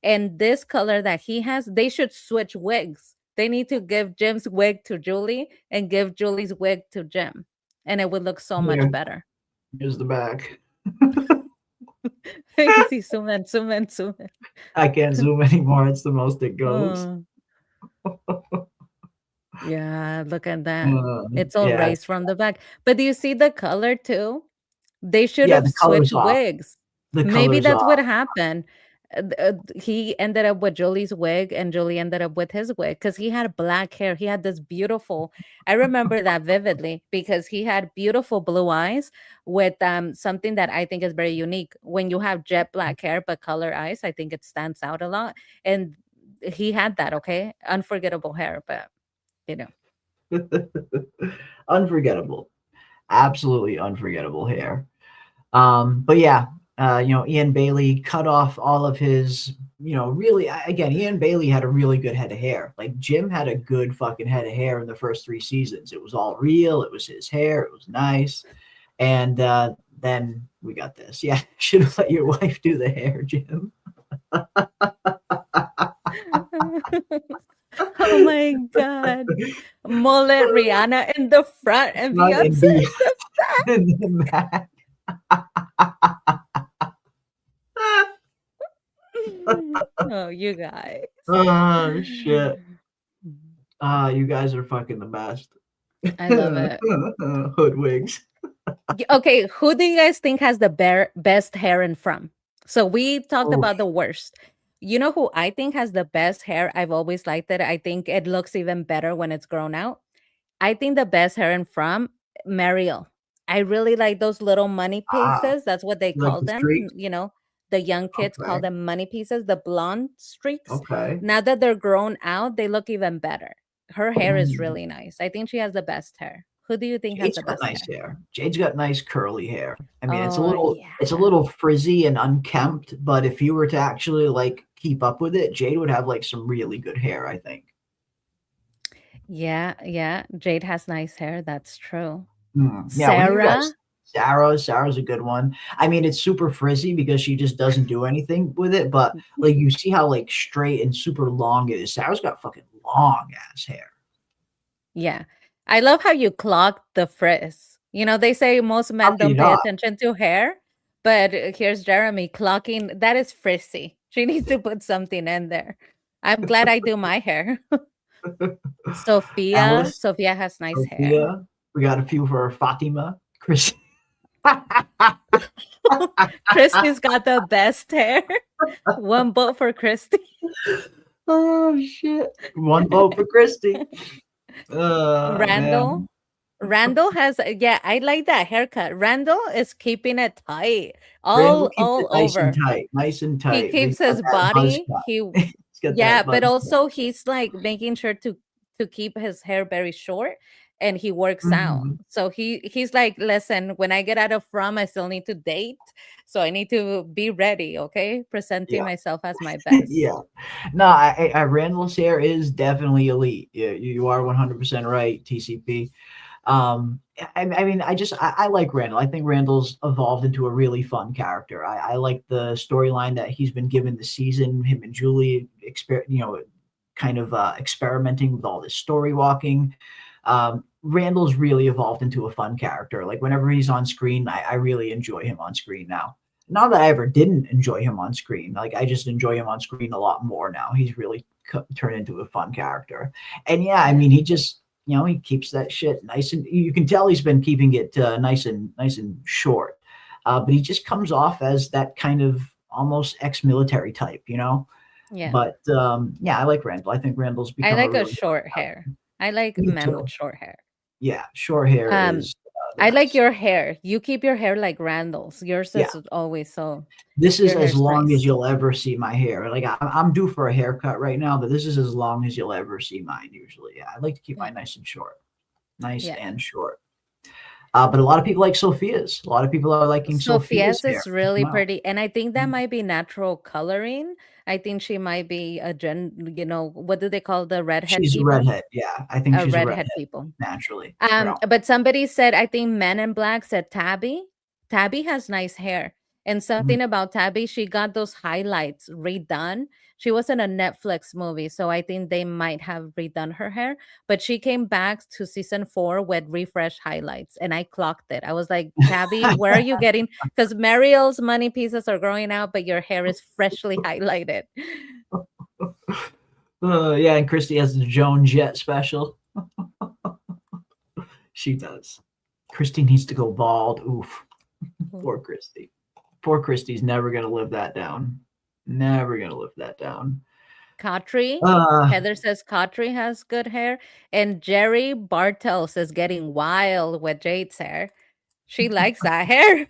And this color that he has, they should switch wigs. They need to give Jim's wig to Julie and give Julie's wig to Jim. And it would look so much better. Here's the back. See, zoom in. I can't zoom anymore. It's the most it goes. Yeah, look at that. It's all raised from the back. But do you see the color too? They should have switched wigs. Maybe that's what happened. He ended up with Julie's wig and Julie ended up with his wig, because he had black hair. He had this beautiful, I remember that vividly, because he had beautiful blue eyes with something that I think is very unique. When you have jet black hair but color eyes, I think it stands out a lot. And he had that, okay? Unforgettable hair, but Unforgettable. Absolutely unforgettable hair. But yeah, Ian Bailey cut off all of his, really, again, Ian Bailey had a really good head of hair. Like Jim had a good fucking head of hair in the first 3 seasons. It was all real. It was his hair. It was nice. And then we got this. Yeah, should have let your wife do the hair, Jim. Oh my God. Mullet Rihanna in the front and Beyonce in the back. Oh, you guys. Oh, shit. You guys are fucking the best. I love it. Hoodwigs. Okay, who do you guys think has the best hair in From? So we talked about the worst. You know who I think has the best hair? I've always liked it. I think it looks even better when it's grown out. I think the best hair in From, Mariel. I really like those little money pieces. That's what they call them. Streaks? The young kids call them money pieces, the blonde streaks. Okay. Now that they're grown out, they look even better. Her hair is really nice. I think she has the best hair. Who do you think has the best hair? Jade's got nice curly hair. I mean, it's a little frizzy and unkempt, but if you were to actually like keep up with it, Jade would have like some really good hair, I think. Yeah. Jade has nice hair. That's true. Yeah, Sarah's a good one. I mean, it's super frizzy because she just doesn't do anything with it, but like you see how like straight and super long it is. Sarah's got fucking long ass hair. Yeah. I love how you clock the frizz. They say most men don't pay attention to hair, but here's Jeremy clocking. That is frizzy. She needs to put something in there. I'm glad I do my hair. Sophia has nice hair. We got a few for Fatima. Christy's got the best hair. One vote for Christy. Oh shit! One vote for Christy. Randall. Randall has, yeah, I like that haircut. Randall is keeping it tight, Randall keeps it all nice and over. tight, nice and He tight. He's keeps got his that buzz body. cut. He, He's got yeah, that but buzz cut. also he's like making sure to keep his hair very short, and he works out. Mhm. So he's like, listen, when I get out of From, I still need to date, so I need to be ready. Okay, presenting Yeah, myself as my best. yeah. No, Randall's hair is definitely elite. Yeah, you are 100% right, TCP. I mean, I like Randall. I think Randall's evolved into a really fun character. I like the storyline that he's been given this season. Him and Julie, kind of experimenting with all this story walking. Randall's really evolved into a fun character. Like whenever he's on screen, I really enjoy him on screen now. Not that I ever didn't enjoy him on screen. Like I just enjoy him on screen a lot more now. He's really turned into a fun character. And yeah, I Yeah, mean, he just he keeps that shit nice, and you can tell he's been keeping it nice and short. But he just comes off as that kind of almost ex-military type. yeah. But yeah, I like Randall. I think Randall's I become a like a really fun short hair. character. I like Me men with too. short hair. Yeah, short hair Um, is the I like best. your hair. You keep your hair like Randall's. Yours Yeah, is always so. this is Your as hair's long as nice. you'll ever see my hair. Like I'm due for a haircut right now, but this is as long as you'll ever see mine. Usually, yeah, I like to keep Yeah, mine nice and short, nice yeah. and short. But a lot of people like Sophia's. A lot of people are liking Sophia's Sophia's hair is as really well. pretty, and I think that Mm. might be natural coloring. I think she might be a what do they call the redhead She's a people? redhead. Yeah, I think A she's a redhead redhead people. naturally. But somebody said, I think Men in Black said Tabby. Tabby has nice hair. And Mhm. something about Tabby, she got those highlights redone. She was in a Netflix movie, so I think they might have redone her hair. But she came back to season 4 with refresh highlights, and I clocked it. I was like, Tabby, where are you getting? Because Mariel's money pieces are growing out, but your hair is freshly highlighted. Yeah, and Christy has the Joan Jett special. She does. Christy needs to go bald. Oof. Poor Christy. Poor Christy's never gonna live that down. Never gonna live that down. Khatri. Uh Heather says Khatri has good hair. And Jerry Bartels is getting wild with Jade's hair. She likes that hair.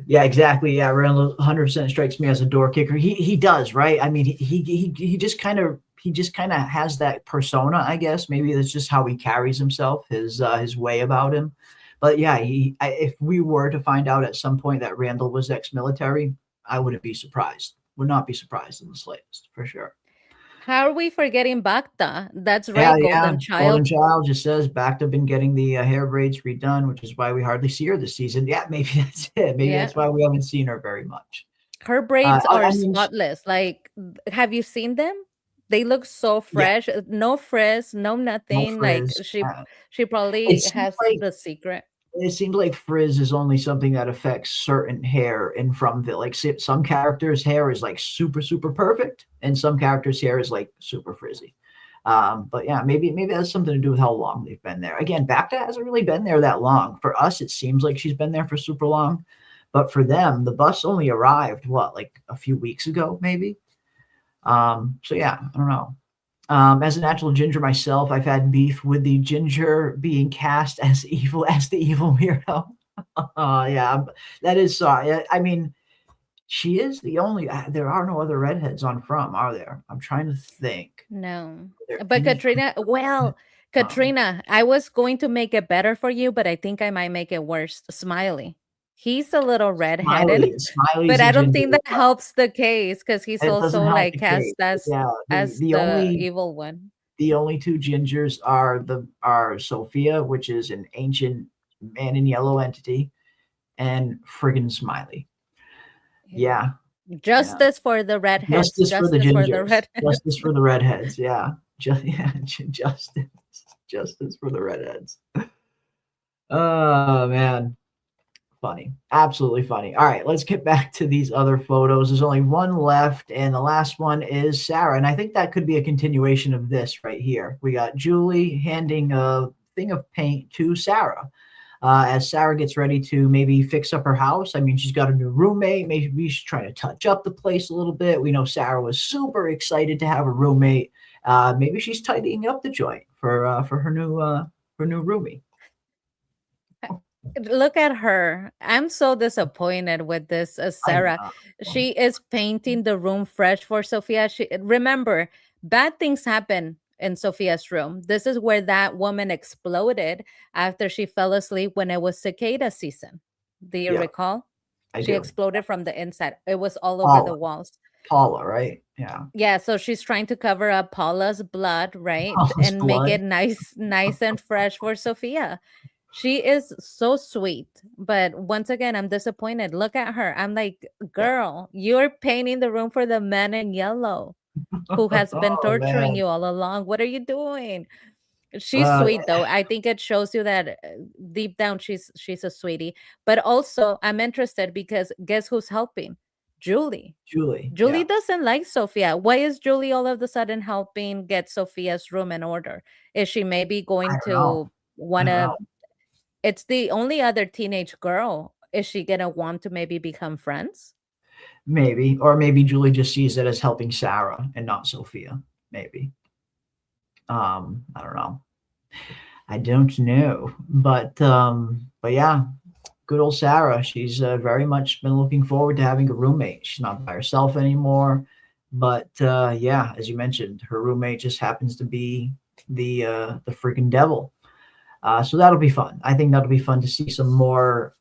yeah, exactly. Yeah, Randall 100% strikes me as a door kicker. He does, right? I mean, he just kind of has that persona, I guess. Maybe that's just how he carries himself, his way about him. But yeah, if we were to find out at some point that Randall was ex-military, I wouldn't be surprised. Would not be surprised in the slightest, for sure. How are we forgetting Bacta? That's Yeah, right, yeah. Golden Golden Child. Child just says backed up been getting the hair braids redone, which is why we hardly see her this season. Yeah, maybe that's it. Maybe Yeah. that's why we haven't seen her very much. Her braids are I mean, spotless. Like, have you seen them? They look so yeah, fresh. No frizz, no no nothing. Like frizz. she It probably seems has like the secret. it seems like frizz is only something that affects certain hair in Fromville. Like some characters' hair is like super super perfect, and some characters' hair is like super frizzy. But yeah, maybe it has something to do with how long they've been there. Again, Bacta hasn't really been there that long. For us, it seems like she's been there for super long, but for them, the bus only arrived like a few weeks ago, maybe. So yeah, I don't know. As a natural ginger myself, I've had beef with the ginger being cast as evil as the evil weirdo. Yeah, that is sorry. I mean, she is the only. There are no other redheads on From, are there? I'm trying to think. No. Are there But any Katrina, well, From? Katrina, I was going to make it better for you, but I think I might make it worse. Smiley. He's a little redheaded, Smiley's but a I don't ginger think as that well. helps the case because he's It doesn't also help like the cast case. Yeah, as the the only evil one. the only two gingers are Sophia, which is an ancient man in yellow entity, and friggin' Smiley. Yeah. Yeah, yeah. Justice for the redheads. Justice for the Justice for the gingers. redheads. Justice for the redheads. Yeah. Yeah. Justice. Justice for the redheads. Oh man. Funny. Absolutely funny. All right, let's get back to these other photos. There's only one left, and the last one is Sarah. And I think that could be a continuation of this right here. We got Julie handing a thing of paint to Sarah. As Sarah gets ready to maybe fix up her house. I mean, she's got a new roommate. Maybe she's trying to touch up the place a little bit. We know Sarah was super excited to have a roommate. Maybe she's tidying up the joint for her new roomie. Look at her. I'm so disappointed with this I Sarah. know. She is painting the room fresh for Sophia. Remember, bad things happen in Sophia's room. This is where that woman exploded after she fell asleep when it was cicada season. Do you Yeah, recall? I She do. exploded from the inside. It was all over Paula, the walls. Paula, right? Yeah. Yeah, so she's trying to cover up Paula's blood, right? Paula's And make it blood. nice and fresh for Sophia. She is so sweet, but once again, I'm disappointed. Look at her. I'm like, Yeah. girl, you're painting the room for the man in yellow who has been Oh torturing man. you all along. What are you doing? She's Uh, sweet though. I think it shows you that deep down she's a sweetie. But also, I'm interested because guess who's helping? Julie. Julie. Julie Yeah. doesn't like Sophia. Why is Julie all of a sudden helping get Sophia's room in order? Is she maybe I going don't know. to I want don't to? know. It's the only other teenage girl. Is she gonna want to maybe become friends? Maybe, or maybe Julie just sees it as helping Sarah and not Sophia. Maybe. I don't know. I don't know, but yeah, good old Sarah. She's very much been looking forward to having a roommate. She's not by herself anymore, but yeah, as you mentioned, her roommate just happens to be the freaking devil. So that'll be fun. I think that'll be fun to see some more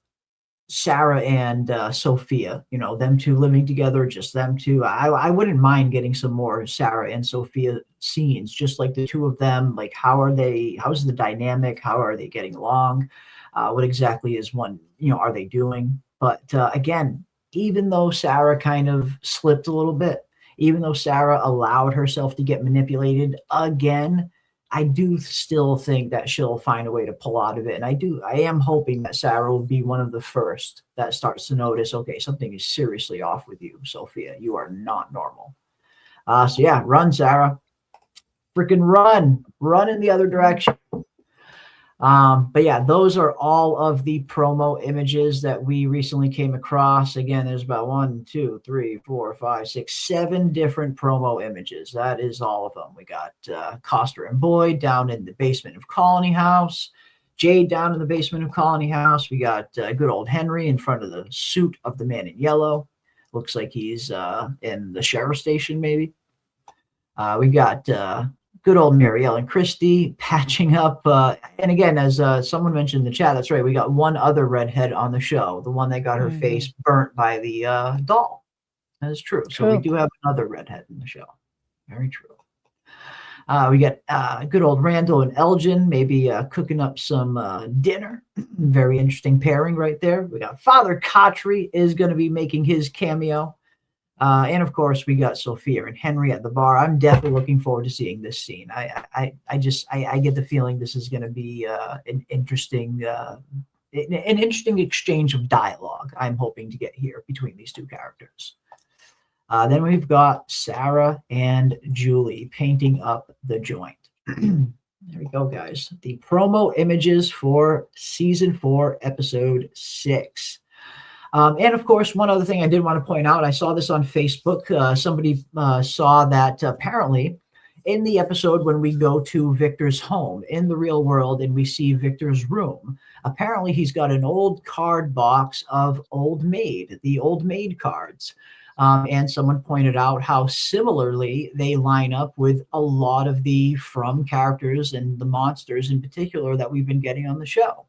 Sarah and Sophia. You know, them two living together, just them two. I wouldn't mind getting some more Sarah and Sophia scenes, just like the two of them. Like, how are they? How's the dynamic? How are they getting along? What exactly is one? You know, are they doing? But again, even though Sarah kind of slipped a little bit, even though Sarah allowed herself to get manipulated again, I do still think that she'll find a way to pull out of it. And I am hoping that Sarah will be one of the first that starts to notice, okay, something is seriously off with you, Sophia. You are not normal. So yeah, run, Sarah. Freaking run. Run in the other direction. But yeah, those are all of the promo images that we recently came across. Again, there's about 1, 2, 3, 4, 5, 6, 7 different promo images. That is all of them. We got Coster and Boyd down in the basement of Colony House, Jade down in the basement of Colony House. We got good old Henry in front of the suit of the man in yellow. Looks like he's in the sheriff's station, maybe. We got good old Marielle and Christy patching up. And again, as someone mentioned in the chat, that's right. We got one other redhead on the show, the one that got her face burnt by the doll. That is true. So we do have another redhead in the show. Very true. We got good old Randall and Elgin, maybe cooking up some dinner. Very interesting pairing right there. We got Father Khatri is going to be making his cameo. And of course, we got Sophia and Henry at the bar. I'm definitely looking forward to seeing this scene. I get the feeling this is going to be an interesting exchange of dialogue. I'm hoping to get here between these two characters. Then we've got Sarah and Julie painting up the joint. There we go, guys. The promo images for season 4, episode 6. And of course, one other thing I did want to point out, I saw this on Facebook. Somebody saw that apparently in the episode when we go to Victor's home in the real world and we see Victor's room, apparently he's got an old card box of Old Maid, the Old Maid cards. And someone pointed out how similarly they line up with a lot of the From characters and the monsters in particular that we've been getting on the show.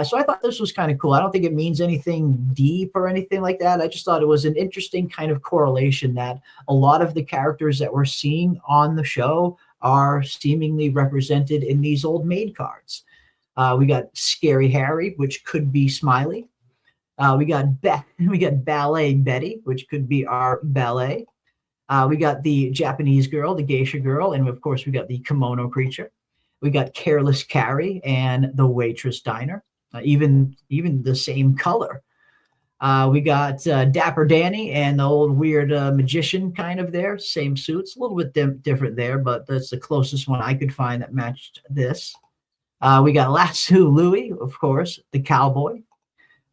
So I thought this was kind of cool. I don't think it means anything deep or anything like that. I just thought it was an interesting kind of correlation that a lot of the characters that we're seeing on the show are seemingly represented in these Old Maid cards. We got Scary Harry, which could be Smiley. We got Ballet Betty, which could be our ballet. We got the Japanese girl, the geisha girl, and of course we got the kimono creature. We got Careless Carrie and the Waitress Diner, even the same color. We got Dapper Danny and the old weird magician kind of there, same suits, a little bit different there, but that's the closest one I could find that matched this. We got Lasso Louie, of course, the cowboy.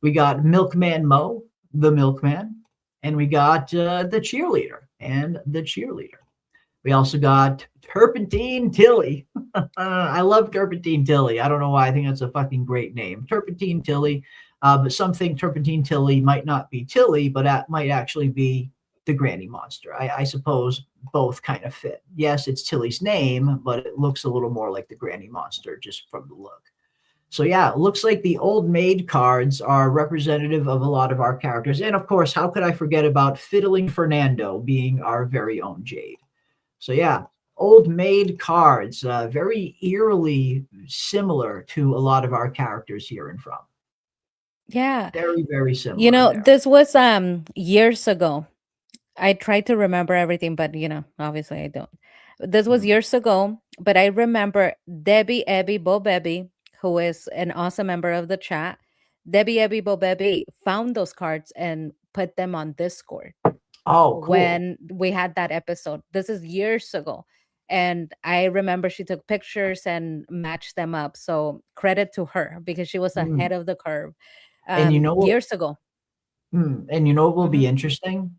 We got Milkman Mo, the milkman, and we got the cheerleader and the cheerleader. We also got Turpentine Tilly. I love Turpentine Tilly. I don't know why. I think that's a fucking great name. Turpentine Tilly. But some think Turpentine Tilly might not be Tilly, but that might actually be the Granny Monster. I suppose both kind of fit. Yes, it's Tilly's name, but it looks a little more like the Granny Monster just from the look. So yeah, it looks like the old maid cards are representative of a lot of our characters. And of course, how could I forget about Fiddling Fernando being our very own Jade? So yeah, old maid cards, very eerily similar to a lot of our characters here and from. Yeah. Very, very similar there. This was years ago. I try to remember everything, but obviously I don't. This was Mm. years ago, but I remember Debbie Ebby Bobebi, who is an awesome member of the chat. Debbie Ebby Bobebi found those cards and put them on Discord Oh, cool. when we had that episode. This is years ago. And I remember she took pictures and matched them up. So credit to her because she was Mm. ahead of the curve And you know what? years ago. And you know what will Hmm. be interesting?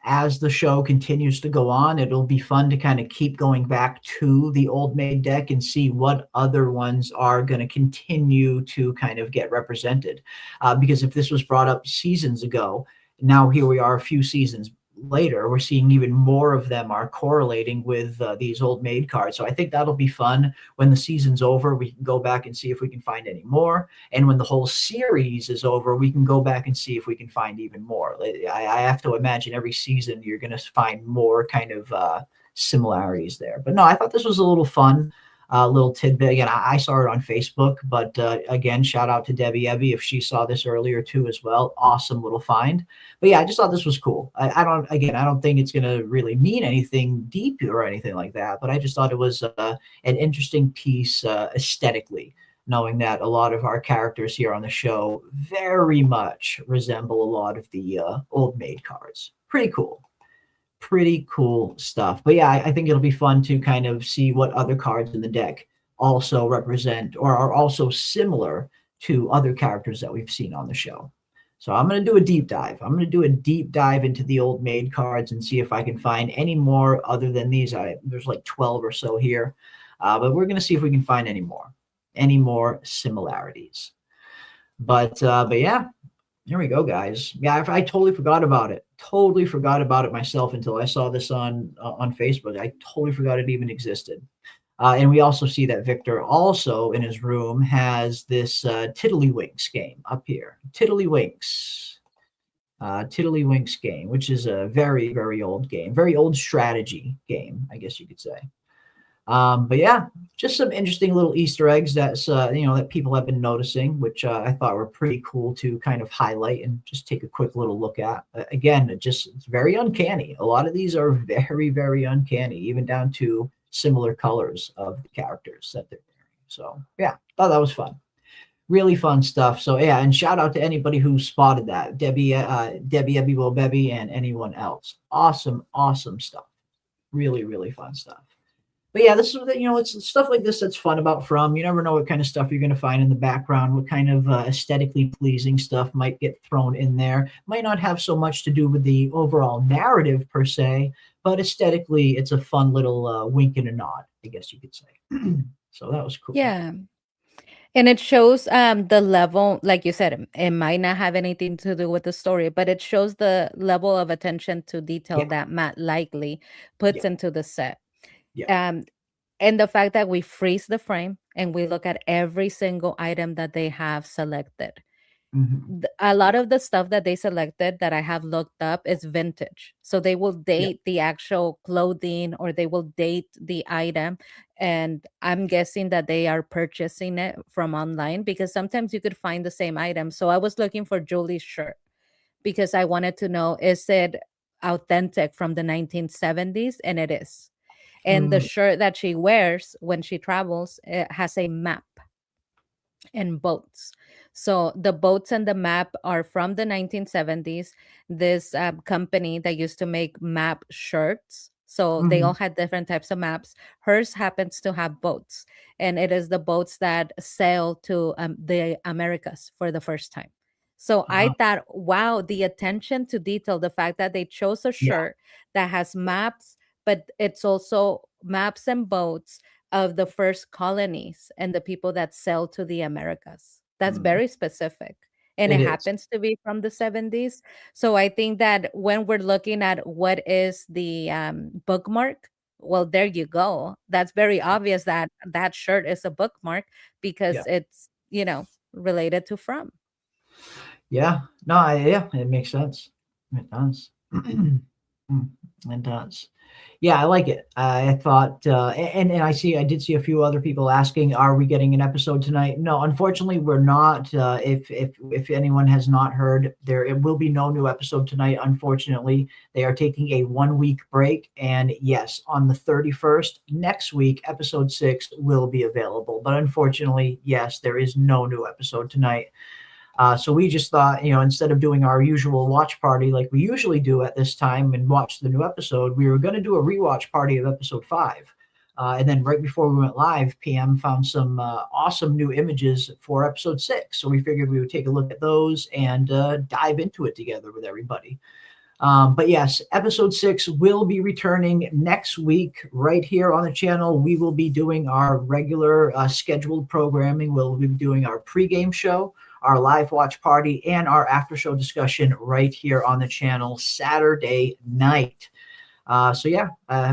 As the show continues to go on, it'll be fun to kind of keep going back to the old maid deck and see what other ones are going to continue to kind of get represented. Because if this was brought up seasons ago, now here we are a few seasons later, we're seeing even more of them are correlating with these old maid cards. So I think that'll be fun. When the season's over, we can go back and see if we can find any more. And when the whole series is over, we can go back and see if we can find even more. I have to imagine every season you're going to find more kind of similarities there. But no, I thought this was a little fun. Little tidbit. Again, I saw it on Facebook, but again, shout out to Debbie Ebby if she saw this earlier too as well. Awesome little find. But yeah, I just thought this was cool. I don't think it's going to really mean anything deep or anything like that, but I just thought it was an interesting piece aesthetically, knowing that a lot of our characters here on the show very much resemble a lot of the old maid cards. Pretty cool stuff. But yeah, I think it'll be fun to kind of see what other cards in the deck also represent or are also similar to other characters that we've seen on the show. So I'm going to do a deep dive. I'm going to do a deep dive into the old maid cards and see if I can find any more other than these. There's like 12 or so here, but we're going to see if we can find any more similarities. But yeah, there we go, guys. Yeah, I totally forgot about it. Totally forgot about it myself until I saw this on Facebook. I totally forgot it even existed. And we also see that Victor also in his room has this Tiddlywinks game up here. Tiddlywinks game, which is a very, very old game, very old strategy game, I guess you could say. But yeah, just some interesting little Easter eggs that's that people have been noticing, which I thought were pretty cool to kind of highlight and just take a quick little look at. Again, it's very uncanny. A lot of these are very, very uncanny, even down to similar colors of the characters that they're wearing. So yeah, thought that was fun. Really fun stuff. So yeah, and shout out to anybody who spotted that, Debbie, Ebby Bebby, and anyone else. Awesome stuff. Really, really fun stuff. But yeah, this is it's stuff like this that's fun about From. You never know what kind of stuff you're going to find in the background, what kind of aesthetically pleasing stuff might get thrown in there. Might not have so much to do with the overall narrative per se, but aesthetically, it's a fun little wink and a nod, I guess you could say. So that was cool. Yeah. And it shows the level, like you said, it might not have anything to do with the story, but it shows the level of attention to detail Yeah, that Matt likely yeah, puts into the set. yeah. Um, and the fact that we freeze the frame and we look at every single item that they have selected. Hmm. A lot of the stuff that they selected that I have looked up is vintage. So they will Yeah. date the actual clothing or they will date the item. And I'm guessing that they are purchasing it from online because sometimes you could find the same item. So I was looking for Julie's shirt because I wanted to know, is it authentic from the 1970s? And it is. And the Mm, shirt that she wears when she travels, it has a map and boats. So the boats and the map are from the 1970s. This company that used to make map shirts. So they all mhm. had different types of maps. Hers happens to have boats, and it is the boats that sail to the Americas for the first time. So I Ah, thought, wow, the attention to detail, the fact that they chose a yeah. shirt that has maps, but it's also maps and boats of the first colonies and the people that sailed to the Americas. That's Mm, very specific. And it it is. happens to be from the 70s. So I think that when we're looking at what is the bookmark, well, there you go. That's very obvious that that shirt is a bookmark because Yeah. it's, related to From. Yeah. No, yeah, it makes sense. It does. Mm, it does. Yeah, I like it. I thought, and I did see a few other people asking, "Are we getting an episode tonight?" No, unfortunately, we're not. If anyone has not heard, it will be no new episode tonight. Unfortunately, they are taking a 1 week break, and yes, on the 31st next week, episode 6 will be available. But unfortunately, yes, there is no new episode tonight. So we just thought, instead of doing our usual watch party like we usually do at this time and watch the new episode, we were going to do a rewatch party of episode 5. And then right before we went live, PM found some awesome new images for episode 6. So we figured we would take a look at those and dive into it together with everybody. But yes, episode 6 will be returning next week right here on the channel. We will be doing our regular scheduled programming. We'll be doing our pregame show, our live watch party, and our after show discussion right here on the channel Saturday night.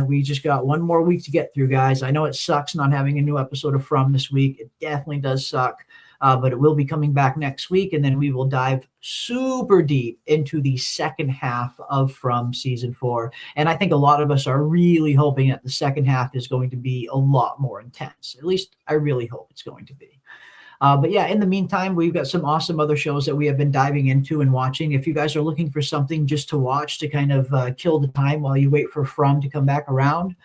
We just got one more week to get through, guys. I know it sucks not having a new episode of From this week. It definitely does suck. But it will be coming back next week, and then we will dive super deep into the second half of From season 4. And I think a lot of us are really hoping that the second half is going to be a lot more intense. At least I really hope it's going to be. But yeah, in the meantime, we've got some awesome other shows that we have been diving into and watching. If you guys are looking for something just to watch to kind of kill the time while you wait for From to come back around,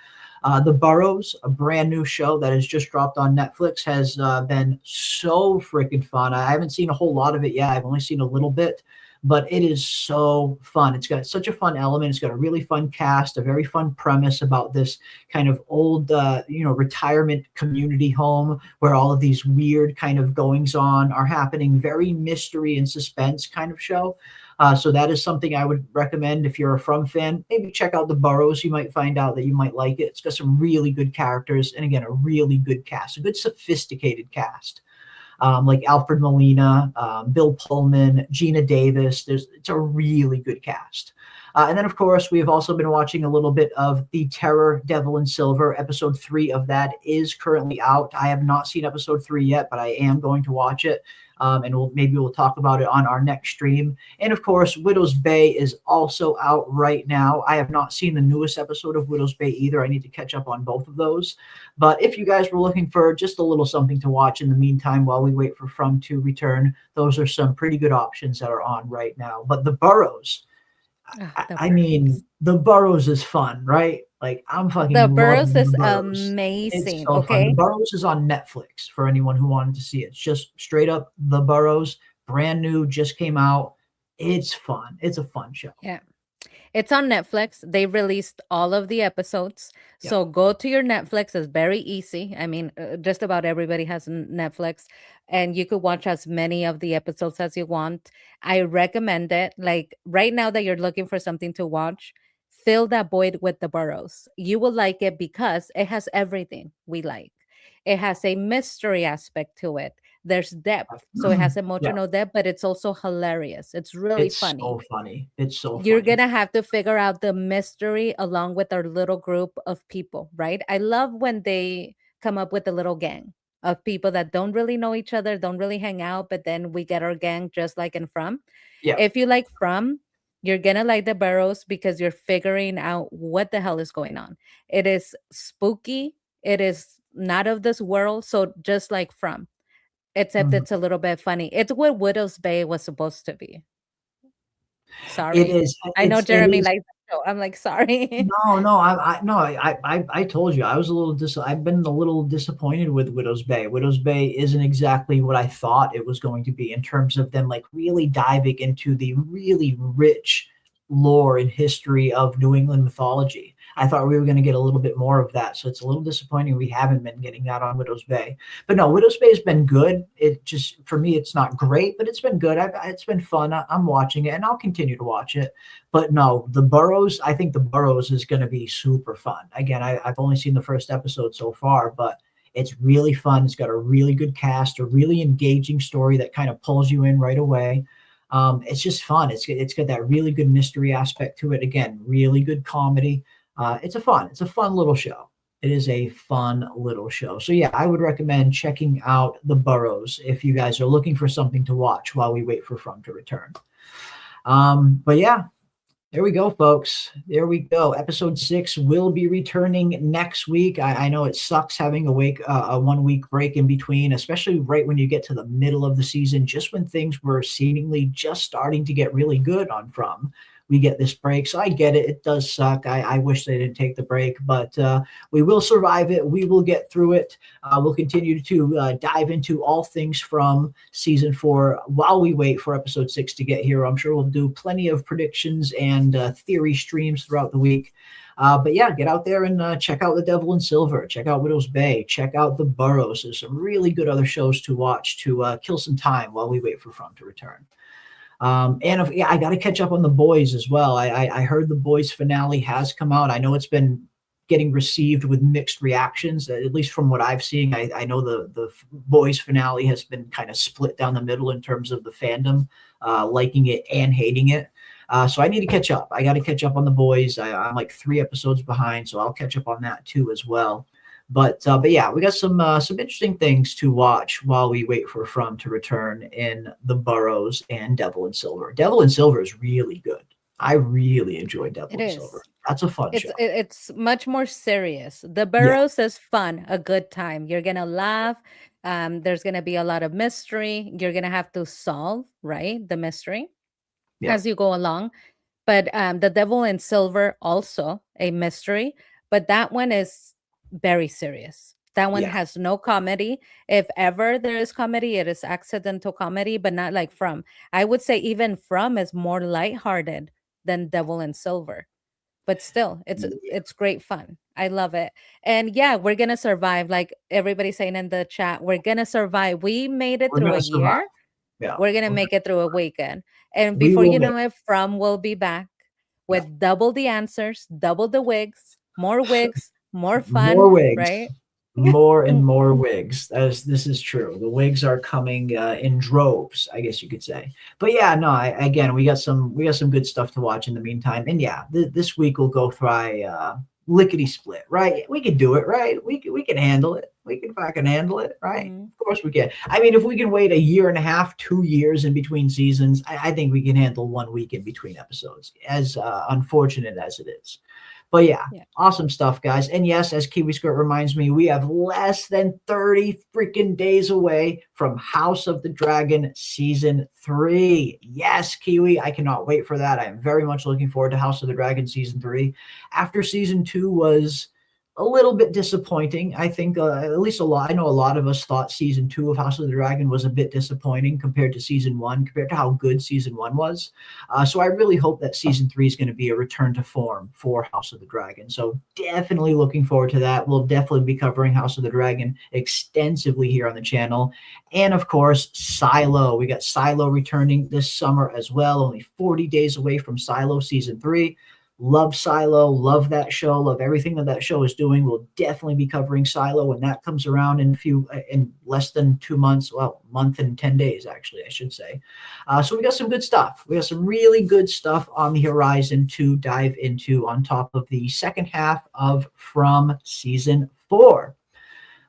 The Burrows, a brand new show that has just dropped on Netflix, has been so freaking fun. I haven't seen a whole lot of it yet. I've only seen a little bit, but it is so fun. It's got such a fun element. It's got a really fun cast, a very fun premise about this kind of old, retirement community home where all of these weird kind of goings on are happening. Very mystery and suspense kind of show. So that is something I would recommend if you're a From fan. Maybe check out The Burrows. You might find out that you might like it. It's got some really good characters, and again, a really good cast, a good sophisticated cast. Like Alfred Molina, Bill Pullman, Gina Davis. It's a really good cast. And then, of course, we have also been watching a little bit of The Terror, Devil in Silver. Episode 3 of that is currently out. I have not seen episode 3 yet, but I am going to watch it. And we'll talk about it on our next stream. And of course, Widow's Bay is also out right now. I have not seen the newest episode of Widow's Bay either. I need to catch up on both of those. But if you guys were looking for just a little something to watch in the meantime while we wait for From to return, those are some pretty good options that are on right now. But The Burrows, I mean, The Burrows is fun, right? Like, I'm fucking The loving Burrows The is Burrows. It's amazing. so fun. The Okay. Burrows is on Netflix for anyone who wanted to see it. It's just straight up The Burrows, brand new, just came out. It's fun. It's a fun show. Yeah. It's on Netflix. They released all of the episodes. Yeah. So go to your Netflix. It's very easy. I mean, just about everybody has Netflix, and you could watch as many of the episodes as you want. I recommend it. Like right now that you're looking for something to watch, fill that void with The Burrows. You will like it because it has everything we like. It has a mystery aspect to it. There's depth. So it has Yeah. emotional depth, but it's also hilarious. It's really It's funny. so funny. It's so You're funny. gonna have to figure out the mystery along with our little group of people, right? I love when they come up with a little gang of people that don't really know each other, don't really hang out, but then we get our gang just like in From. Yeah. If you like From, you're gonna like The Burrows because you're figuring out what the hell is going on. It is spooky, it is not of this world, so just like From, except Mhm. it's a little bit funny. It's what Widow's Bay was supposed to be. It Sorry. is. I know It Jeremy is. likes the show. I'm like, sorry. No, I told you I was a little I've been a little disappointed with Widow's Bay. Widow's Bay isn't exactly what I thought it was going to be in terms of them like really diving into the really rich lore and history of New England mythology. I thought we were going to get a little bit more of that. So it's a little disappointing we haven't been getting that on Widow's Bay. But no, Widow's Bay has been good. It just, for me, it's not great, but it's been good. It's been fun. I'm watching it, and I'll continue to watch it. But no, The Burrows, I think The Burrows is going to be super fun. Again, I've only seen the first episode so far, but it's really fun. It's got a really good cast, a really engaging story that kind of pulls you in right away. It's just fun. It's got that really good mystery aspect to it. Again, really good comedy. It's a fun little show. It is a fun little show. So yeah, I would recommend checking out The Burrows if you guys are looking for something to watch while we wait for From to return. But yeah, there we go, folks. There we go. Episode 6 will be returning next week. I know it sucks having a 1 week break in between, especially right when you get to the middle of the season, just when things were seemingly just starting to get really good on From. We get this break. So I get it. It does suck. I wish they didn't take the break, but we will survive it. We will get through it. We'll continue to dive into all things from season 4 while we wait for episode 6 to get here. I'm sure we'll do plenty of predictions and theory streams throughout the week. But yeah, get out there and check out The Devil in Silver. Check out Widow's Bay. Check out The Burrows. There's some really good other shows to watch to kill some time while we wait for From to return. I got to catch up on The Boys as well. I heard The Boys finale has come out. I know it's been getting received with mixed reactions, at least from what I've seen. I know the Boys finale has been kind of split down the middle in terms of the fandom, liking it and hating it. So I need to catch up. I got to catch up on The Boys. I'm like 3 episodes behind, so I'll catch up on that too as well. But yeah, we got some interesting things to watch while we wait for From to return in The Burrows and Devil in Silver. Devil in Silver is really good. I really enjoy Devil in Silver. That's a fun show. It's much more serious. The Burrows is fun, a good time. You're gonna laugh. There's gonna be a lot of mystery. You're gonna have to solve, right, the mystery as you go along. But The Devil in Silver, also a mystery, but that one is very serious. That one has no comedy. If ever there is comedy, it is accidental comedy, but not like From. I would say even From is more lighthearted than Devil in Silver. But still, it's great fun. I love it. And yeah, we're gonna survive. Like everybody's saying in the chat, we're gonna survive. We made it through a year. Yeah. We're gonna make it through a weekend. And before you know it, From will be back with double the answers, double the wigs, more fun, more wigs, right? More and more wigs. This is true. The wigs are coming in droves, I guess you could say. But yeah, no. Again, we got some good stuff to watch in the meantime. And yeah, this week we'll go try lickety split, right? We can do it, right? We can handle it. We can fucking handle it, right? Mm-hmm. Of course we can. I mean, if we can wait a year and a half, 2 years in between seasons, I think we can handle 1 week in between episodes, as unfortunate as it is. But yeah, awesome stuff, guys. And yes, as Kiwi Skirt reminds me, we have less than 30 freaking days away from House of the Dragon Season 3. Yes, Kiwi, I cannot wait for that. I am very much looking forward to House of the Dragon Season 3. After Season 2 was a little bit disappointing. I think at least I know a lot of us thought Season 2 of House of the Dragon was a bit disappointing compared to Season 1, compared to how good Season 1 was. So I really hope that Season 3 is going to be a return to form for House of the Dragon. So definitely looking forward to that. We'll definitely be covering House of the Dragon extensively here on the channel. And of course, Silo. We got Silo returning this summer as well. Only 40 days away from Silo Season 3. Love Silo, love that show, love everything that show is doing. We'll definitely be covering Silo when that comes around in less than 2 months. Well, month and 10 days, actually, I should say. So we got some good stuff. We got some really good stuff on the horizon to dive into on top of the second half of From Season 4.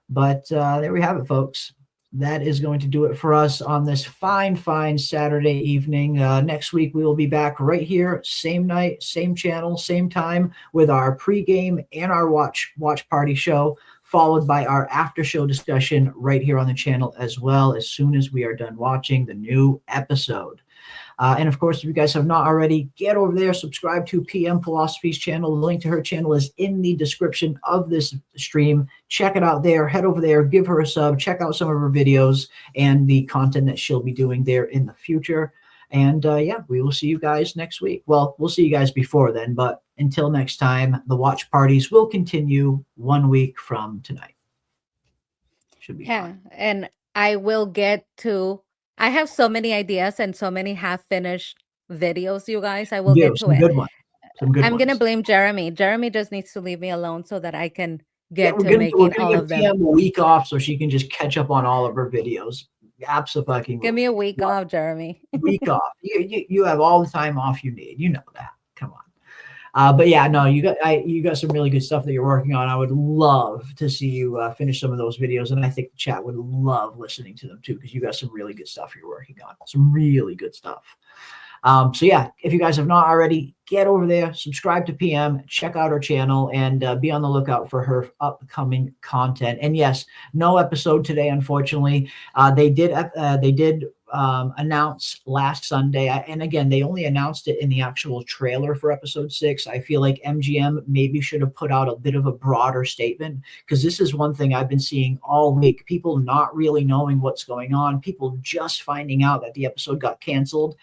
But there we have it, folks. That is going to do it for us on this fine Saturday evening. Next week, we will be back right here, same night, same channel, same time, with our pregame and our watch party show, followed by our after show discussion right here on the channel as well, as soon as we are done watching the new episode. And of course, if you guys have not already, get over there, subscribe to PM Philosophy's channel. The link to her channel is in the description of this stream. Check it out there. Head over there, give her a sub, check out some of her videos and the content that she'll be doing there in the future. And yeah, we will see you guys next week. Well, we'll see you guys before then, but until next time, the watch parties will continue 1 week from tonight. Should be Yeah, fun. and I will get to. I have so many ideas and so many half finished videos, you guys. I will You do get to some it. good ones. Some good I'm gonna ones. blame Jeremy. Jeremy just needs to leave me alone so that I can Yeah, get we're to gonna we're making gonna all give of them. PM a week off so she can just catch up on all of her videos. Give me Absolutely. a week off, Jeremy. Week off. You have all the time off you need. You know that. Come on. But yeah, no, you got some really good stuff that you're working on. I would love to see you finish some of those videos, and I think the chat would love listening to them too because you got some really good stuff you're working on. Some really good stuff. So yeah, if you guys have not already, get over there, subscribe to PM, check out her channel, and be on the lookout for her upcoming content. And yes, no episode today, unfortunately. They did announce last Sunday, and again, they only announced it in the actual trailer for episode 6. I feel like MGM maybe should have put out a bit of a broader statement because this is one thing I've been seeing all week. People not really knowing what's going on, people just finding out that the episode got canceled.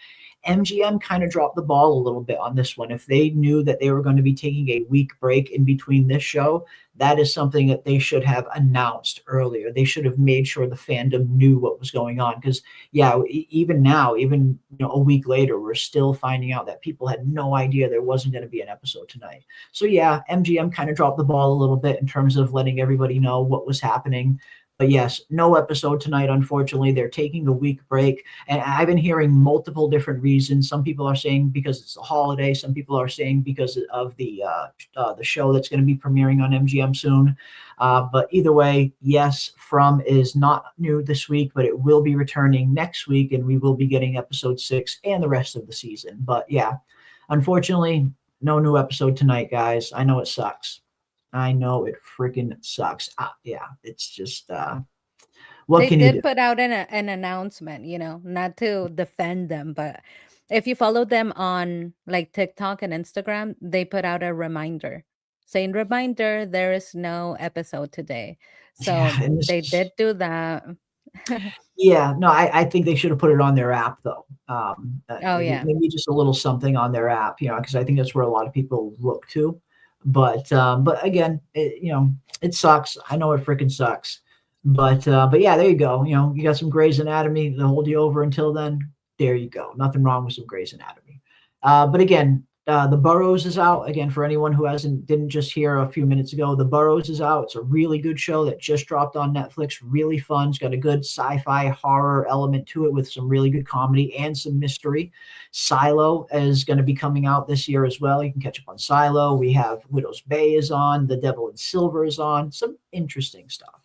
MGM kind of dropped the ball a little bit on this one. If they knew that they were going to be taking a week break in between this show, that is something that they should have announced earlier. They should have made sure the fandom knew what was going on. Because yeah, even now, even a week later, we're still finding out that people had no idea there wasn't going to be an episode tonight. So yeah, MGM kind of dropped the ball a little bit in terms of letting everybody know what was happening. But yes, no episode tonight, unfortunately. They're taking a week break. And I've been hearing multiple different reasons. Some people are saying because it's a holiday. Some people are saying because of the show that's going to be premiering on MGM soon. But either way, yes, From is not new this week, but it will be returning next week. And we will be getting episode 6 and the rest of the season. But yeah, unfortunately, no new episode tonight, guys. I know it sucks. I know it freaking sucks. Yeah, it's just what They can you do? did put out an announcement, not to defend them, but if you follow them on like TikTok and Instagram, they put out a reminder saying, "Reminder, there is no episode today." Yeah, So and this they is did do that. yeah. No, I think they should have put it on their app though. Oh yeah. Maybe just a little something on their app, because I think that's where a lot of people look to. But again, it sucks. I know it freaking sucks. But yeah, there you go. You got some Grey's Anatomy to hold you over until then. There you go. Nothing wrong with some Grey's Anatomy. But again, The Burrows is out again for anyone who didn't just hear a few minutes ago. The Burrows is out. It's a really good show that just dropped on Netflix. Really fun. It's got a good sci-fi horror element to it with some really good comedy and some mystery. Silo is going to be coming out this year as well. You can catch up on Silo. We have Widow's Bay is on. The Devil in Silver is on. Some interesting stuff.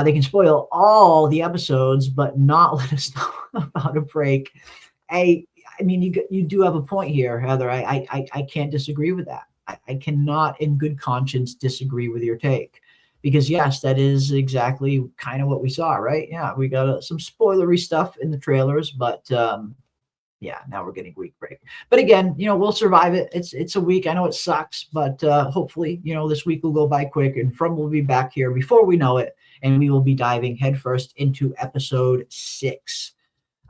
They can spoil all the episodes, but not let us know about a break. I mean, you do have a point here, Heather. I can't disagree with that. I cannot, in good conscience, disagree with your take, because yes, that is exactly kind of what we saw, right? Yeah, we got some spoilery stuff in the trailers, but yeah, now we're getting week break. But again, we'll survive it. It's a week. I know it sucks, but hopefully, this week will go by quick, and From will be back here before we know it, and we will be diving headfirst into episode 6.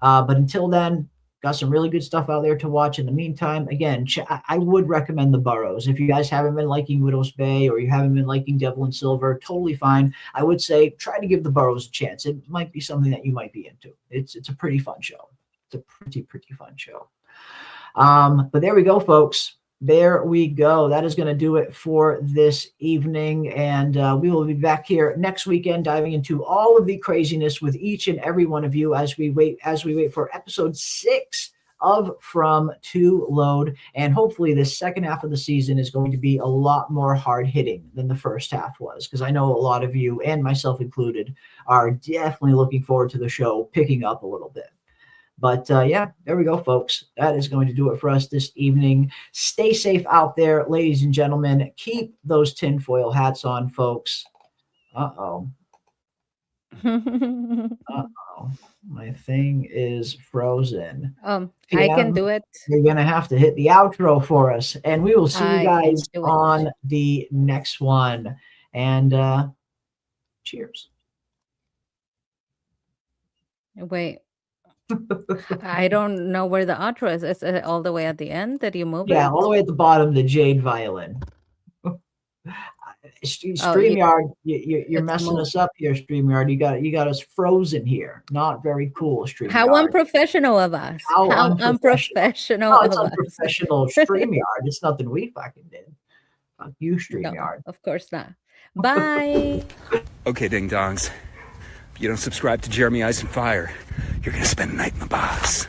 But until then, got some really good stuff out there to watch. In the meantime, again, I would recommend The Burrows. If you guys haven't been liking Widow's Bay or you haven't been liking Devil in Silver, totally fine. I would say try to give The Burrows a chance. It might be something that you might be into. It's a pretty fun show. It's a pretty fun show. But there we go, folks. There we go. That is going to do it for this evening. And we will be back here next weekend, diving into all of the craziness with each and every one of you as we wait for episode 6 of From to load. And hopefully this second half of the season is going to be a lot more hard hitting than the first half was, because I know a lot of you, and myself included, are definitely looking forward to the show picking up a little bit. But yeah, there we go, folks. That is going to do it for us this evening. Stay safe out there, ladies and gentlemen. Keep those tinfoil hats on, folks. Uh-oh. My thing is frozen. I can PM, do it. you're going to have to hit the outro for us. And we will see you I guys can do it. on the next one. And cheers. Wait. I don't know where the outro is. Is it all the way at the end? Did you move Yeah, it? all the way at the bottom, the Jade violin. Oh, yeah, StreamYard, you're it's messing moved. us up here, StreamYard. You got us frozen here. Not very cool, How StreamYard. unprofessional of us. How How unprofessional. unprofessional Oh, it's of us. unprofessional StreamYard. It's nothing we fucking did. Fuck you, No, StreamYard. of course not. Bye. Okay, ding dongs. If you don't subscribe to Jeremy Ice and Fire, you're gonna spend the night in the box.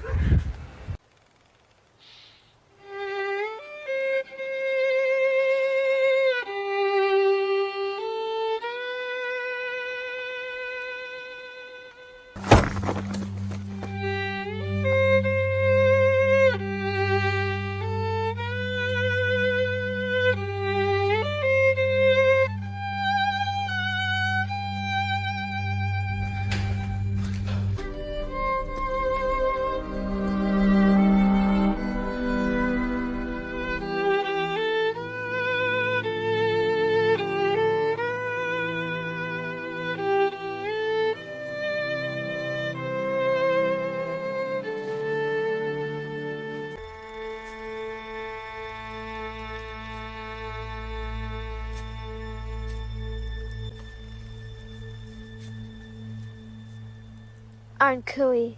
I'm Cooey.